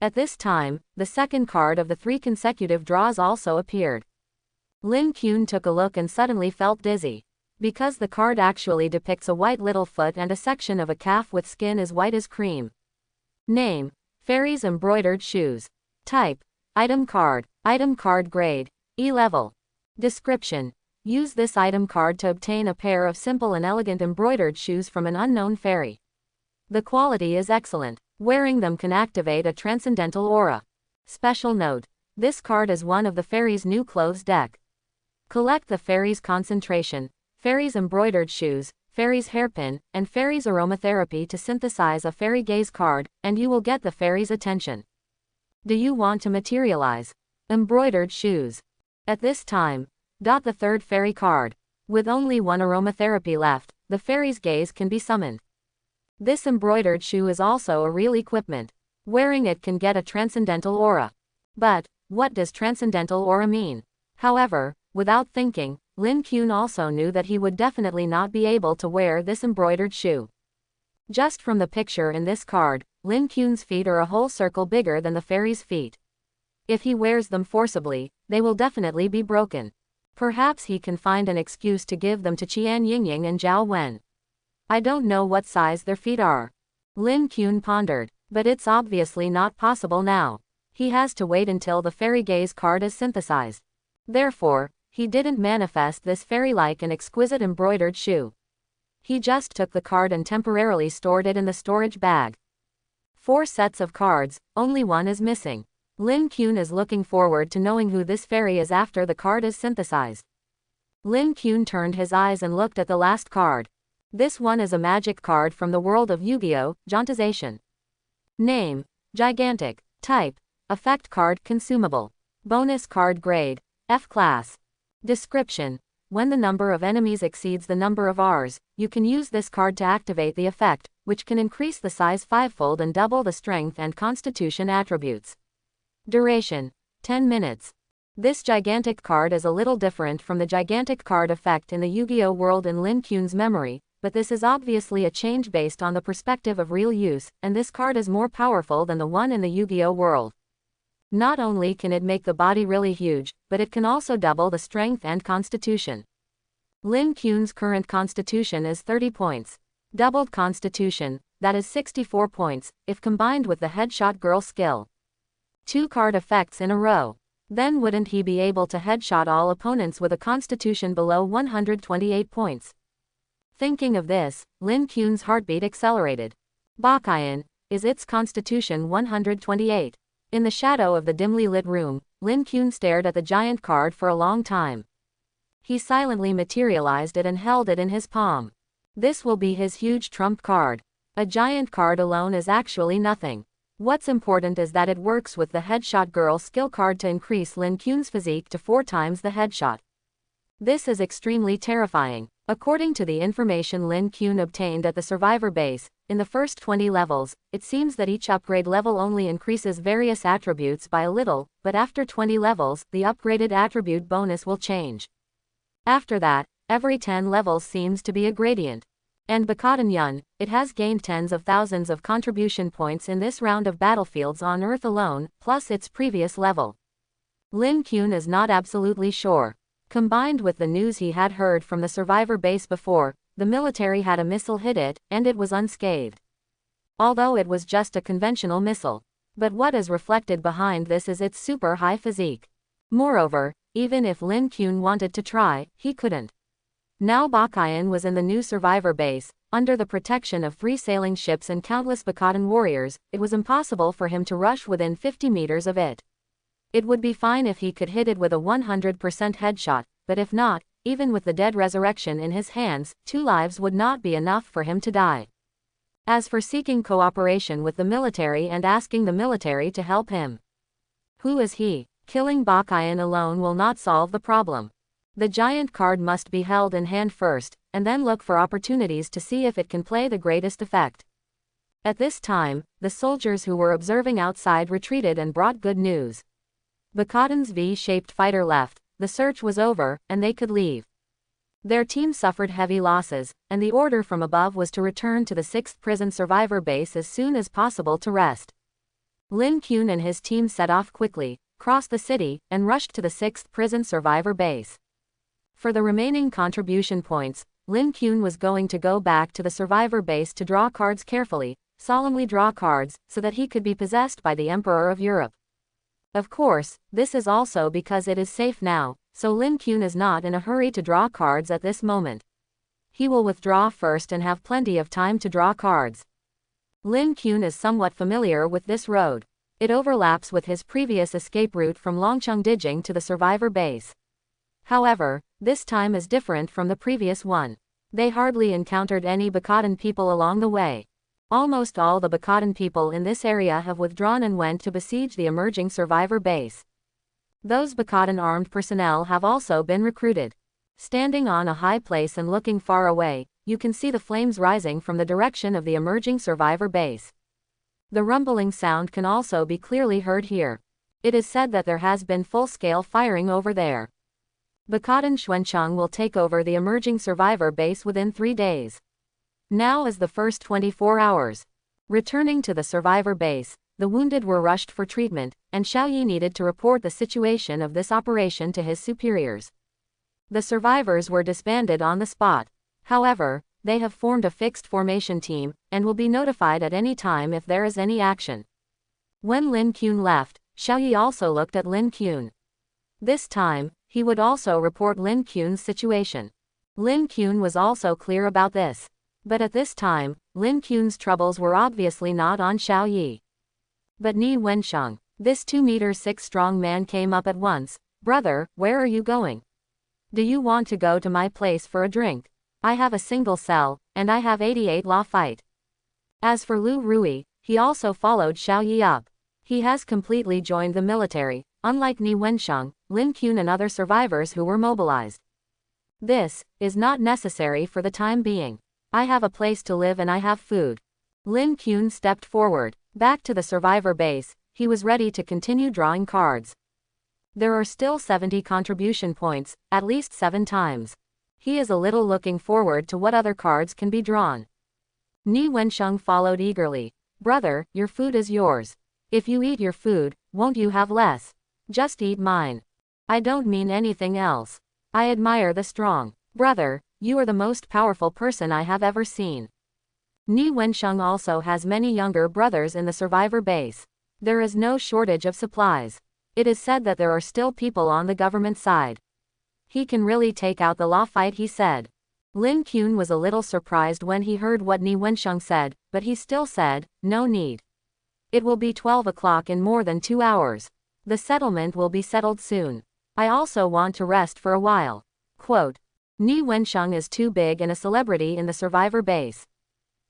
At this time, the second card of the 3 consecutive draws also appeared. Lin Kuan took a look and suddenly felt dizzy. Because the card actually depicts a white little foot and a section of a calf with skin as white as cream. Name: Fairy's embroidered shoes. Type: item card grade, E level. Description: use this item card to obtain a pair of simple and elegant embroidered shoes from an unknown fairy. The quality is excellent. Wearing them can activate a transcendental aura. Special note: this card is one of the fairy's new clothes deck. Collect the fairy's concentration, fairy's embroidered shoes, fairy's hairpin, and fairy's aromatherapy to synthesize a fairy gaze card, and you will get the fairy's attention. Do you want to materialize embroidered shoes? At this time, the third fairy card. With only one aromatherapy left, the fairy's gaze can be summoned. This embroidered shoe is also a real equipment. Wearing it can get a transcendental aura. But, what does transcendental aura mean? However, without thinking, Lin Kuan also knew that he would definitely not be able to wear this embroidered shoe. Just from the picture in this card, Lin Kuan's feet are a whole circle bigger than the fairy's feet. If he wears them forcibly, they will definitely be broken. Perhaps he can find an excuse to give them to Qian Yingying and Zhao Wen. I don't know what size their feet are. Lin Kuan pondered, but it's obviously not possible now. He has to wait until the fairy gaze card is synthesized. Therefore, he didn't manifest this fairy-like and exquisite embroidered shoe. He just took the card and temporarily stored it in the storage bag. 4 sets of cards, only one is missing. Lin Kuan is looking forward to knowing who this fairy is after the card is synthesized. Lin Kuan turned his eyes and looked at the last card. This one is a magic card from the world of Yu-Gi-Oh! Jantization. Name: Gigantic. Type: effect card consumable. Bonus card grade, F class. Description: when the number of enemies exceeds the number of Rs, you can use this card to activate the effect, which can increase the size 5-fold and double the strength and constitution attributes. Duration: 10 minutes. This gigantic card is a little different from the gigantic card effect in the Yu-Gi-Oh! World in Lin Kuan's memory, but this is obviously a change based on the perspective of real use, and this card is more powerful than the one in the Yu-Gi-Oh! World. Not only can it make the body really huge, but it can also double the strength and constitution. Lin Kuan's current constitution is 30 points. Doubled constitution, that is 64 points, if combined with the headshot girl skill. 2 card effects in a row. Then wouldn't he be able to headshot all opponents with a constitution below 128 points? Thinking of this, Lin Kuan's heartbeat accelerated. Bakayan, is its constitution 128? In the shadow of the dimly lit room, Lin Kuan stared at the giant card for a long time. He silently materialized it and held it in his palm. This will be his huge trump card. A giant card alone is actually nothing. What's important is that it works with the headshot girl skill card to increase Lin Kuan's physique to 4 times the headshot. This is extremely terrifying. According to the information Lin Kuan obtained at the survivor base, in the first 20 levels, it seems that each upgrade level only increases various attributes by a little, but after 20 levels, the upgraded attribute bonus will change. After that, every 10 levels seems to be a gradient. And Bakadan Yun, it has gained tens of thousands of contribution points in this round of battlefields on Earth alone, plus its previous level. Lin Kuan is not absolutely sure. Combined with the news he had heard from the survivor base before, the military had a missile hit it, and it was unscathed. Although it was just a conventional missile. But what is reflected behind this is its super high physique. Moreover, even if Lin Kuan wanted to try, he couldn't. Now Bakayan was in the new survivor base, under the protection of 3 sailing ships and countless Bakadan warriors. It was impossible for him to rush within 50 meters of it. It would be fine if he could hit it with a 100% headshot, but if not, even with the dead resurrection in his hands, 2 lives would not be enough for him to die. As for seeking cooperation with the military and asking the military to help him. Who is he? Killing Bakayan alone will not solve the problem. The giant card must be held in hand first, and then look for opportunities to see if it can play the greatest effect. At this time, the soldiers who were observing outside retreated and brought good news. Bakadan's V-shaped fighter left, the search was over, and they could leave. Their team suffered heavy losses, and the order from above was to return to the 6th prison survivor base as soon as possible to rest. Lin Kun and his team set off quickly, crossed the city, and rushed to the 6th prison survivor base. For the remaining contribution points, Lin Kun was going to go back to the survivor base to draw cards carefully, solemnly draw cards, so that he could be possessed by the Emperor of Europe. Of course, this is also because it is safe now, so Lin Kun is not in a hurry to draw cards at this moment. He will withdraw first and have plenty of time to draw cards. Lin Kun is somewhat familiar with this road. It overlaps with his previous escape route from Longcheng Dijing to the survivor base. However, this time is different from the previous one. They hardly encountered any Bakadan people along the way. Almost all the Bakadan people in this area have withdrawn and went to besiege the emerging survivor base. Those Bakadan armed personnel have also been recruited. Standing on a high place and looking far away, you can see the flames rising from the direction of the emerging survivor base. The rumbling sound can also be clearly heard here. It is said that there has been full-scale firing over there. Bakadan Xuancheng will take over the emerging survivor base within 3 days. Now is the first 24 hours. Returning to the survivor base, the wounded were rushed for treatment, and Xiaoyi needed to report the situation of this operation to his superiors. The survivors were disbanded on the spot. However, they have formed a fixed formation team, and will be notified at any time if there is any action. When Lin Kun left, Xiaoyi also looked at Lin Kun. This time, he would also report Lin Kun's situation. Lin Kun was also clear about this. But at this time, Lin Kun's troubles were obviously not on Xiaoyi. But Ni Wensheng, this 2-meter-6 strong man came up at once. "Brother, where are you going? Do you want to go to my place for a drink? I have a single cell, and I have 88 law fight." As for Lu Rui, he also followed Xiaoyi up. He has completely joined the military, unlike Ni Wensheng, Lin Kun and other survivors who were mobilized. This is not necessary for the time being. I have a place to live and I have food. Lin Kun stepped forward. Back to the survivor base, he was ready to continue drawing cards. There are still 70 contribution points, at least 7 times. He is a little looking forward to what other cards can be drawn. Ni Wensheng followed eagerly. "Brother, your food is yours. If you eat your food, won't you have less? Just eat mine. I don't mean anything else. I admire the strong. Brother, you are the most powerful person I have ever seen." Ni Wensheng also has many younger brothers in the survivor base. There is no shortage of supplies. It is said that there are still people on the government side. He can really take out the law fight, he said. Lin Kun was a little surprised when he heard what Ni Wensheng said, but he still said, "No need. It will be 12 o'clock in more than 2 hours. The settlement will be settled soon. I also want to rest for a while." Quote, "Ni Wensheng is too big and a celebrity in the survivor base.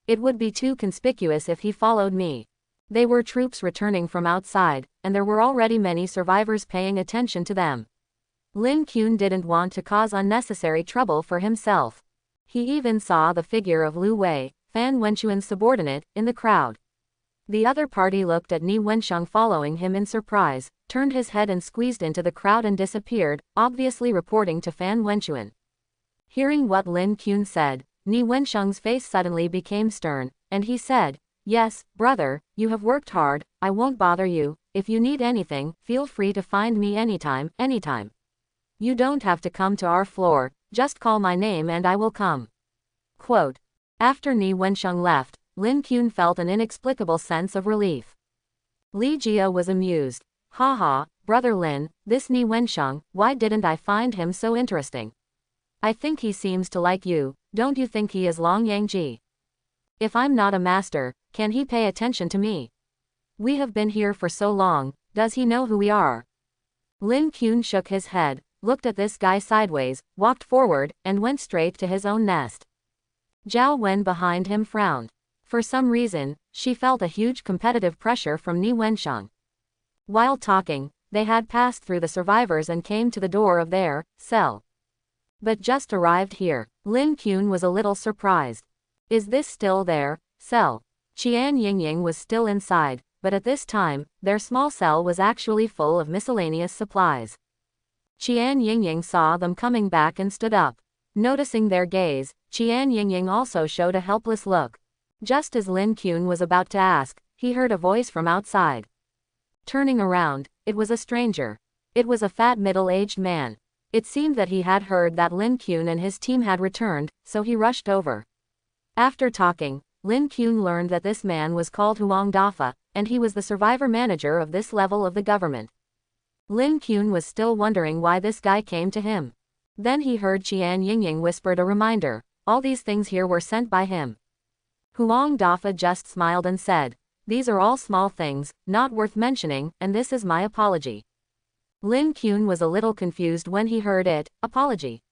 It would be too conspicuous if he followed me." They were troops returning from outside, and there were already many survivors paying attention to them. Lin Kun didn't want to cause unnecessary trouble for himself. He even saw the figure of Lu Wei, Fan Wenchuan's subordinate, in the crowd. The other party looked at Ni Wensheng following him in surprise, turned his head and squeezed into the crowd and disappeared, obviously reporting to Fan Wenchuan. Hearing what Lin Kun said, Ni Wensheng's face suddenly became stern, and he said, "Yes, brother, you have worked hard, I won't bother you. If you need anything, feel free to find me anytime, anytime. You don't have to come to our floor, just call my name and I will come." Quote. After Ni Wensheng left, Lin Kun felt an inexplicable sense of relief. Li Jia was amused. "Haha, brother Lin, this Ni Wensheng, why didn't I find him so interesting? I think he seems to like you, don't you think he is Long Yangji? If I'm not a master, can he pay attention to me? We have been here for so long, does he know who we are?" Lin Kun shook his head, looked at this guy sideways, walked forward, and went straight to his own nest. Zhao Wen behind him frowned. For some reason, she felt a huge competitive pressure from Ni Wensheng. While talking, they had passed through the survivors and came to the door of their cell. But just arrived here, Lin Kun was a little surprised. Is this still their cell? Qian Yingying was still inside, but at this time, their small cell was actually full of miscellaneous supplies. Qian Yingying saw them coming back and stood up. Noticing their gaze, Qian Yingying also showed a helpless look. Just as Lin Kun was about to ask, he heard a voice from outside. Turning around, it was a stranger. It was a fat middle-aged man. It seemed that he had heard that Lin Kun and his team had returned, so he rushed over. After talking, Lin Kun learned that this man was called Huang Dafa, and he was the survivor manager of this level of the government. Lin Kun was still wondering why this guy came to him. Then he heard Qian Yingying whispered a reminder. All these things here were sent by him. Huang Dafa just smiled and said, "These are all small things, not worth mentioning, and this is my apology." Lin Kun was a little confused when he heard it. Apology?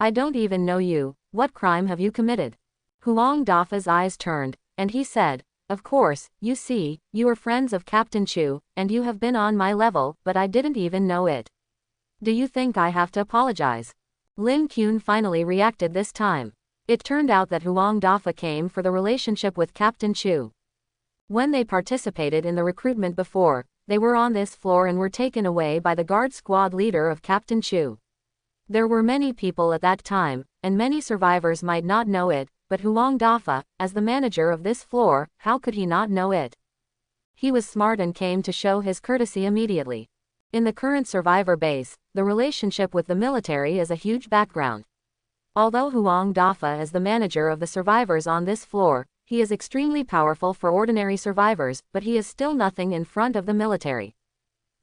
I don't even know you. What crime have you committed? Huang Dafa's eyes turned, and he said, "Of course, you see, you are friends of Captain Chu, and you have been on my level, but I didn't even know it. Do you think I have to apologize?" Lin Kun finally reacted this time. It turned out that Huang Dafa came for the relationship with Captain Chu. When they participated in the recruitment before, they were on this floor and were taken away by the guard squad leader of Captain Chu. There were many people at that time, and many survivors might not know it, but Huang Dafa, as the manager of this floor, how could he not know it? He was smart and came to show his courtesy immediately. In the current survivor base, the relationship with the military is a huge background. Although Huang Dafa is the manager of the survivors on this floor, he is extremely powerful for ordinary survivors, but he is still nothing in front of the military.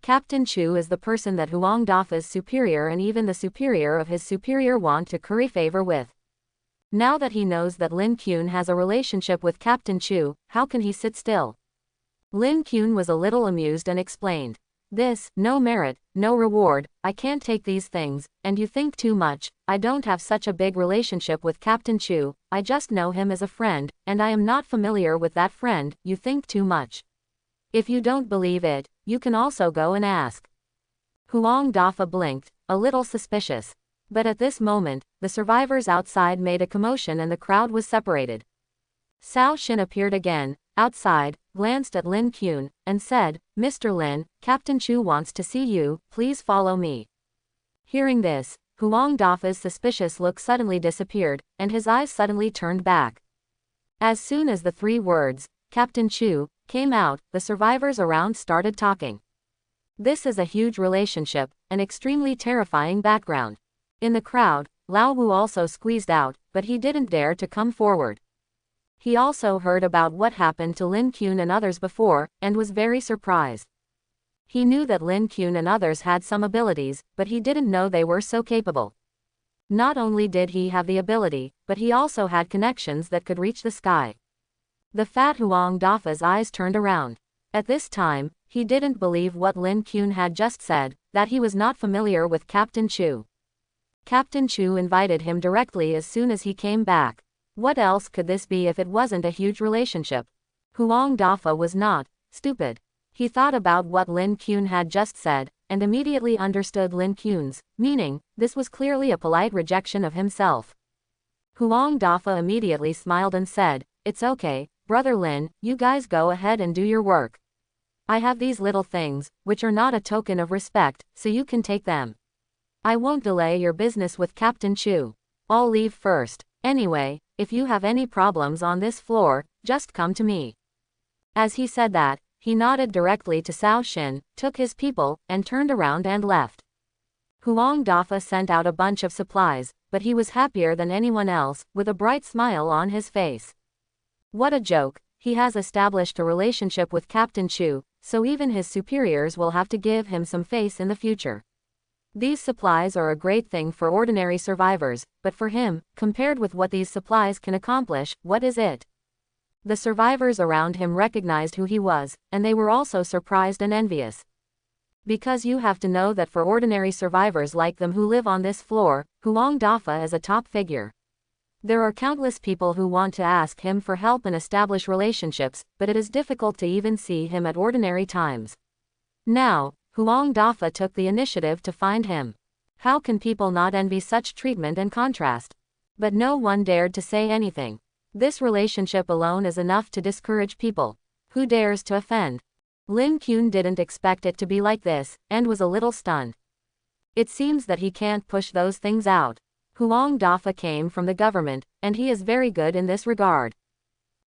Captain Chu is the person that Huang Dafa's superior and even the superior of his superior want to curry favor with. Now that he knows that Lin Kun has a relationship with Captain Chu, how can he sit still? Lin Kun was a little amused and explained, "This, no merit, no reward, I can't take these things, and you think too much. I don't have such a big relationship with Captain Chu, I just know him as a friend, and I am not familiar with that friend, you think too much. If you don't believe it, you can also go and ask." Huang Dafa blinked, a little suspicious. But at this moment, the survivors outside made a commotion and the crowd was separated. Cao Xin appeared again, outside, glanced at Lin Kun, and said, "Mr. Lin, Captain Chu wants to see you, please follow me." Hearing this, Huang Dafa's suspicious look suddenly disappeared, and his eyes suddenly turned back. As soon as the three words, "Captain Chu," came out, the survivors around started talking. This is a huge relationship, an extremely terrifying background. In the crowd, Lao Wu also squeezed out, but he didn't dare to come forward. He also heard about what happened to Lin Kun and others before, and was very surprised. He knew that Lin Kun and others had some abilities, but he didn't know they were so capable. Not only did he have the ability, but he also had connections that could reach the sky. The fat Huang Dafa's eyes turned around. At this time, he didn't believe what Lin Kun had just said, that he was not familiar with Captain Chu. Captain Chu invited him directly as soon as he came back. What else could this be if it wasn't a huge relationship? Huang Dafa was not stupid. He thought about what Lin Kun had just said, and immediately understood Lin Kun's meaning. This was clearly a polite rejection of himself. Huang Dafa immediately smiled and said, "It's okay, Brother Lin, you guys go ahead and do your work. I have these little things, which are not a token of respect, so you can take them. I won't delay your business with Captain Chu. I'll leave first. Anyway, if you have any problems on this floor, just come to me." As he said that, he nodded directly to Cao Xin, took his people, and turned around and left. Huang Dafa sent out a bunch of supplies, but he was happier than anyone else, with a bright smile on his face. What a joke, he has established a relationship with Captain Chu, so even his superiors will have to give him some face in the future. These supplies are a great thing for ordinary survivors, but for him, compared with what these supplies can accomplish, what is it? The survivors around him recognized who he was, and they were also surprised and envious. Because you have to know that for ordinary survivors like them who live on this floor, Huang Dafa is a top figure. There are countless people who want to ask him for help and establish relationships, but it is difficult to even see him at ordinary times. Now, Huang Dafa took the initiative to find him. How can people not envy such treatment and contrast? But no one dared to say anything. This relationship alone is enough to discourage people. Who dares to offend? Lin Kun didn't expect it to be like this, and was a little stunned. It seems that he can't push those things out. Huang Dafa came from the government, and he is very good in this regard.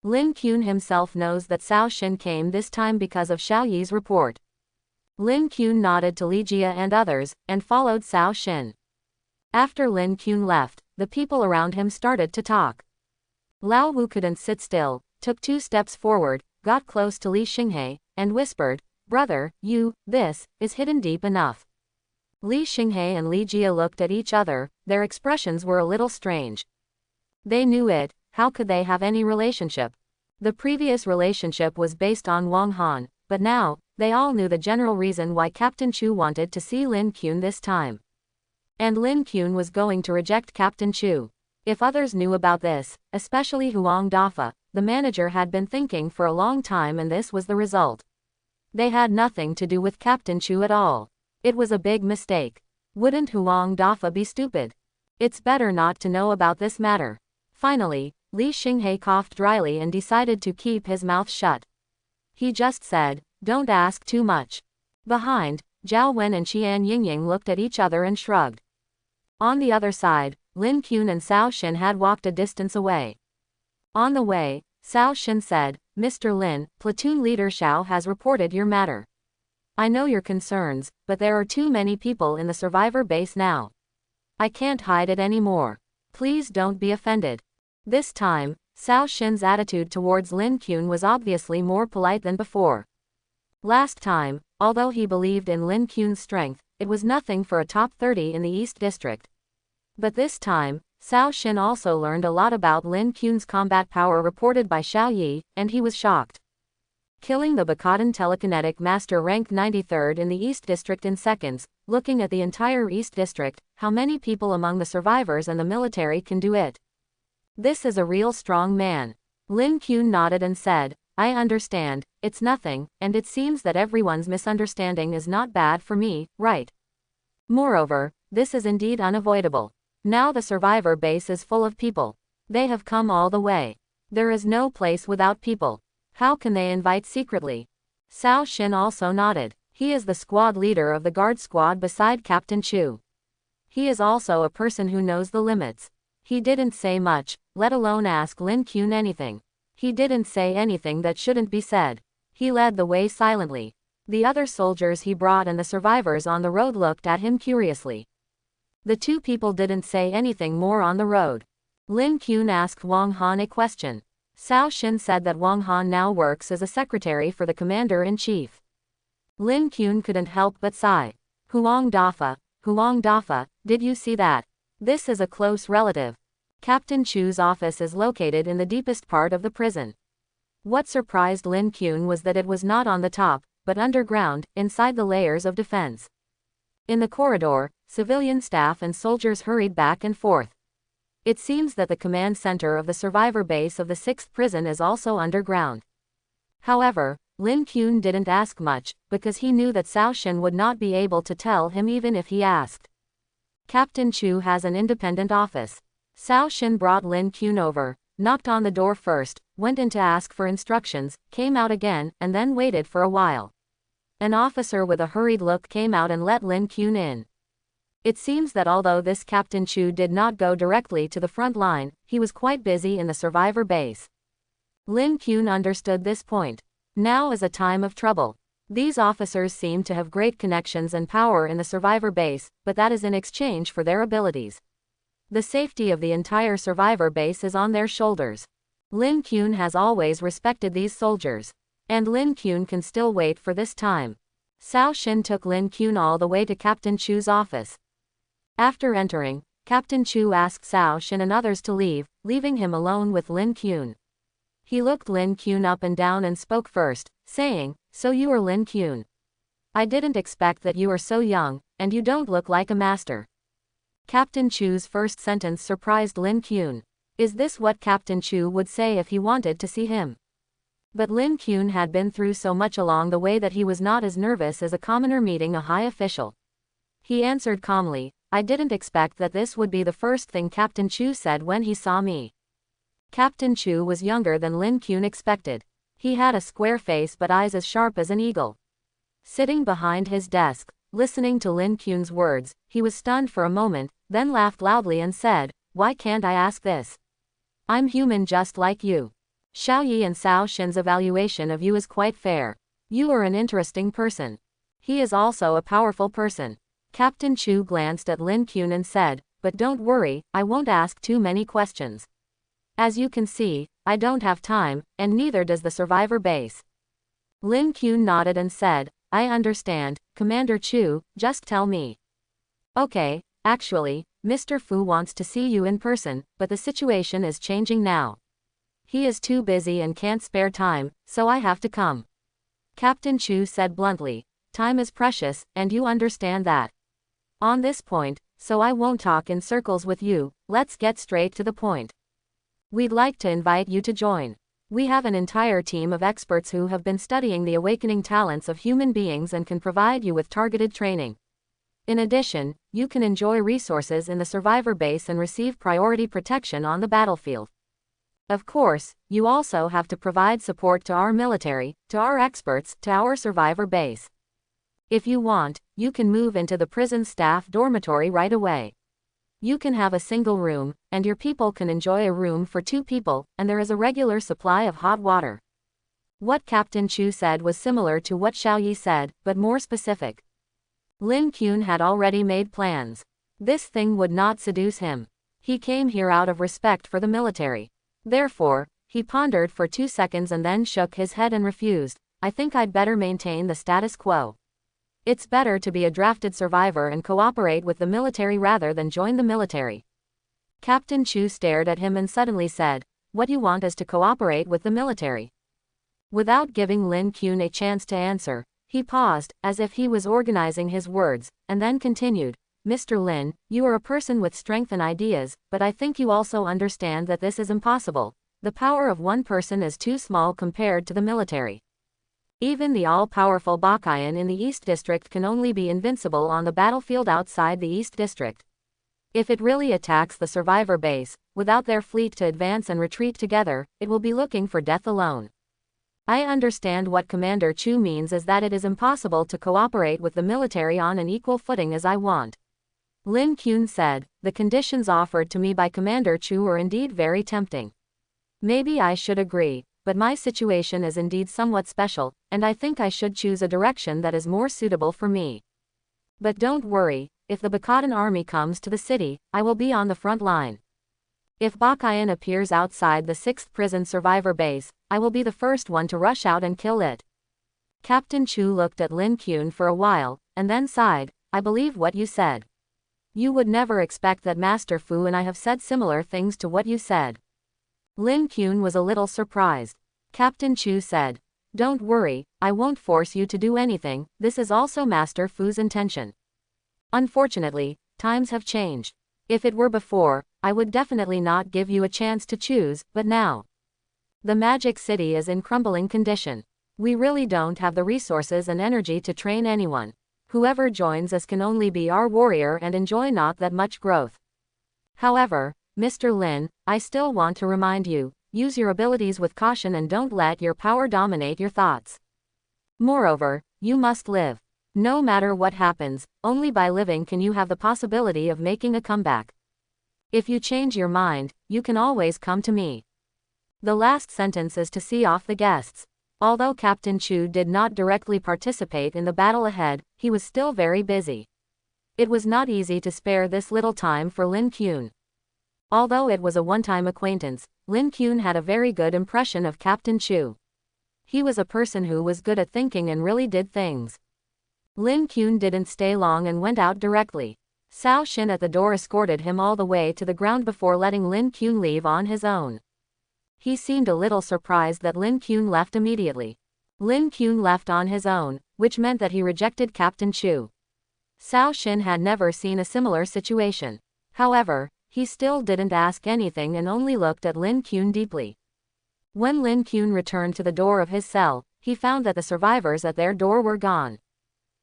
Lin Kun himself knows that Cao Xin came this time because of Xiao Yi's report. Lin Qun nodded to Li Jia and others, and followed Cao Shen. After Lin Qun left, the people around him started to talk. Lao Wu couldn't sit still, took 2 steps forward, got close to Li Xinghe, and whispered, "Brother, this is hidden deep enough." Li Xinghe and Li Jia looked at each other, their expressions were a little strange. They knew it, how could they have any relationship? The previous relationship was based on Wang Han, but now, they all knew the general reason why Captain Chu wanted to see Lin Qun this time. And Lin Qun was going to reject Captain Chu. If others knew about this, especially Huang Dafa, the manager had been thinking for a long time, and this was the result. They had nothing to do with Captain Chu at all. It was a big mistake. Wouldn't Huang Dafa be stupid? It's better not to know about this matter. Finally, Li Xinghe coughed dryly and decided to keep his mouth shut. He just said, "Don't ask too much." Behind, Zhao Wen and Qian Yingying looked at each other and shrugged. On the other side, Lin Qun and Cao Shen had walked a distance away. On the way, Cao Shen said, "Mr. Lin, platoon leader Xiao has reported your matter. I know your concerns, but there are too many people in the survivor base now. I can't hide it anymore. Please don't be offended." This time, Cao Shen's attitude towards Lin Qun was obviously more polite than before. Last time, although he believed in Lin Qun's strength, it was nothing for a top 30 in the East District. But this time, Cao Shen also learned a lot about Lin Qun's combat power reported by Xiao Yi, and he was shocked. Killing the Bakadan telekinetic master ranked 93rd in the East District in seconds, looking at the entire East District, how many people among the survivors and the military can do it? This is a real strong man. Lin Qun nodded and said, "I understand, it's nothing, and it seems that everyone's misunderstanding is not bad for me, right? Moreover, this is indeed unavoidable. Now the survivor base is full of people. They have come all the way. There is no place without people. How can they invite secretly?" Cao Shen also nodded. He is the squad leader of the guard squad beside Captain Chu. He is also a person who knows the limits. He didn't say much, let alone ask Lin Qun anything. He didn't say anything that shouldn't be said. He led the way silently. The other soldiers he brought and the survivors on the road looked at him curiously. The 2 people didn't say anything more on the road. Lin Qun asked Wang Han a question. Cao Shen said that Wang Han now works as a secretary for the commander-in-chief. Lin Qun couldn't help but sigh. Huang Dafa, did you see that? This is a close relative. Captain Chu's office is located in the deepest part of the prison. What surprised Lin Qun was that it was not on the top, but underground, inside the layers of defense. In the corridor, civilian staff and soldiers hurried back and forth. It seems that the command center of the survivor base of the 6th prison is also underground. However, Lin Qun didn't ask much, because he knew that Cao Shen would not be able to tell him even if he asked. Captain Chu has an independent office. Cao Shen brought Lin Qun over, knocked on the door first, went in to ask for instructions, came out again, and then waited for a while. An officer with a hurried look came out and let Lin Qun in. It seems that although this Captain Chu did not go directly to the front line, he was quite busy in the survivor base. Lin Qun understood this point. Now is a time of trouble. These officers seem to have great connections and power in the survivor base, but that is in exchange for their abilities. The safety of the entire survivor base is on their shoulders. Lin Qun has always respected these soldiers. And Lin Qun can still wait for this time. Cao Shen took Lin Qun all the way to Captain Chu's office. After entering, Captain Chu asked Cao Shen and others to leave, leaving him alone with Lin Qun. He looked Lin Qun up and down and spoke first, saying, "So you are Lin Qun. I didn't expect that you are so young, and you don't look like a master." Captain Chu's first sentence surprised Lin Qun. Is this what Captain Chu would say if he wanted to see him? But Lin Qun had been through so much along the way that he was not as nervous as a commoner meeting a high official. He answered calmly, "I didn't expect that this would be the first thing Captain Chu said when he saw me." Captain Chu was younger than Lin Qun expected. He had a square face but eyes as sharp as an eagle. Sitting behind his desk, listening to Lin Qun's words, he was stunned for a moment, then laughed loudly and said, "Why can't I ask this? I'm human just like you. Xiao Yi and Cao Shen's evaluation of you is quite fair. You are an interesting person." He is also a powerful person. Captain Chu glanced at Lin Kun and said, but don't worry, I won't ask too many questions. As you can see, I don't have time, and neither does the survivor base. Lin Kun nodded and said, I understand, Commander Chu, just tell me. Okay, actually, Mr. Fu wants to see you in person, but the situation is changing now. He is too busy and can't spare time, so I have to come. Captain Chu said bluntly, time is precious, and you understand that. On this point, so I won't talk in circles with you, let's get straight to the point. We'd like to invite you to join. We have an entire team of experts who have been studying the awakening talents of human beings and can provide you with targeted training. In addition, you can enjoy resources in the survivor base and receive priority protection on the battlefield. Of course, you also have to provide support to our military, to our experts, to our survivor base. If you want, you can move into the prison staff dormitory right away. You can have a single room, and your people can enjoy a room for 2 people, and there is a regular supply of hot water. What Captain Chu said was similar to what Xiao Yi said, but more specific. Lin Kun had already made plans. This thing would not seduce him. He came here out of respect for the military. Therefore, he pondered for 2 seconds and then shook his head and refused. I think I'd better maintain the status quo. It's better to be a drafted survivor and cooperate with the military rather than join the military. Captain Chu stared at him and suddenly said, what you want is to cooperate with the military. Without giving Lin Kun a chance to answer, he paused, as if he was organizing his words, and then continued, Mr. Lin, you are a person with strength and ideas, but I think you also understand that this is impossible. The power of one person is too small compared to the military. Even the all-powerful Bakayan in the East District can only be invincible on the battlefield outside the East District. If it really attacks the survivor base, without their fleet to advance and retreat together, it will be looking for death alone. I understand what Commander Chu means is that it is impossible to cooperate with the military on an equal footing as I want. Lin Kun said, the conditions offered to me by Commander Chu are indeed very tempting. Maybe I should agree, but my situation is indeed somewhat special, and I think I should choose a direction that is more suitable for me. But don't worry, if the Bakadan army comes to the city, I will be on the front line. If Bakayan appears outside the 6th prison survivor base, I will be the first one to rush out and kill it. Captain Chu looked at Lin Kun for a while, and then sighed, I believe what you said. You would never expect that Master Fu and I have said similar things to what you said. Lin Kun was a little surprised. Captain Chu said, don't worry, I won't force you to do anything, this is also Master Fu's intention. Unfortunately, times have changed. If it were before, I would definitely not give you a chance to choose, but now. The Magic City is in crumbling condition. We really don't have the resources and energy to train anyone. Whoever joins us can only be our warrior and enjoy not that much growth. However, Mr. Lin, I still want to remind you, use your abilities with caution and don't let your power dominate your thoughts. Moreover, you must live. No matter what happens, only by living can you have the possibility of making a comeback. If you change your mind, you can always come to me. The last sentence is to see off the guests. Although Captain Chu did not directly participate in the battle ahead, he was still very busy. It was not easy to spare this little time for Lin Kun. Although it was a one-time acquaintance, Lin Kun had a very good impression of Captain Chu. He was a person who was good at thinking and really did things. Lin Kun didn't stay long and went out directly. Cao Xin at the door escorted him all the way to the ground before letting Lin Kun leave on his own. He seemed a little surprised that Lin Kun left immediately. Lin Kun left on his own, which meant that he rejected Captain Chu. Cao Xin had never seen a similar situation. However, he still didn't ask anything and only looked at Lin Kun deeply. When Lin Kun returned to the door of his cell, he found that the survivors at their door were gone.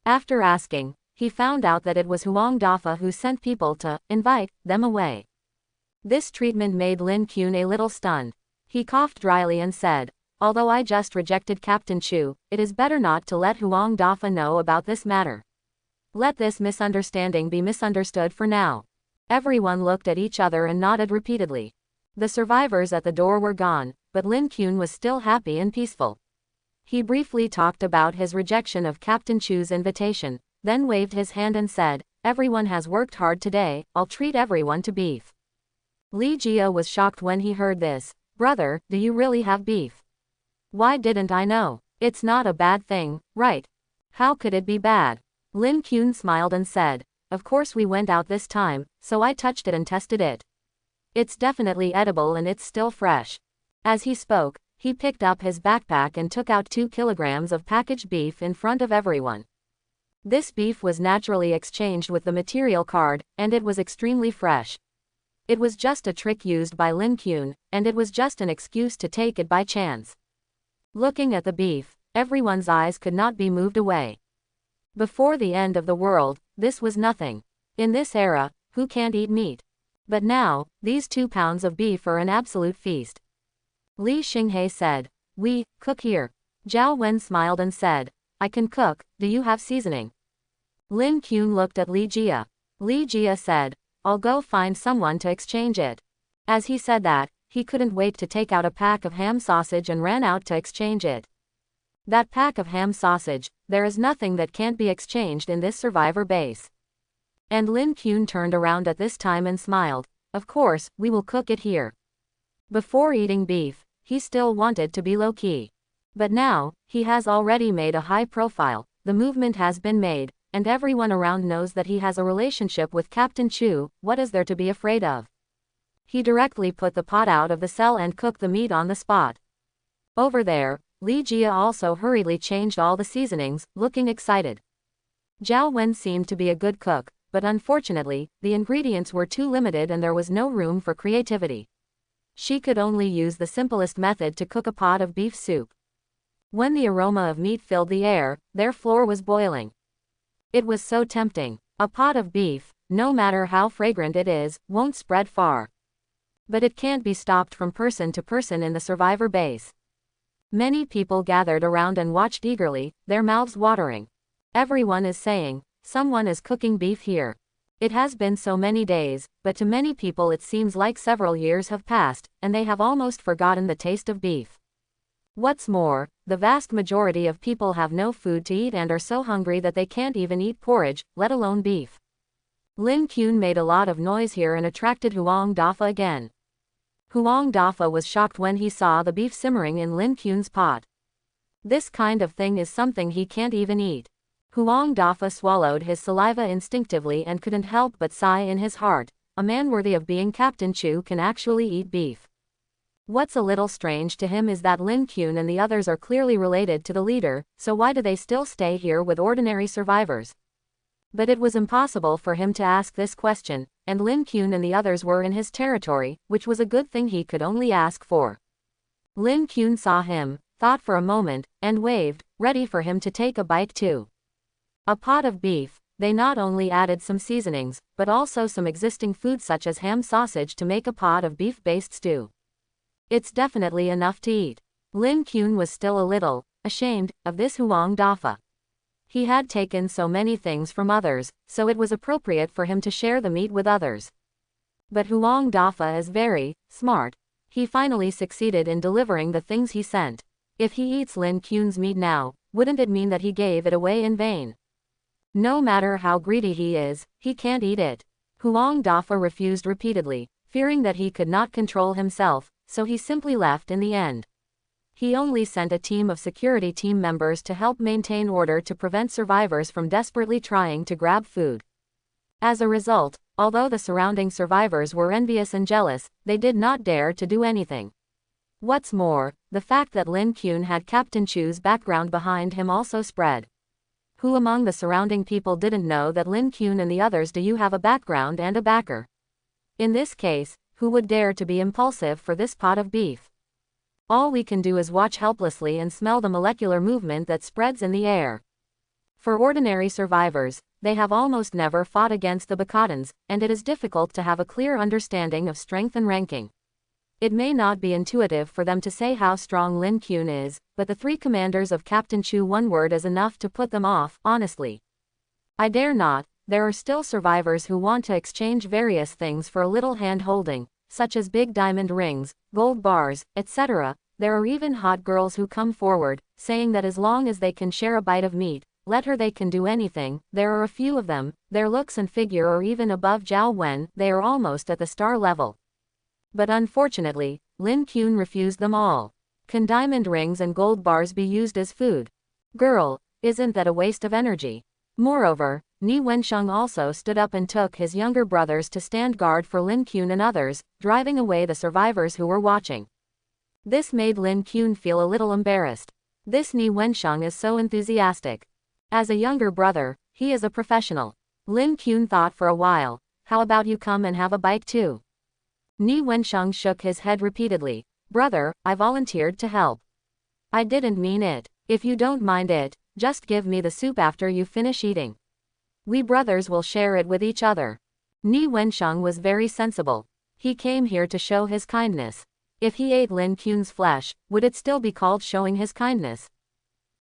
After asking, he found out that it was Huang Dafa who sent people to invite them away. This treatment made Lin Kun a little stunned. He coughed dryly and said, although I just rejected Captain Chu, it is better not to let Huang Dafa know about this matter. Let this misunderstanding be misunderstood for now. Everyone looked at each other and nodded repeatedly. The survivors at the door were gone, but Lin Kun was still happy and peaceful. He briefly talked about his rejection of Captain Chu's invitation, then waved his hand and said, "Everyone has worked hard today, I'll treat everyone to beef." Li Jia was shocked when he heard this. "Brother, do you really have beef? Why didn't I know? It's not a bad thing, right? How could it be bad?" Lin Qun smiled and said, "Of course we went out this time, so I touched it and tested it. It's definitely edible and it's still fresh." As he spoke, he picked up his backpack and took out 2 kilograms of packaged beef in front of everyone. This beef was naturally exchanged with the material card, and it was extremely fresh. It was just a trick used by Lin Qun, and it was just an excuse to take it by chance. Looking at the beef, everyone's eyes could not be moved away. Before the end of the world, this was nothing. In this era, who can't eat meat? But now, these 2 pounds of beef are an absolute feast. Li Xinghe said, "We cook here." Zhao Wen smiled and said, "I can cook, do you have seasoning?" Lin Qun looked at Li Jia. Li Jia said, "I'll go find someone to exchange it." As he said that, he couldn't wait to take out a pack of ham sausage and ran out to exchange it. That pack of ham sausage, there is nothing that can't be exchanged in this survivor base. And Lin Qun turned around at this time and smiled, "Of course, we will cook it here." Before eating beef, he still wanted to be low-key. But now, he has already made a high profile, the movement has been made, and everyone around knows that he has a relationship with Captain Chu. What is there to be afraid of? He directly put the pot out of the cell and cooked the meat on the spot. Over there, Li Jia also hurriedly changed all the seasonings, looking excited. Zhao Wen seemed to be a good cook, but unfortunately, the ingredients were too limited and there was no room for creativity. She could only use the simplest method to cook a pot of beef soup. When the aroma of meat filled the air, their floor was boiling. It was so tempting. A pot of beef, no matter how fragrant it is, won't spread far. But it can't be stopped from person to person in the survivor base. Many people gathered around and watched eagerly, their mouths watering. Everyone is saying, "Someone is cooking beef here." It has been so many days, but to many people it seems like several years have passed, and they have almost forgotten the taste of beef. What's more, the vast majority of people have no food to eat and are so hungry that they can't even eat porridge, let alone beef. Lin Qun made a lot of noise here and attracted Huang Dafa again. Huang Dafa was shocked when he saw the beef simmering in Lin Qun's pot. This kind of thing is something he can't even eat. Huang Dafa swallowed his saliva instinctively and couldn't help but sigh in his heart, a man worthy of being Captain Chu can actually eat beef. What's a little strange to him is that Lin Qun and the others are clearly related to the leader, so why do they still stay here with ordinary survivors? But it was impossible for him to ask this question, and Lin Qun and the others were in his territory, which was a good thing he could only ask for. Lin Qun saw him, thought for a moment, and waved, ready for him to take a bite too. A pot of beef, they not only added some seasonings, but also some existing food such as ham sausage to make a pot of beef-based stew. It's definitely enough to eat. Lin Qun was still a little ashamed of this Huang Dafa. He had taken so many things from others, so it was appropriate for him to share the meat with others. But Huang Dafa is very smart. He finally succeeded in delivering the things he sent. If he eats Lin Qun's meat now, wouldn't it mean that he gave it away in vain? No matter how greedy he is, he can't eat it. Huang Dafa refused repeatedly, fearing that he could not control himself, so he simply left in the end. He only sent a team of security team members to help maintain order to prevent survivors from desperately trying to grab food. As a result, although the surrounding survivors were envious and jealous, they did not dare to do anything. What's more, the fact that Lin Qun had Captain Chu's background behind him also spread. Who among the surrounding people didn't know that Lin Qun and the others do have a background and a backer? In this case, who would dare to be impulsive for this pot of beef? All we can do is watch helplessly and smell the molecular movement that spreads in the air. For ordinary survivors, they have almost never fought against the Bacadans, and it is difficult to have a clear understanding of strength and ranking. It may not be intuitive for them to say how strong Lin Qun is, but the 3 commanders of Captain Chu, one word is enough to put them off, honestly. I dare not. There are still survivors who want to exchange various things for a little hand-holding, such as big diamond rings, gold bars, etc., There are even hot girls who come forward, saying that as long as they can share a bite of meat, let her, they can do anything. There are a few of them, their looks and figure are even above Zhao Wen, they are almost at the star level. But unfortunately, Lin Qun refused them all. Can diamond rings and gold bars be used as food? Girl, isn't that a waste of energy? Moreover, Ni Wensheng also stood up and took his younger brothers to stand guard for Lin Qun and others, driving away the survivors who were watching. This made Lin Qun feel a little embarrassed. This Ni Wensheng is so enthusiastic. As a younger brother, he is a professional. Lin Qun thought for a while, how about you come and have a bite too? Ni Wensheng shook his head repeatedly. Brother, I volunteered to help. I didn't mean it. If you don't mind it, just give me the soup after you finish eating. We brothers will share it with each other. Ni Wensheng was very sensible. He came here to show his kindness. If he ate Lin Qun's flesh, would it still be called showing his kindness?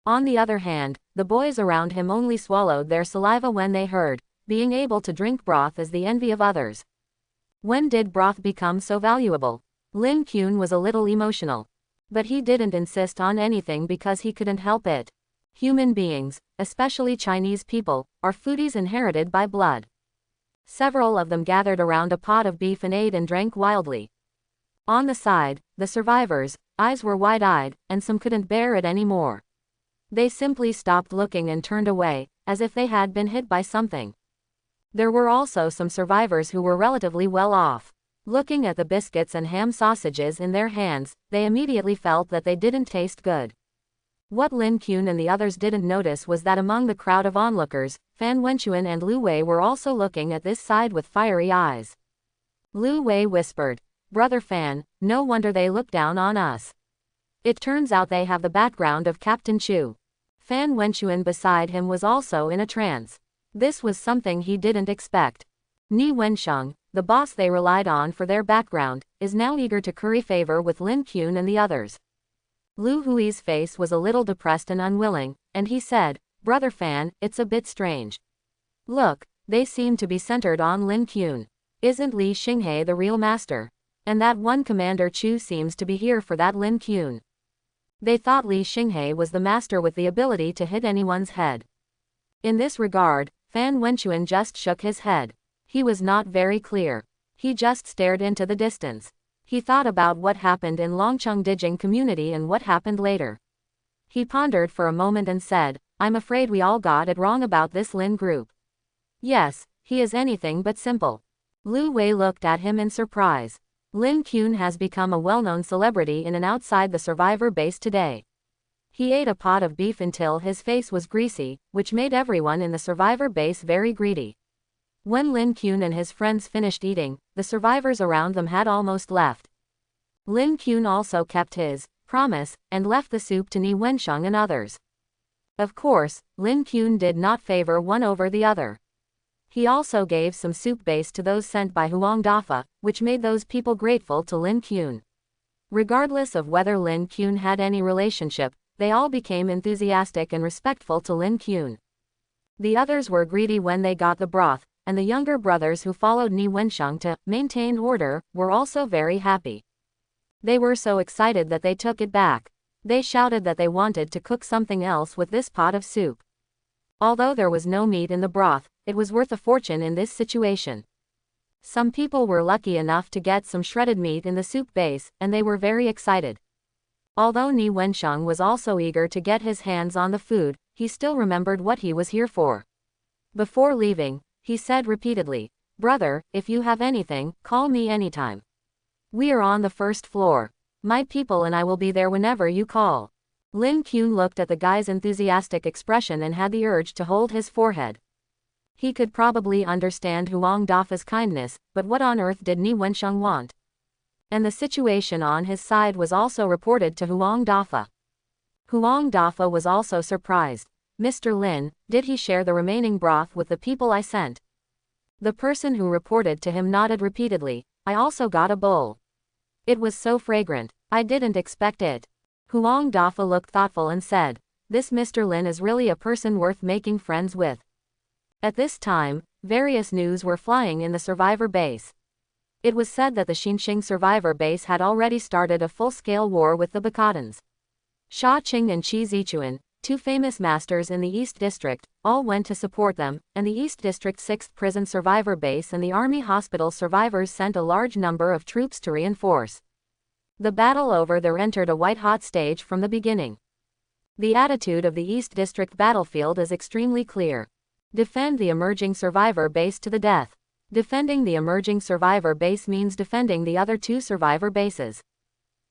On the other hand, the boys around him only swallowed their saliva when they heard, being able to drink broth is the envy of others. When did broth become so valuable? Lin Qun was a little emotional. But he didn't insist on anything because he couldn't help it. Human beings, especially Chinese people, are foodies inherited by blood. Several of them gathered around a pot of beef and ate and drank wildly. On the side, the survivors' eyes were wide-eyed, and some couldn't bear it anymore. They simply stopped looking and turned away, as if they had been hit by something. There were also some survivors who were relatively well off. Looking at the biscuits and ham sausages in their hands, they immediately felt that they didn't taste good. What Lin Qun and the others didn't notice was that among the crowd of onlookers, Fan Wenchuan and Lu Wei were also looking at this side with fiery eyes. Lu Wei whispered, Brother Fan, no wonder they look down on us. It turns out they have the background of Captain Chu. Fan Wenchuan beside him was also in a trance. This was something he didn't expect. Ni Wensheng, the boss they relied on for their background, is now eager to curry favor with Lin Qun and the others. Lu Hui's face was a little depressed and unwilling, and he said, Brother Fan, it's a bit strange. Look, they seem to be centered on Lin Qun. Isn't Li Xinghe the real master? And that one Commander Chu seems to be here for that Lin Qun. They thought Li Xinghe was the master with the ability to hit anyone's head. In this regard, Fan Wenchuan just shook his head. He was not very clear. He just stared into the distance. He thought about what happened in Longcheng Dijing community and what happened later. He pondered for a moment and said, I'm afraid we all got it wrong about this Lin group. Yes, he is anything but simple. Lu Wei looked at him in surprise. Lin Qun has become a well-known celebrity in and outside the survivor base today. He ate a pot of beef until his face was greasy, which made everyone in the survivor base very greedy. When Lin Qun and his friends finished eating, the survivors around them had almost left. Lin Qun also kept his promise, and left the soup to Ni Wensheng and others. Of course, Lin Qun did not favor one over the other. He also gave some soup base to those sent by Huang Dafa, which made those people grateful to Lin Qun. Regardless of whether Lin Qun had any relationship, they all became enthusiastic and respectful to Lin Qun. The others were greedy when they got the broth, and the younger brothers who followed Ni Wensheng to maintain order were also very happy. They were so excited that they took it back. They shouted that they wanted to cook something else with this pot of soup. Although there was no meat in the broth, it was worth a fortune in this situation. Some people were lucky enough to get some shredded meat in the soup base, and they were very excited. Although Ni Wensheng was also eager to get his hands on the food, he still remembered what he was here for. Before leaving, he said repeatedly, Brother, if you have anything, call me anytime. We are on the first floor. My people and I will be there whenever you call. Lin Qun looked at the guy's enthusiastic expression and had the urge to hold his forehead. He could probably understand Huang Dafa's kindness, but what on earth did Ni Wensheng want? And the situation on his side was also reported to Huang Dafa. Huang Dafa was also surprised. Mr. Lin, did he share the remaining broth with the people I sent? The person who reported to him nodded repeatedly. I also got a bowl. It was so fragrant. I didn't expect it. Huang Dafa looked thoughtful and said, This Mr. Lin is really a person worth making friends with. At this time, various news were flying in the survivor base. It was said that the Xinxing survivor base had already started a full-scale war with the Bacadans. Sha Qing and Qi Zichuan, two famous masters in the East District, all went to support them, and the East District 6th Prison Survivor Base and the Army Hospital survivors sent a large number of troops to reinforce. The battle over there entered a white-hot stage from the beginning. The attitude of the East District battlefield is extremely clear. Defend the emerging survivor base to the death. Defending the emerging survivor base means defending the other two survivor bases.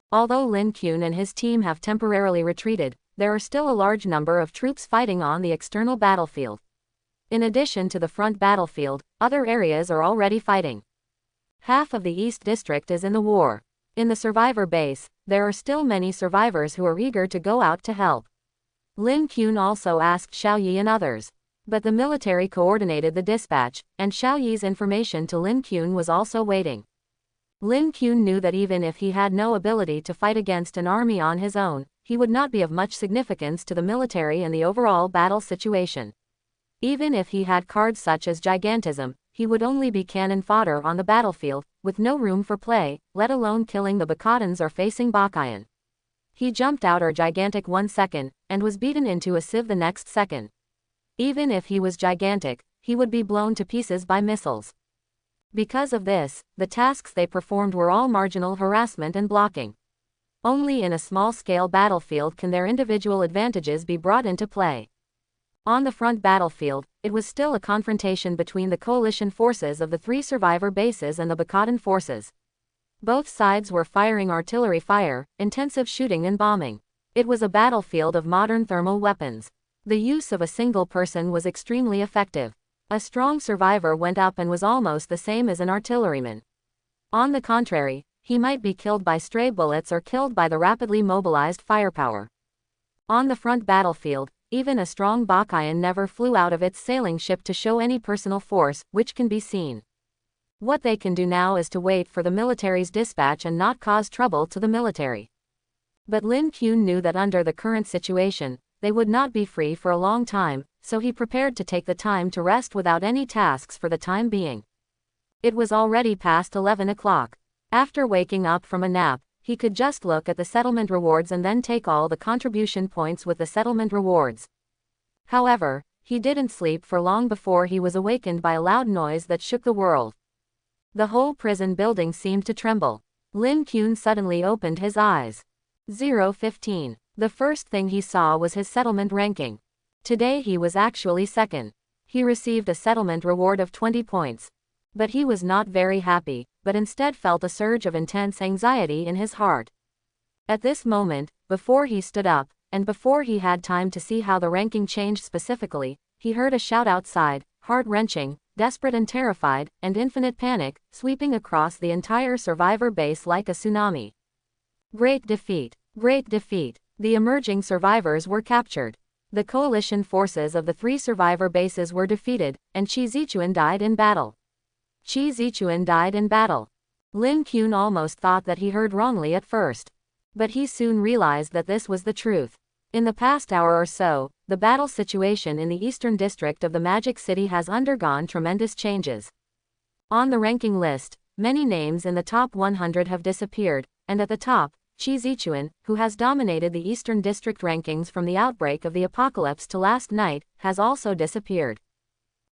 Although Lin Qun and his team have temporarily retreated, there are still a large number of troops fighting on the external battlefield. In addition to the front battlefield, other areas are already fighting. Half of the East District is in the war. In the survivor base, there are still many survivors who are eager to go out to help. Lin Qun also asked Xiao Yi and others. But the military coordinated the dispatch, and Xiao Yi's information to Lin Qun was also waiting. Lin Qun knew that even if he had no ability to fight against an army on his own, he would not be of much significance to the military and the overall battle situation. Even if he had cards such as gigantism, he would only be cannon fodder on the battlefield, with no room for play, let alone killing the Bacadans or facing Bakayan. He jumped out or gigantic 1 second, and was beaten into a sieve the next second. Even if he was gigantic, he would be blown to pieces by missiles. Because of this, the tasks they performed were all marginal harassment and blocking. Only in a small-scale battlefield can their individual advantages be brought into play. On the front battlefield, it was still a confrontation between the coalition forces of the three survivor bases and the Bacadan forces. Both sides were firing artillery fire, intensive shooting and bombing. It was a battlefield of modern thermal weapons. The use of a single person was extremely effective. A strong survivor went up and was almost the same as an artilleryman. On the contrary, he might be killed by stray bullets or killed by the rapidly mobilized firepower. On the front battlefield, even a strong Bakayan never flew out of its sailing ship to show any personal force, which can be seen. What they can do now is to wait for the military's dispatch and not cause trouble to the military. But Lin Qun knew that under the current situation, they would not be free for a long time, so he prepared to take the time to rest without any tasks for the time being. It was already past 11 o'clock. After waking up from a nap, he could just look at the settlement rewards and then take all the contribution points with the settlement rewards. However, he didn't sleep for long before he was awakened by a loud noise that shook the world. The whole prison building seemed to tremble. Lin Qun suddenly opened his eyes. 015. The first thing he saw was his settlement ranking. Today he was actually second. He received a settlement reward of 20 points. But he was not very happy, but instead felt a surge of intense anxiety in his heart. At this moment, before he stood up, and before he had time to see how the ranking changed specifically, he heard a shout outside, heart-wrenching, desperate and terrified, and infinite panic, sweeping across the entire survivor base like a tsunami. Great defeat! Great defeat! The emerging survivors were captured. The coalition forces of the three survivor bases were defeated, and Qi Zichuan died in battle. Qi Zichuan died in battle. Lin Qun almost thought that he heard wrongly at first. But he soon realized that this was the truth. In the past hour or so, the battle situation in the eastern district of the Magic City has undergone tremendous changes. On the ranking list, many names in the top 100 have disappeared, and at the top, Qi Zichuan, who has dominated the Eastern District rankings from the outbreak of the apocalypse to last night, has also disappeared.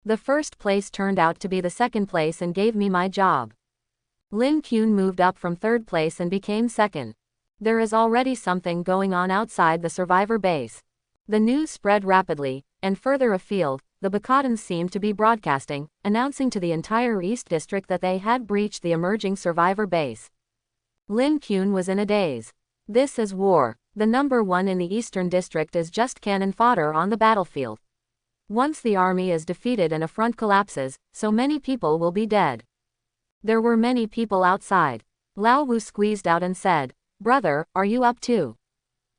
The first place turned out to be the second place and gave me my job. Lin Qun moved up from third place and became second. There is already something going on outside the survivor base. The news spread rapidly, and further afield, the Bacadans seemed to be broadcasting, announcing to the entire East District that they had breached the emerging survivor base. Lin Qun was in a daze. This is war. The number one in the Eastern District is just cannon fodder on the battlefield. Once the army is defeated and a front collapses, so many people will be dead. There were many people outside. Lao Wu squeezed out and said, "Brother, are you up too?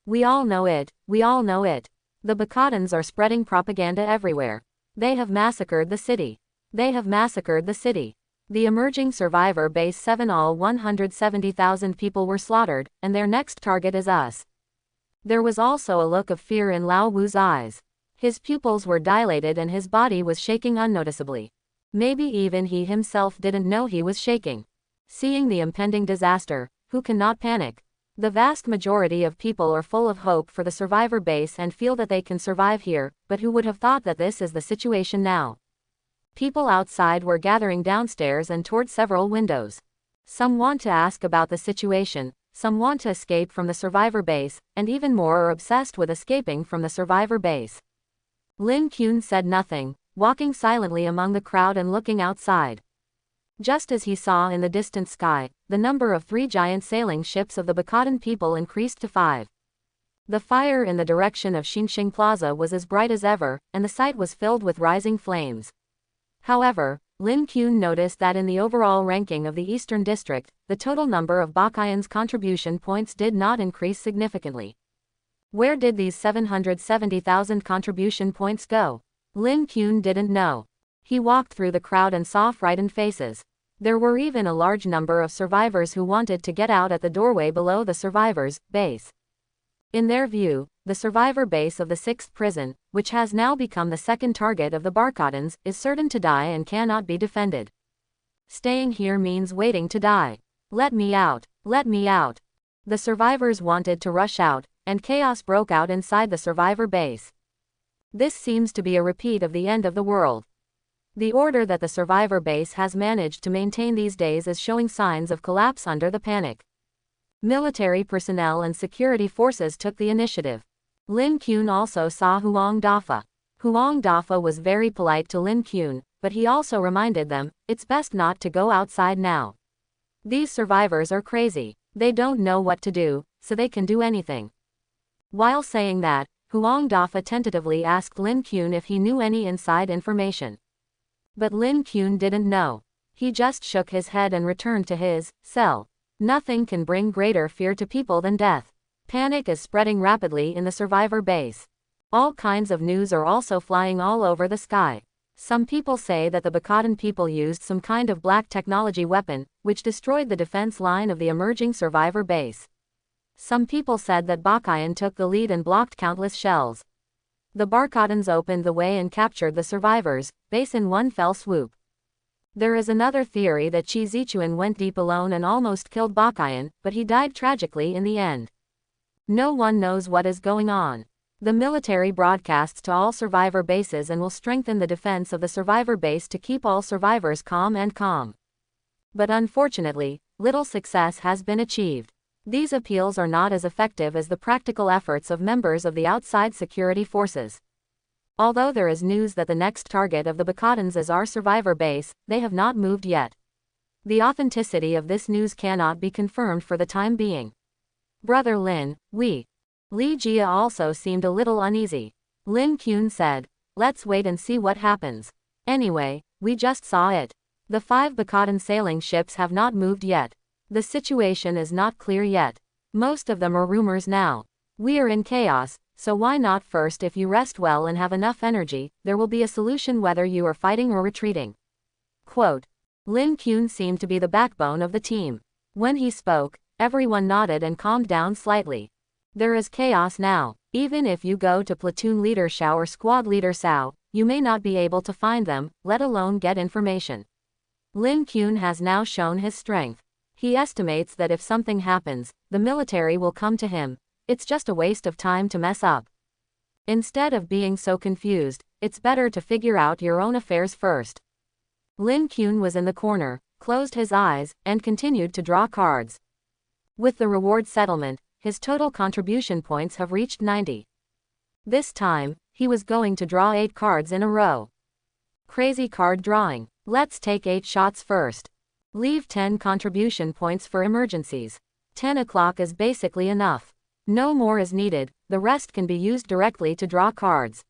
We all know it, we all know it. The Bacadans are spreading propaganda everywhere. They have massacred the city. They have massacred the city. The emerging survivor base 7 all 170,000 people were slaughtered, and their next target is us." There was also a look of fear in Lao Wu's eyes. His pupils were dilated and his body was shaking unnoticeably. Maybe even he himself didn't know he was shaking. Seeing the impending disaster, who cannot panic? The vast majority of people are full of hope for the survivor base and feel that they can survive here, but who would have thought that this is the situation now? People outside were gathering downstairs and toward several windows. Some want to ask about the situation, some want to escape from the survivor base, and even more are obsessed with escaping from the survivor base. Lin Kuan said nothing, walking silently among the crowd and looking outside. Just as he saw in the distant sky, the number of 3 giant sailing ships of the Bakadan people increased to 5. The fire in the direction of Xingxing Plaza was as bright as ever, and the site was filled with rising flames. However, Lin Kuan noticed that in the overall ranking of the Eastern District, the total number of Bakayan's contribution points did not increase significantly. Where did these 770,000 contribution points go? Lin Kuan didn't know. He walked through the crowd and saw frightened faces. There were even a large number of survivors who wanted to get out at the doorway below the survivors' base. In their view, the survivor base of the 6th prison, which has now become the second target of the Barkadans, is certain to die and cannot be defended. Staying here means waiting to die. Let me out! Let me out! The survivors wanted to rush out, and chaos broke out inside the survivor base. This seems to be a repeat of the end of the world. The order that the survivor base has managed to maintain these days is showing signs of collapse under the panic. Military personnel and security forces took the initiative. Lin Kuan also saw Huang Dafa. Huang Dafa was very polite to Lin Kuan, but he also reminded them, it's best not to go outside now. These survivors are crazy. They don't know what to do, so they can do anything. While saying that, Huang Dafa tentatively asked Lin Kuan if he knew any inside information. But Lin Kuan didn't know. He just shook his head and returned to his cell. Nothing can bring greater fear to people than death. Panic is spreading rapidly in the survivor base. All kinds of news are also flying all over the sky. Some people say that the Bakadan people used some kind of black technology weapon, which destroyed the defense line of the emerging survivor base. Some people said that Bakayan took the lead and blocked countless shells. The Barkadans opened the way and captured the survivors' base in one fell swoop. There is another theory that Chi Zichuan went deep alone and almost killed Bakayan, but he died tragically in the end. No one knows what is going on. The military broadcasts to all survivor bases and will strengthen the defense of the survivor base to keep all survivors calm. But unfortunately, little success has been achieved. These appeals are not as effective as the practical efforts of members of the outside security forces. Although there is news that the next target of the Bakadans is our survivor base, they have not moved yet. The authenticity of this news cannot be confirmed for the time being. Brother Lin, Li Jia also seemed a little uneasy. Lin Kuan said, let's wait and see what happens. Anyway, we just saw it. The 5 Bakadan sailing ships have not moved yet. The situation is not clear yet. Most of them are rumors now. We are in chaos, so why not first? If you rest well and have enough energy, there will be a solution whether you are fighting or retreating. Quote. Lin Kuan seemed to be the backbone of the team. When he spoke, everyone nodded and calmed down slightly. There is chaos now. Even if you go to platoon leader Xiao or squad leader Cao, you may not be able to find them, let alone get information. Lin Kuan has now shown his strength. He estimates that if something happens, the military will come to him. It's just a waste of time to mess up. Instead of being so confused, it's better to figure out your own affairs first. Lin Kuan was in the corner, closed his eyes, and continued to draw cards. With the reward settlement, his total contribution points have reached 90. This time, he was going to draw 8 cards in a row. Crazy card drawing. Let's take 8 shots first. Leave 10 contribution points for emergencies. 10 o'clock is basically enough. No more is needed, the rest can be used directly to draw cards.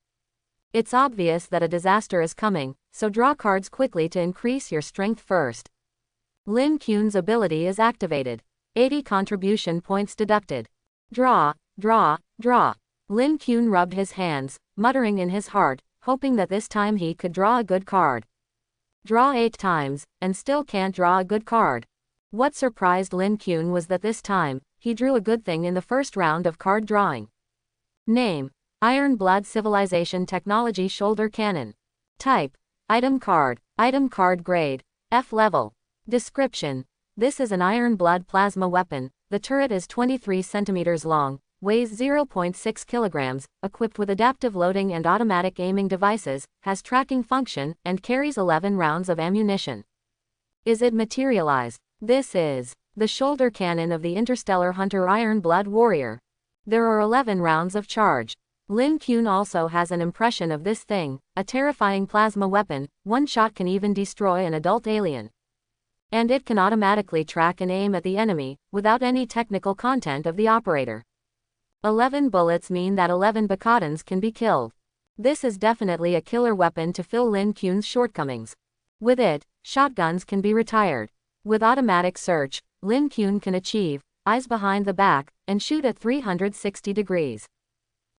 It's obvious that a disaster is coming, so draw cards quickly to increase your strength first. Lin Kuan's ability is activated. 80 contribution points deducted. Draw, draw, draw. Lin Kuan rubbed his hands, muttering in his heart, hoping that this time he could draw a good card. Draw 8 times, and still can't draw a good card. What surprised Lin Kuan was that this time, he drew a good thing in the first round of card drawing. Name: Iron Blood Civilization Technology Shoulder Cannon. Type: Item card grade, F level. Description: This is an iron blood plasma weapon. The turret is 23 centimeters long, weighs 0.6 kilograms, equipped with adaptive loading and automatic aiming devices, has tracking function, and carries 11 rounds of ammunition. Is it materialized? This is the shoulder cannon of the interstellar hunter Iron Blood Warrior. There are 11 rounds of charge. Lin Kuan also has an impression of this thing, a terrifying plasma weapon. One shot can even destroy an adult alien. And it can automatically track and aim at the enemy, without any technical content of the operator. 11 bullets mean that 11 Bacadans can be killed. This is definitely a killer weapon to fill Lin Kuan's shortcomings. With it, shotguns can be retired. With automatic search, Lin Kuan can achieve eyes behind the back, and shoot at 360 degrees.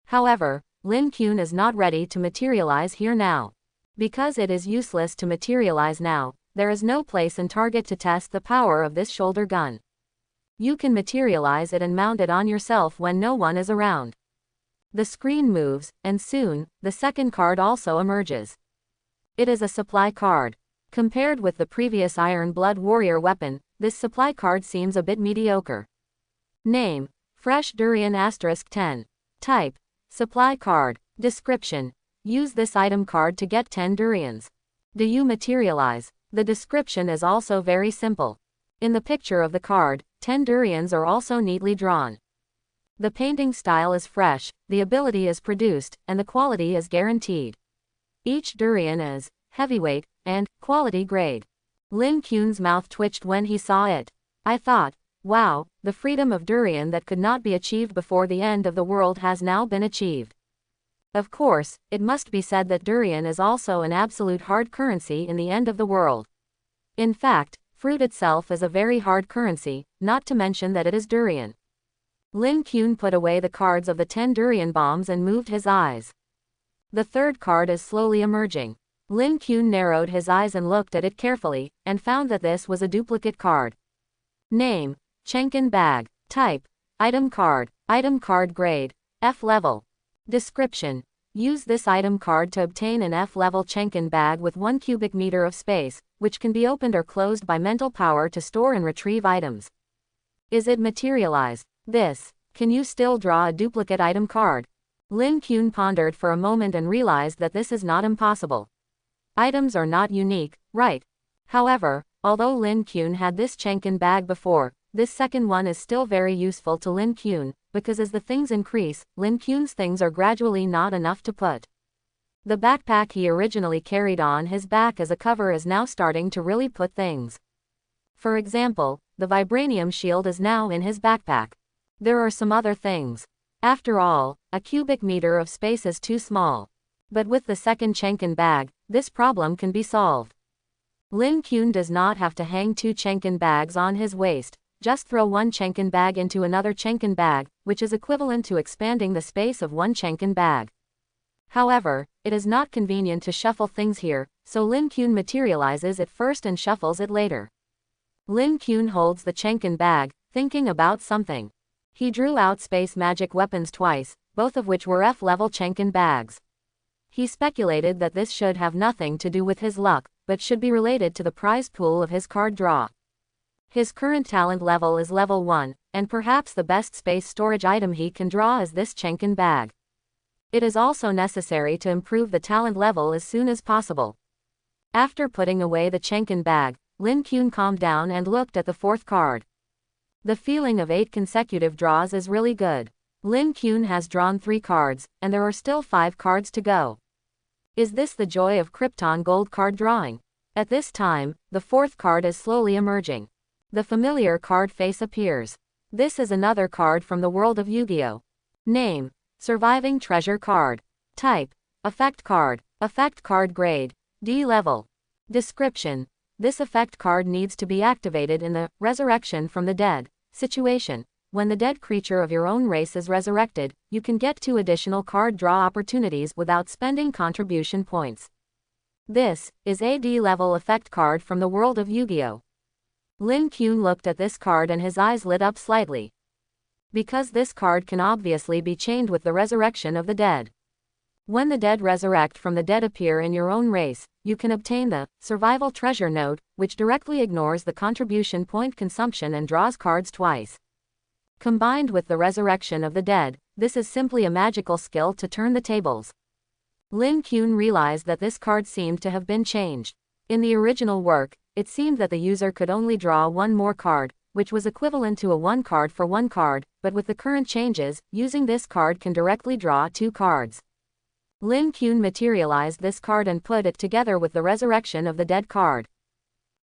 However, Lin Kuan is not ready to materialize here now. Because it is useless to materialize now, there is no place and target to test the power of this shoulder gun. You can materialize it and mount it on yourself when no one is around. The screen moves, and soon, the second card also emerges. It is a supply card. Compared with the previous Iron Blood Warrior weapon, this supply card seems a bit mediocre. Name: Fresh Durian *10. Type: Supply card. Description: Use this item card to get 10 durians. Do you materialize? The description is also very simple. In the picture of the card, 10 durians are also neatly drawn. The painting style is fresh, the ability is produced, and the quality is guaranteed. Each durian is heavyweight and quality grade. Lin Kuan's mouth twitched when he saw it. I thought, wow, the freedom of durian that could not be achieved before the end of the world has now been achieved. Of course, it must be said that durian is also an absolute hard currency in the end of the world. In fact, fruit itself is a very hard currency, not to mention that it is durian. Lin Kuan put away the cards of the 10 durian bombs and moved his eyes. The third card is slowly emerging. Lin Kuan narrowed his eyes and looked at it carefully, and found that this was a duplicate card. Name: Chenkin Bag. Type: Item card. Item card grade: F level. Description: Use this item card to obtain an F-level Chenkin bag with 1 cubic meter of space, which can be opened or closed by mental power to store and retrieve items. Is it materialized? This. Can you still draw a duplicate item card? Lin Kuan pondered for a moment and realized that this is not impossible. Items are not unique, right? However, although Lin Kuan had this Chenkin bag before, this second one is still very useful to Lin Kuan, because as the things increase, Lin Kuan's things are gradually not enough to put. The backpack he originally carried on his back as a cover is now starting to really put things. For example, the vibranium shield is now in his backpack. There are some other things. After all, a cubic meter of space is too small. But with the second Chenkin bag, this problem can be solved. Lin Kuan does not have to hang 2 Chenkin bags on his waist, just throw 1 Chenkin bag into another Chenkin bag, which is equivalent to expanding the space of 1 Chenkin bag. However, it is not convenient to shuffle things here, so Lin Kuan materializes it first and shuffles it later. Lin Kuan holds the Chenkin bag, thinking about something. He drew out space magic weapons twice, both of which were F-level Chenkin bags. He speculated that this should have nothing to do with his luck, but should be related to the prize pool of his card draw. His current talent level is level 1, and perhaps the best space storage item he can draw is this Chenkin bag. It is also necessary to improve the talent level as soon as possible. After putting away the Chenkin bag, Lin Kuan calmed down and looked at the fourth card. The feeling of 8 consecutive draws is really good. Lin Kuan has drawn 3 cards, and there are still 5 cards to go. Is this the joy of Krypton Gold card drawing? At this time, the fourth card is slowly emerging. The familiar card face appears. This is another card from the world of Yu-Gi-Oh! Name: Surviving Treasure card. Type: Effect card. Effect card grade: D level. Description: This effect card needs to be activated in the resurrection from the dead situation. When the dead creature of your own race is resurrected, you can get 2 additional card draw opportunities without spending contribution points. This is a D-level effect card from the world of Yu-Gi-Oh! Lin Kuan looked at this card and his eyes lit up slightly. Because this card can obviously be chained with the resurrection of the dead. When the dead resurrect from the dead appear in your own race, you can obtain the Survival Treasure Note, which directly ignores the contribution point consumption and draws cards twice. Combined with the resurrection of the dead, this is simply a magical skill to turn the tables. Lin Kuan realized that this card seemed to have been changed. In the original work, it seemed that the user could only draw one more card, which was equivalent to a 1 card for 1 card, but with the current changes, using this card can directly draw 2 cards. Lin Kuan materialized this card and put it together with the resurrection of the dead card.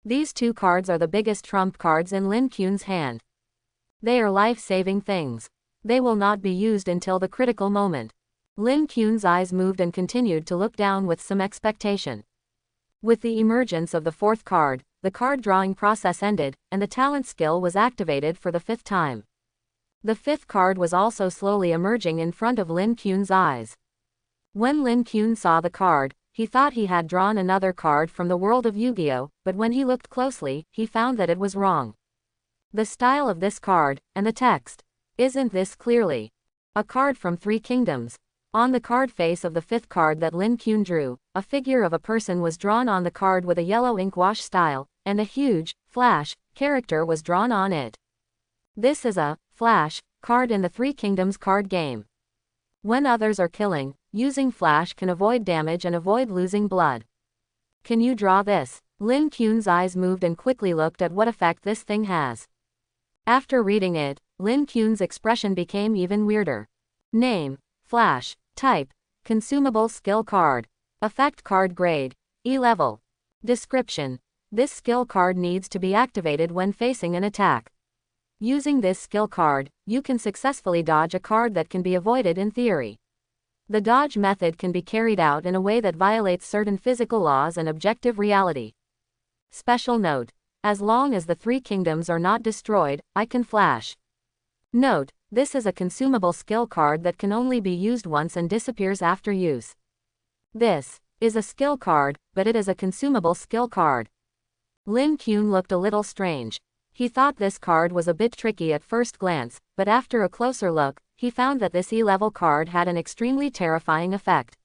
These 2 cards are the biggest trump cards in Lin Kuan's hand. They are life-saving things. They will not be used until the critical moment. Lin Kuan's eyes moved and continued to look down with some expectation. With the emergence of the 4th card, the card drawing process ended, and the talent skill was activated for the 5th time. The 5th card was also slowly emerging in front of Lin Kuan's eyes. When Lin Kuan saw the card, he thought he had drawn another card from the world of Yu-Gi-Oh!, but when he looked closely, he found that it was wrong. The style of this card, and the text. Isn't this clearly a card from 3 kingdoms? On the card face of the 5th card that Lin Kuan drew, a figure of a person was drawn on the card with a yellow ink wash style, and a huge, flash, character was drawn on it. This is a flash card in the 3 kingdoms card game. When others are killing, using flash can avoid damage and avoid losing blood. Can you draw this? Lin Kuan's eyes moved and quickly looked at what effect this thing has. After reading it, Lin Kuan's expression became even weirder. Name, flash, type, consumable skill card, effect card grade, E level. Description: this skill card needs to be activated when facing an attack. Using this skill card, you can successfully dodge a card that can be avoided in theory. The dodge method can be carried out in a way that violates certain physical laws and objective reality. Special note: as long as the 3 kingdoms are not destroyed, I can flash. Note: this is a consumable skill card that can only be used once and disappears after use. This is a skill card, but it is a consumable skill card. Lin Kuan looked a little strange. He thought this card was a bit tricky at first glance, but after a closer look, he found that this E-level card had an extremely terrifying effect.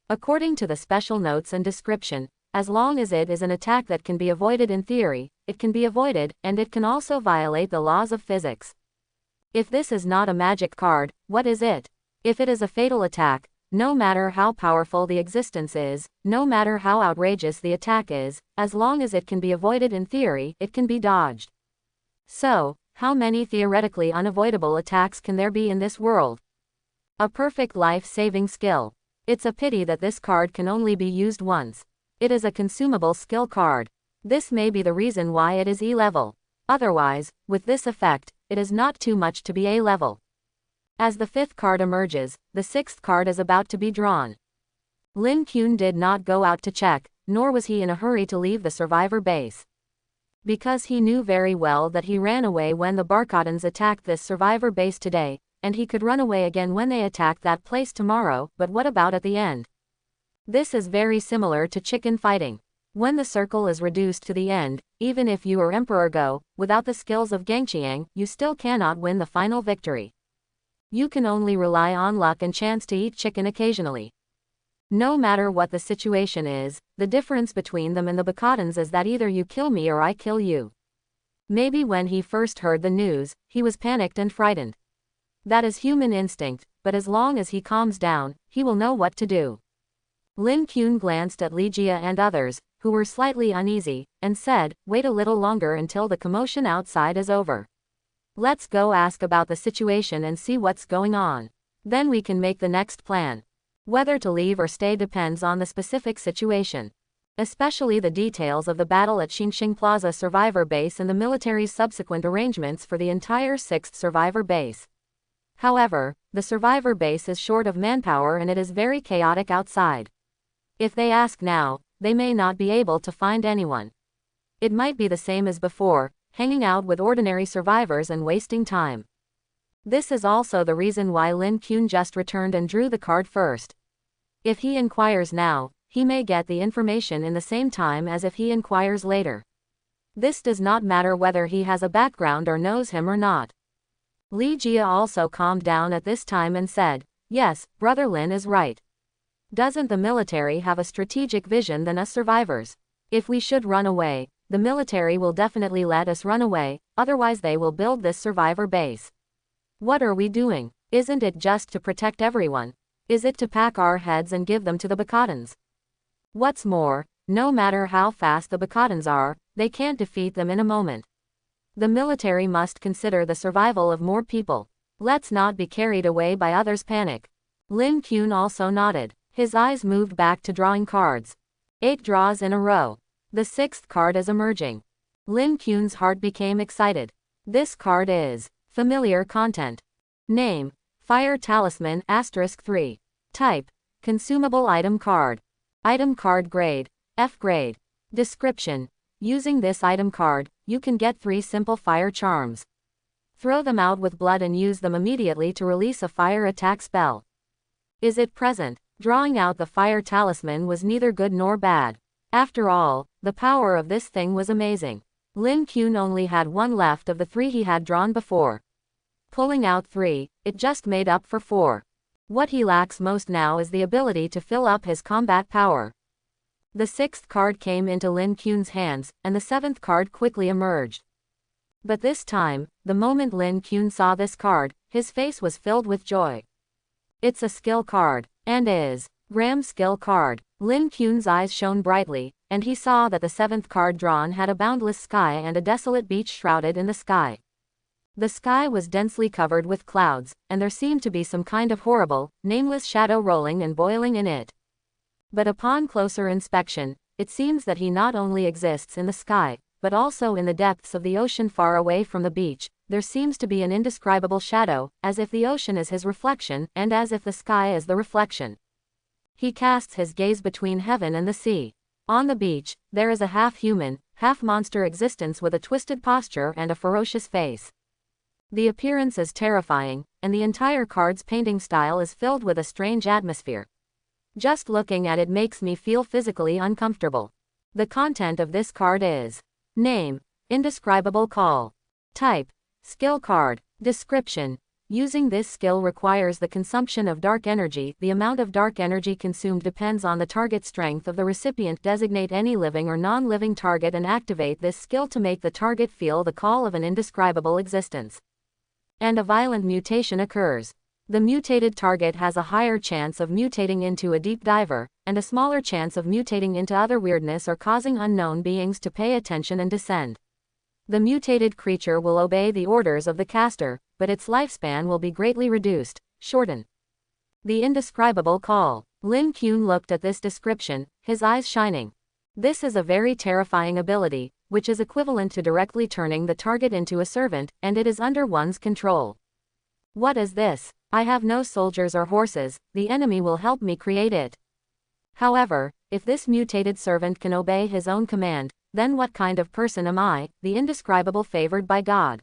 According to the special notes and description, as long as it is an attack that can be avoided in theory, it can be avoided, and it can also violate the laws of physics. If this is not a magic card, what is it? If it is a fatal attack, no matter how powerful the existence is, no matter how outrageous the attack is, as long as it can be avoided in theory, it can be dodged. So, how many theoretically unavoidable attacks can there be in this world? A perfect life-saving skill. It's a pity that this card can only be used once. It is a consumable skill card. This may be the reason why it is E-level. Otherwise, with this effect, it is not too much to be A-level. As the 5th card emerges, the 6th card is about to be drawn. Lin Kuan did not go out to check, nor was he in a hurry to leave the survivor base. Because he knew very well that he ran away when the Barkadans attacked this survivor base today, and he could run away again when they attack that place tomorrow, but what about at the end? This is very similar to chicken fighting. When the circle is reduced to the end, even if you or Emperor Go, without the skills of Gangqiang, you still cannot win the final victory. You can only rely on luck and chance to eat chicken occasionally. No matter what the situation is, the difference between them and the Bakatans is that either you kill me or I kill you. Maybe when he first heard the news, he was panicked and frightened. That is human instinct, but as long as he calms down, he will know what to do. Lin Kuan glanced at Li Jia and others, who were slightly uneasy, and said, "Wait a little longer until the commotion outside is over. Let's go ask about the situation and see what's going on. Then we can make the next plan. Whether to leave or stay depends on the specific situation. Especially the details of the battle at Xingxing Plaza survivor base and the military's subsequent arrangements for the entire 6th survivor base. However, the survivor base is short of manpower and it is very chaotic outside. If they ask now, they may not be able to find anyone. It might be the same as before, hanging out with ordinary survivors and wasting time. This is also the reason why Lin Kuan just returned and drew the card first. If he inquires now, he may get the information in the same time as if he inquires later. This does not matter whether he has a background or knows him or not. Li Jia also calmed down at this time and said, "Yes, Brother Lin is right. Doesn't the military have a strategic vision than us survivors? If we should run away, the military will definitely let us run away, otherwise they will build this survivor base. What are we doing? Isn't it just to protect everyone? Is it to pack our heads and give them to the Bacadans? What's more, no matter how fast the Bacadans are, they can't defeat them in a moment. The military must consider the survival of more people. Let's not be carried away by others' panic. Lin Kuan also nodded. His eyes moved back to drawing cards. 8 draws in a row. The 6th card is emerging. Lin Kuan's heart became excited. This card is familiar content. Name: Fire Talisman *3. Type: Consumable item card. Item card grade: F grade. Description: Using this item card, you can get 3 simple fire charms. Throw them out with blood and use them immediately to release a fire attack spell. Is it present? Drawing out the fire talisman was neither good nor bad. After all, the power of this thing was amazing. Lin Kuan only had 1 left of the 3 he had drawn before. Pulling out 3, it just made up for 4. What he lacks most now is the ability to fill up his combat power. The 6th card came into Lin Kuan's hands, and the 7th card quickly emerged. But this time, the moment Lin Kuan saw this card, his face was filled with joy. It's a skill card, and is Ram skill card. Lin Kuan's eyes shone brightly, and he saw that the 7th card drawn had a boundless sky and a desolate beach shrouded in the sky. The sky was densely covered with clouds, and there seemed to be some kind of horrible, nameless shadow rolling and boiling in it. But upon closer inspection, it seems that he not only exists in the sky, but also in the depths of the ocean far away from the beach. There seems to be an indescribable shadow, as if the ocean is his reflection, and as if the sky is the reflection. He casts his gaze between heaven and the sea. On the beach, there is a half-human, half-monster existence with a twisted posture and a ferocious face. The appearance is terrifying, and the entire card's painting style is filled with a strange atmosphere. Just looking at it makes me feel physically uncomfortable. The content of this card is: Name: Indescribable Call. Type: Skill card. Description: Using this skill requires the consumption of dark energy. The amount of dark energy consumed depends on the target strength of the recipient. Designate any living or non-living target and activate this skill to make the target feel the call of an indescribable existence. And a violent mutation occurs. The mutated target has a higher chance of mutating into a deep diver, and a smaller chance of mutating into other weirdness or causing unknown beings to pay attention and descend. The mutated creature will obey the orders of the caster, but its lifespan will be greatly reduced, shortened. The indescribable call. Lin Kuan looked at this description, his eyes shining. This is a very terrifying ability, which is equivalent to directly turning the target into a servant, and it is under one's control. What is this? I have no soldiers or horses, the enemy will help me create it. However, if this mutated servant can obey his own command, then what kind of person am I, the indescribable favored by God?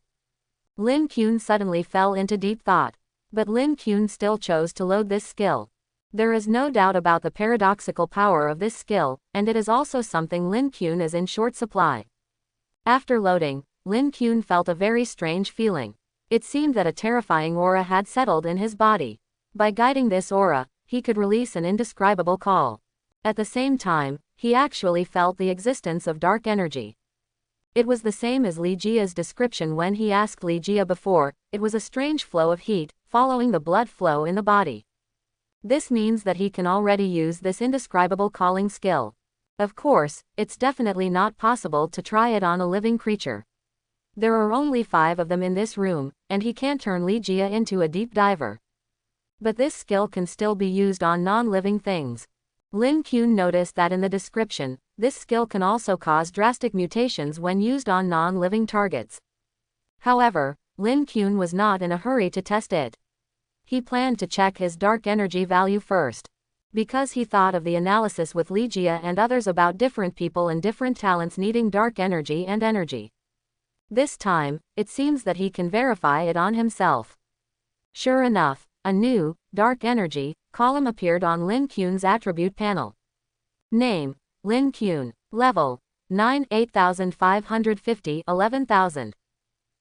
Lin Kuan suddenly fell into deep thought. But Lin Kuan still chose to load this skill. There is no doubt about the paradoxical power of this skill, and it is also something Lin Kuan is in short supply. After loading, Lin Kuan felt a very strange feeling. It seemed that a terrifying aura had settled in his body. By guiding this aura, he could release an indescribable call. At the same time, he actually felt the existence of dark energy. It was the same as Li Jia's description when he asked Li Jia before. It was a strange flow of heat, following the blood flow in the body. This means that he can already use this indescribable calling skill. Of course, it's definitely not possible to try it on a living creature. There are only 5 of them in this room, and he can't turn Li Jia into a deep diver. But this skill can still be used on non-living things. Lin Kuan noticed that in the description, this skill can also cause drastic mutations when used on non-living targets. However, Lin Kuan was not in a hurry to test it. He planned to check his dark energy value first. Because he thought of the analysis with Li Jia and others about different people and different talents needing dark energy and energy. This time, it seems that he can verify it on himself. Sure enough, a new, dark energy, column appeared on Lin Kuan's attribute panel. Name: Lin Kuan. Level: 9 8550 11,000.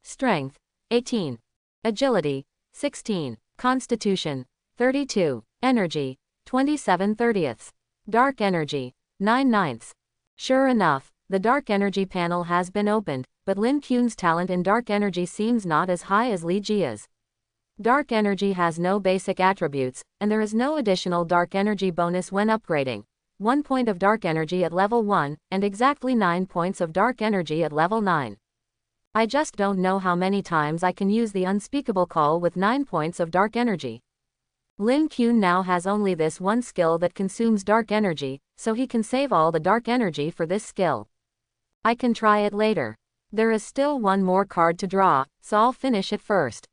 Strength: 18. Agility: 16. Constitution: 32. Energy: 27/30. Dark energy. 9/9. Sure enough, the dark energy panel has been opened, but Lin Kuen's talent in dark energy seems not as high as Li Jia's. Dark energy has no basic attributes, and there is no additional dark energy bonus when upgrading. 1 point of dark energy at level 1, and exactly 9 points of dark energy at level 9. I just don't know how many times I can use the unspeakable call with 9 points of dark energy. Lin Kuan now has only this one skill that consumes dark energy, so he can save all the dark energy for this skill. I can try it later. There is still one more card to draw, so I'll finish it first.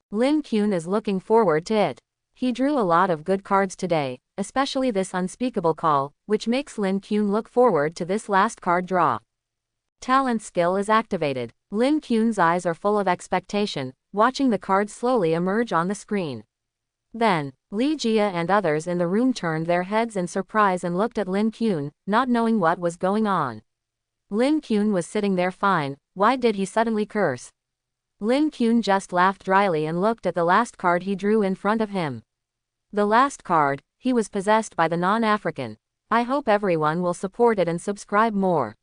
Lin Kuan is looking forward to it. He drew a lot of good cards today, especially this unspeakable call, which makes Lin Kuan look forward to this last card draw. Talent skill is activated. Lin Kuan's eyes are full of expectation, watching the cards slowly emerge on the screen. Then, Li Jia and others in the room turned their heads in surprise and looked at Lin Kuan, not knowing what was going on. Lin Kuan was sitting there fine, why did he suddenly curse? Lin Kuan just laughed dryly and looked at the last card he drew in front of him. The last card, he was possessed by the non-African. I hope everyone will support it and subscribe more.